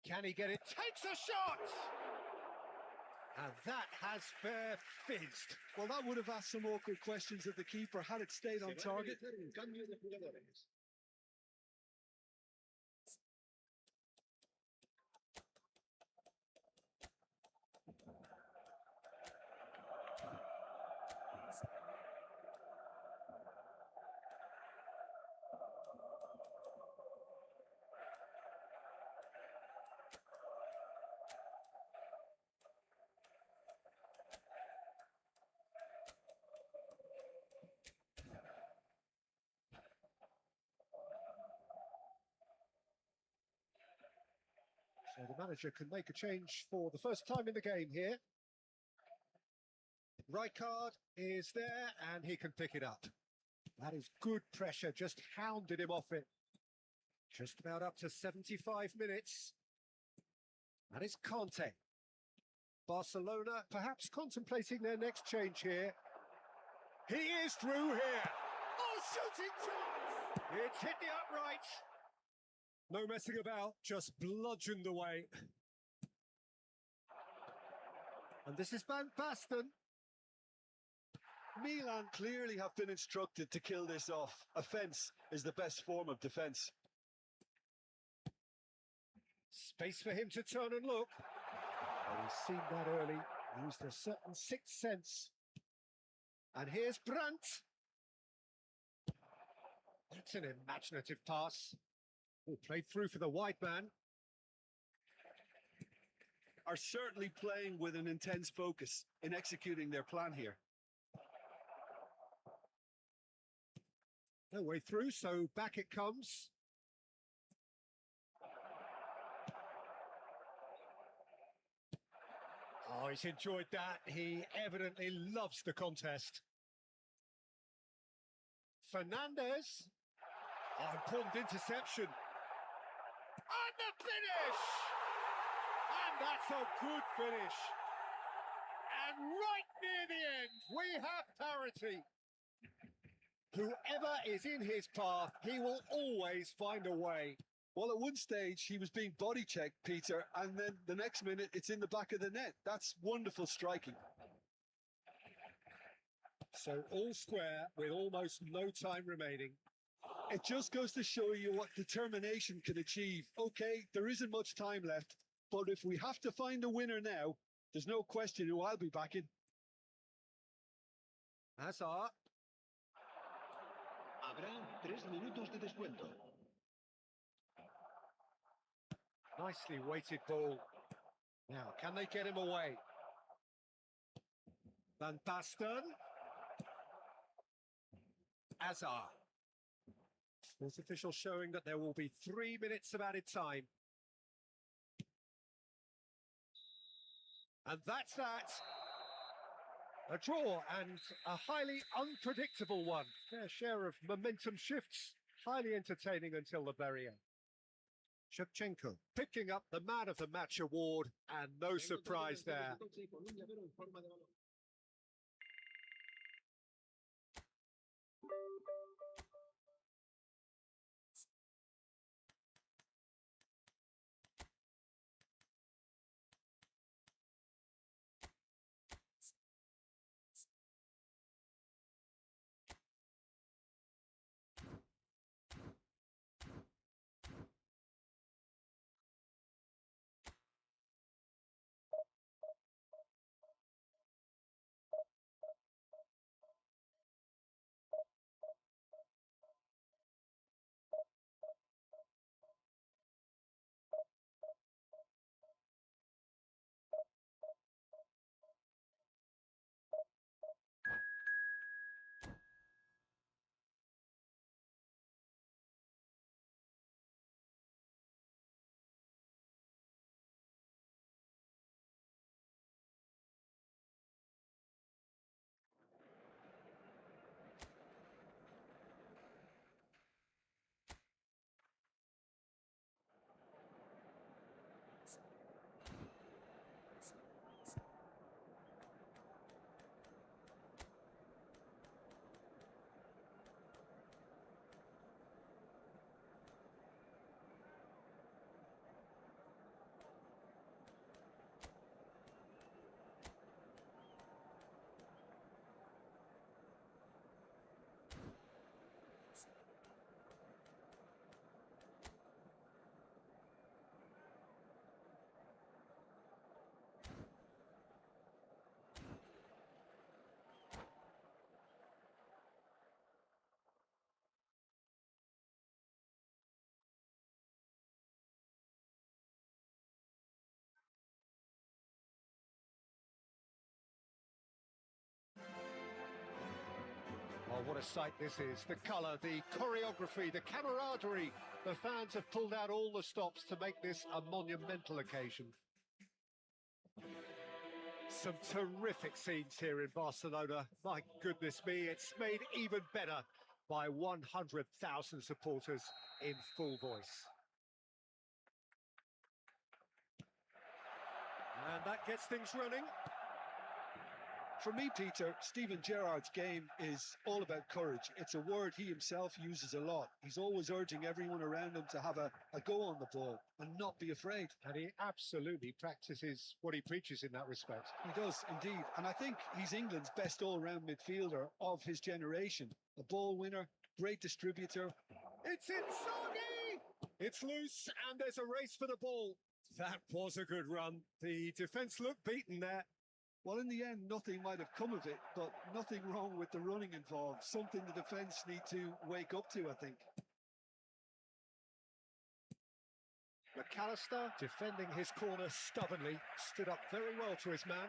Can he get it? Takes a shot! And that has fair fizzed. Well, that would have asked some awkward questions of the keeper had it stayed on Se va a target. realizar un cambio de jugadores. So the manager can make a change for the first time in the game here. Rijkaard is there and he can pick it up. That is good pressure, just hounded him off it. Just about up to 75 minutes. That is Conte. Barcelona perhaps contemplating their next change here. He is through here. Oh, shooting chance! It's hit the upright. No messing about, just bludgeoned away. And this is Van Basten. Milan clearly have been instructed to kill this off. Offence is the best form of defence. Space for him to turn and look. Oh, he's seen that early. Used a certain sixth sense. And here's Brandt. That's an imaginative pass. Oh, played through for the wide man. Are certainly playing with an intense focus in executing their plan here. No way through, so back it comes. Oh, he's enjoyed that. He evidently loves the contest. Fernandez. Oh, important interception. And the finish! And that's a good finish. And right near the end, we have parity. Whoever is in his path, he will always find a way. Well, at one stage, he was being body checked, Peter, and then the next minute, it's in the back of the net. That's wonderful striking. So all square with almost no time remaining. It just goes to show you what determination can achieve. Okay, there isn't much time left, but if we have to find a winner now, there's no question who I'll be backing. Hazard. Habrá 3 minutos de descuento. Nicely weighted ball. Now, can they get him away? Van Basten. Hazard. Sports official showing that there will be 3 minutes of added time. And that's that. A draw and a highly unpredictable one. Fair share of momentum shifts. Highly entertaining until the very end. Shevchenko picking up the Man of the Match award, and no surprise there. Oh, what a sight this is. The colour, the choreography, the camaraderie. The fans have pulled out all the stops to make this a monumental occasion. Some terrific scenes here in Barcelona. My goodness me, it's made even better by 100,000 supporters in full voice. And that gets things running. For me, Peter, Steven Gerrard's game is all about courage. It's a word he himself uses a lot. He's always urging everyone around him to have a go on the ball and not be afraid. And he absolutely practices what he preaches in that respect. He does, indeed. And I think he's England's best all-round midfielder of his generation. A ball winner, great distributor. It's Inzaghi! It's loose, and there's a race for the ball. That was a good run. The defence looked beaten there. Well, in the end, nothing might have come of it, but nothing wrong with the running involved. Something the defence need to wake up to, I think. McAllister, defending his corner stubbornly, stood up very well to his man.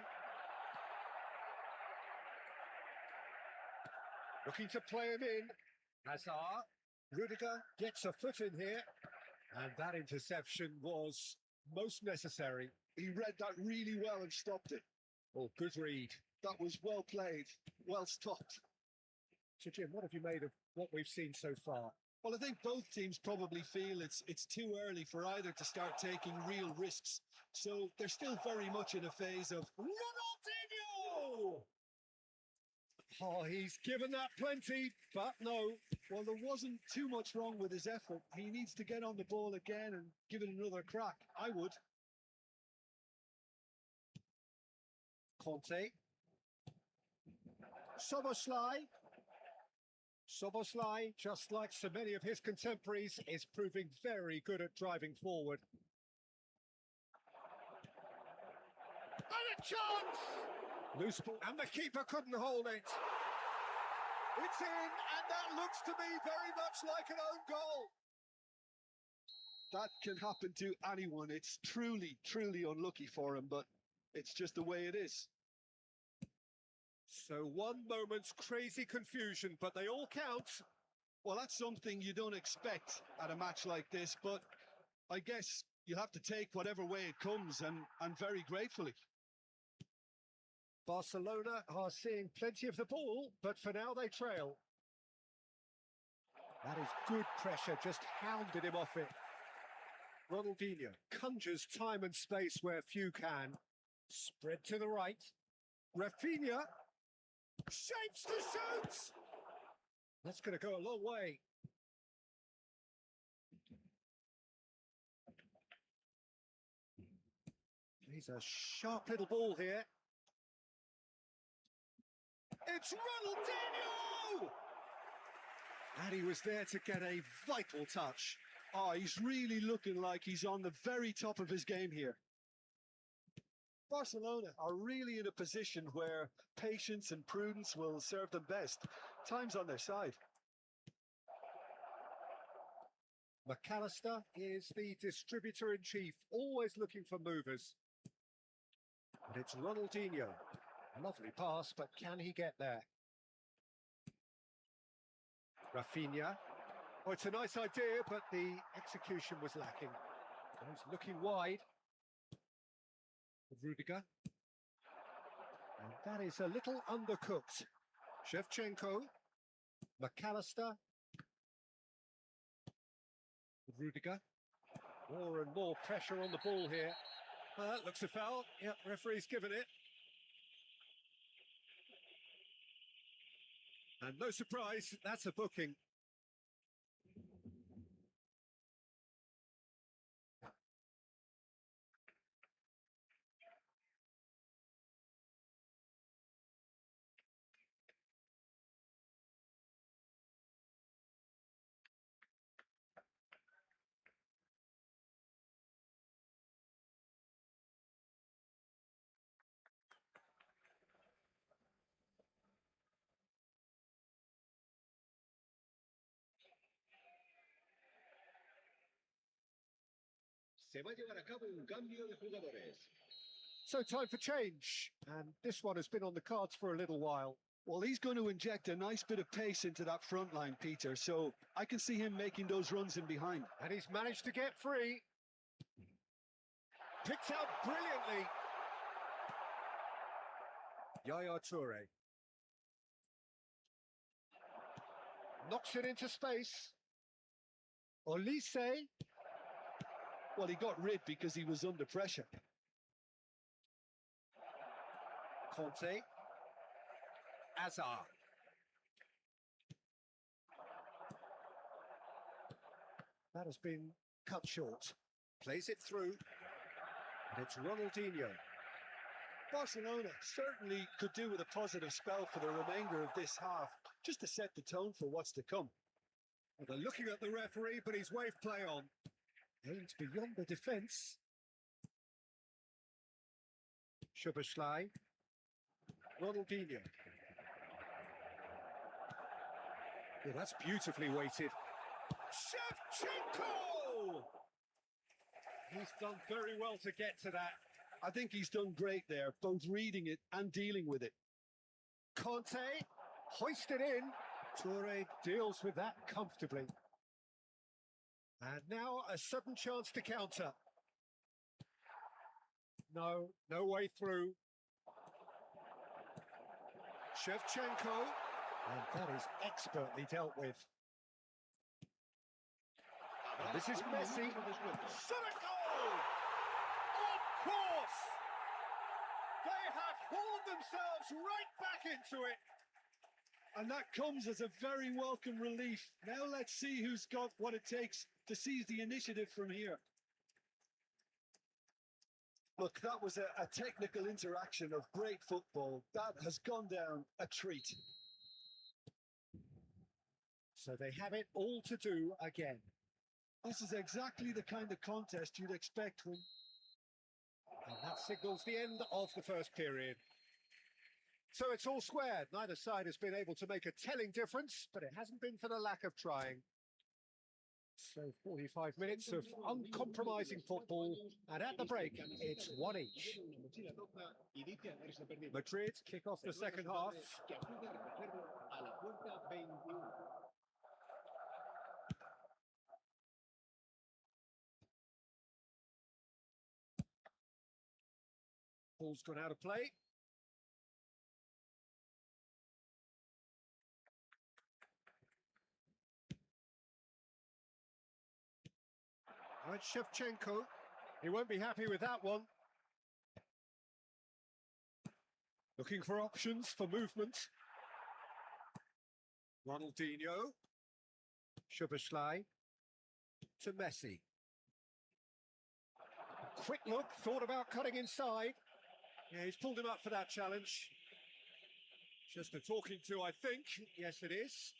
Looking to play him in. Hazard. Rudiger gets a foot in here. And that interception was most necessary. He read that really well and stopped it. Oh, good read. That was well played, well stopped. So, Jim, what have you made of what we've seen so far? Well, I think both teams probably feel it's too early for either to start taking real risks. So they're still very much in a phase of Ronaldinho! Oh, he's given that plenty, but no. Well, there wasn't too much wrong with his effort. He needs to get on the ball again and give it another crack. I would. Conte. Soboslai, just like so many of his contemporaries, is proving very good at driving forward. And a chance! Loose ball, and the keeper couldn't hold it. It's in, and that looks to me very much like an own goal. That can happen to anyone. It's truly, truly unlucky for him, but it's just the way it is. So one moment's crazy confusion, but they all count. Well, that's something you don't expect at a match like this, but I guess you have to take whatever way it comes, and very gratefully. Barcelona are seeing plenty of the ball, but for now they trail. That is good pressure, just hounded him off it. Ronaldinho conjures time and space where few can. Spread to the right. Rafinha shapes to shoot! That's going to go a long way. He's a sharp little ball here. It's Ronaldinho! And he was there to get a vital touch. Oh, he's really looking like he's on the very top of his game here. Barcelona are really in a position where patience and prudence will serve them best. Time's on their side. McAllister is the distributor-in-chief, always looking for movers. And it's Ronaldinho. Lovely pass, but can he get there? Rafinha. Oh, it's a nice idea, but the execution was lacking. He's looking wide. Rudiger. And that is a little undercooked. Shevchenko. McAllister. Rudiger. More and more pressure on the ball here. That looks a foul. Yep, referee's given it. And no surprise, that's a booking. Se va a llevar a cabo un cambio de jugadores. So time for change, and this one has been on the cards for a little while. Well, he's going to inject a nice bit of pace into that front line, Peter, so I can see him making those runs in behind. And he's managed to get free. Picked out brilliantly. Yaya Toure. Knocks it into space. Olise. Well, he got rid because he was under pressure. Conte. Azar. That has been cut short. Plays it through. And it's Ronaldinho. Barcelona certainly could do with a positive spell for the remainder of this half, just to set the tone for what's to come. Well, they're looking at the referee, but he's waved play on. Aimed beyond the defence. Szoboszlai. Ronaldinho. Yeah, that's beautifully weighted. Shevchenko! He's done very well to get to that. I think he's done great there, both reading it and dealing with it. Conte, hoisted in. Toure deals with that comfortably. And now a sudden chance to counter. No way through. Shevchenko, and that is expertly dealt with. And this is Messi. Shot a goal! Of course! They have hauled themselves right back into it. And that comes as a very welcome relief. Now let's see who's got what it takes to seize the initiative from here. Look, that was a technical interaction of great football. That has gone down a treat. So they have it all to do again. This is exactly the kind of contest you'd expect when... And that signals the end of the first period. So it's all squared. Neither side has been able to make a telling difference, but it hasn't been for the lack of trying. So 45 minutes of uncompromising football, and at the break, it's one each. Madrid kick off the second half. Ball's gone out of play. Now it's Shevchenko. He won't be happy with that one. Looking for options for movement. Ronaldinho. Szoboszlai to Messi. Quick look, thought about cutting inside. Yeah, he's pulled him up for that challenge. Just a talking to, I think. Yes, it is.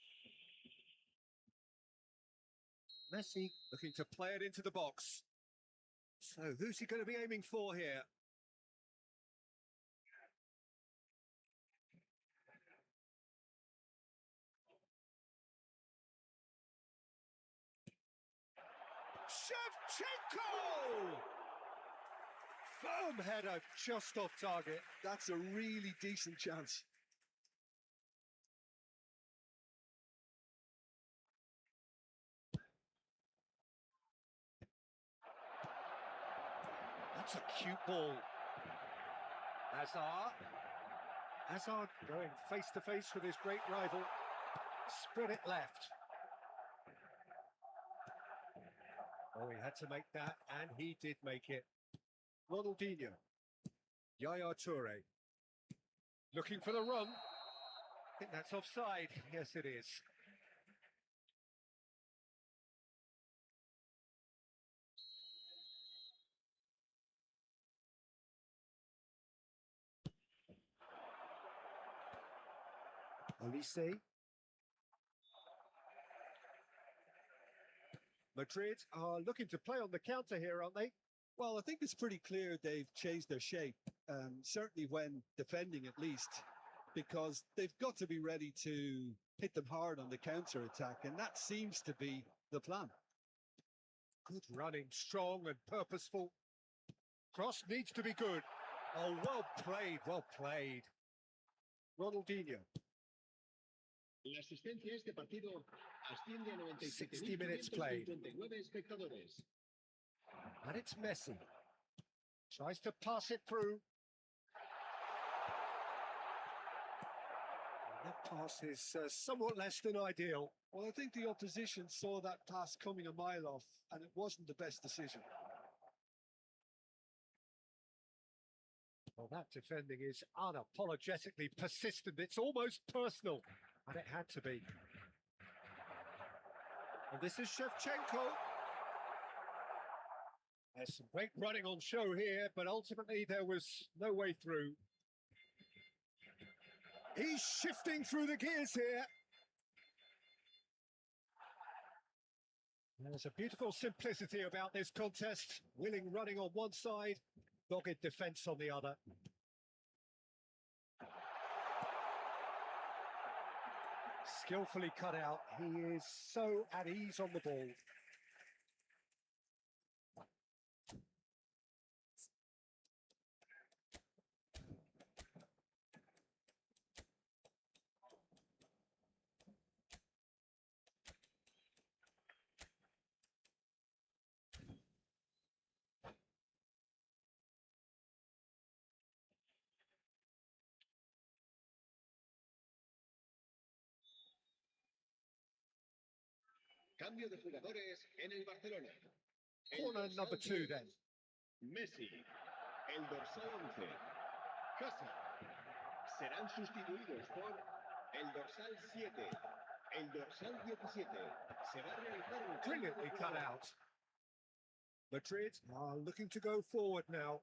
Messi looking to play it into the box. So who's he going to be aiming for here? Shevchenko! Firm header just off target. That's a really decent chance. That's a cute ball. Hazard. Hazard going face to face with his great rival. Spread it left. Oh, he had to make that, and he did make it. Ronaldinho. Yaya Toure. Looking for the run. I think that's offside. Yes, it is. Olise. Madrid are looking to play on the counter here, aren't they? Well, I think it's pretty clear they've changed their shape, certainly when defending at least, because they've got to be ready to hit them hard on the counter-attack, and that seems to be the plan. Good running, strong and purposeful. Cross needs to be good. Oh, well played, well played. Ronaldinho. La asistencia a este partido asciende a 60 minutes played. 97.559 espectadores. And it's Messi. Tries to pass it through. And that pass is somewhat less than ideal. Well, I think the opposition saw that pass coming a mile off, and it wasn't the best decision. Well, that defending is unapologetically persistent. It's almost personal, and it had to be. And this is Shevchenko. There's some great running on show here, but ultimately there was no way through. He's shifting through the gears here. There's a beautiful simplicity about this contest. Willing running on one side, dogged defence on the other. Skillfully cut out. He is so at ease on the ball. Cambio de jugadores en el Barcelona. El Corner dorsal number 2 10, then. Messi. El dorsal 11. Hazard. Serán sustituidos por el dorsal 7. El dorsal 17. Se va a realizar un cambio de Brilliantly cut jugador. out. Madrid are looking to go forward now.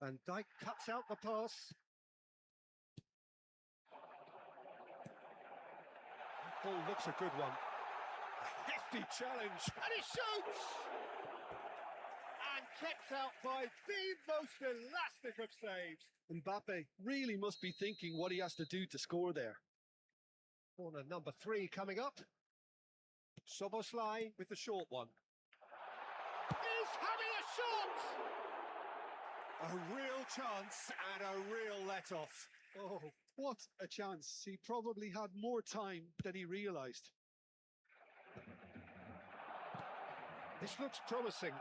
Van Dijk cuts out the pass. Ball looks a good one. A hefty challenge, and he shoots! And kept out by the most elastic of saves. Mbappe really must be thinking what he has to do to score there. Corner number 3 coming up. Soboslai with the short one. He's having a shot! A real chance and a real let-off. Oh, what a chance. He probably had more time than he realised. This looks promising.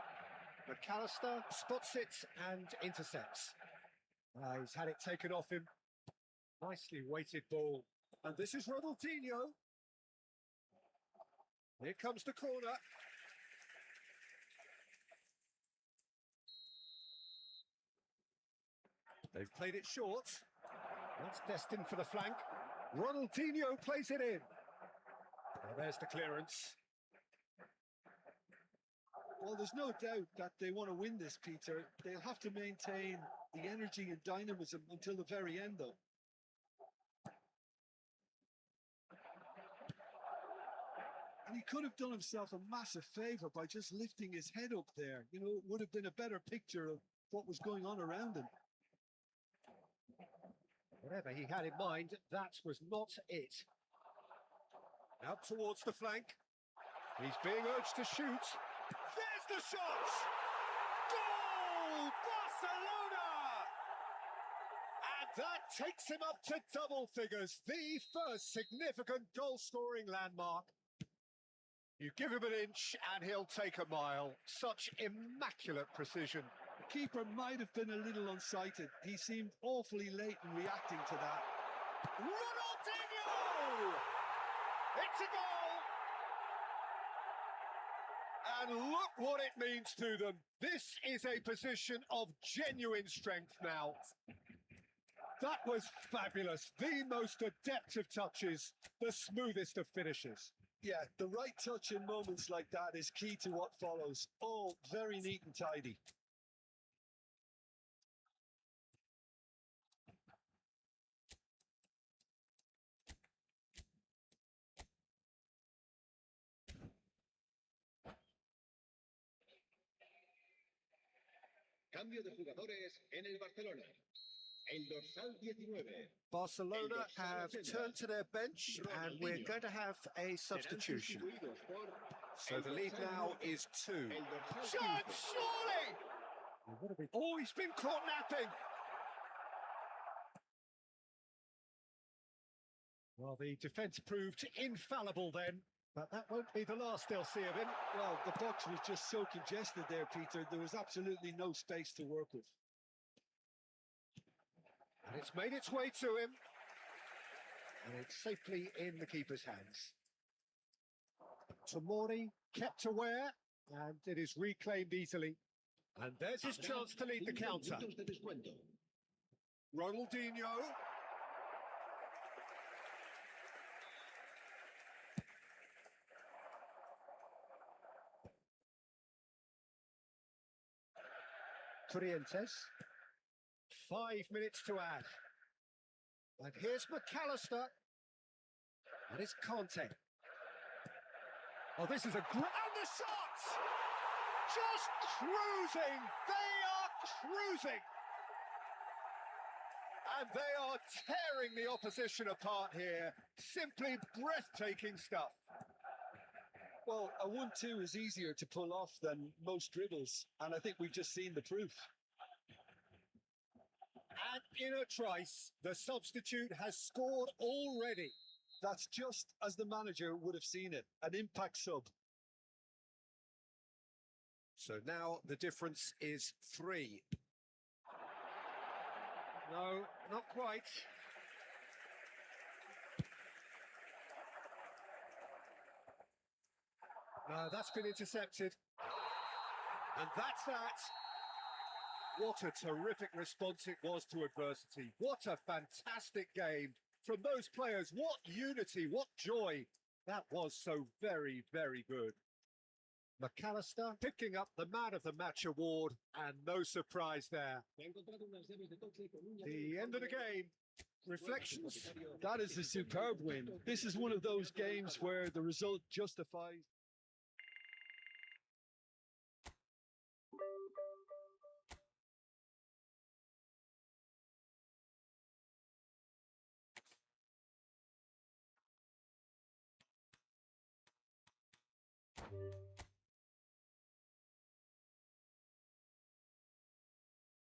McAllister spots it and intercepts. He's had it taken off him. Nicely weighted ball. And this is Ronaldinho. Here comes the corner. They've played it short. That's destined for the flank. Ronaldinho plays it in. Well, there's the clearance. Well, there's no doubt that they want to win this, Peter. They'll have to maintain the energy and dynamism until the very end, though. And he could have done himself a massive favour by just lifting his head up there. You know, it would have been a better picture of what was going on around him. Whatever he had in mind, that was not it. Out towards the flank. He's being urged to shoot. There's the shot! Goal! Barcelona! And that takes him up to double figures, the first significant goal-scoring landmark. You give him an inch and he'll take a mile. Such immaculate precision. The keeper might have been a little unsighted. He seemed awfully late in reacting to that. Ronaldinho! It's a goal! And look what it means to them. This is a position of genuine strength now. That was fabulous. The most adept of touches, the smoothest of finishes. Yeah, the right touch in moments like that is key to what follows. All very neat and tidy. Cambio de jugadores en el Barcelona. El dorsal 19. Barcelona have turned to their bench and we're going to have a substitution. So the lead now is 2. Shot, surely! Oh, he's been caught napping! Well, the defence proved infallible then, but that won't be the last they'll see of him. Well, the box was just so congested there, Peter. There was absolutely no space to work with. And it's made its way to him. And it's safely in the keeper's hands. Tomori kept aware, and it is reclaimed easily. And there's his chance to lead the counter. Ronaldinho. Trientes. 5 minutes to add. And here's McAllister. And it's Conte. Oh, this is a great... And the shots! Just cruising! They are cruising! And they are tearing the opposition apart here. Simply breathtaking stuff. Well, a 1-2 is easier to pull off than most dribbles, and I think we've just seen the proof. And in a trice, the substitute has scored already. That's just as the manager would have seen it, an impact sub. So now the difference is 3. No, not quite. No, that's been intercepted. And that's that. What a terrific response it was to adversity. What a fantastic game from those players. What unity, what joy. That was so very, very good. McAllister picking up the Man of the Match award, and no surprise there. The end of the game. Reflections. That is a superb win. This is one of those games where the result justifies.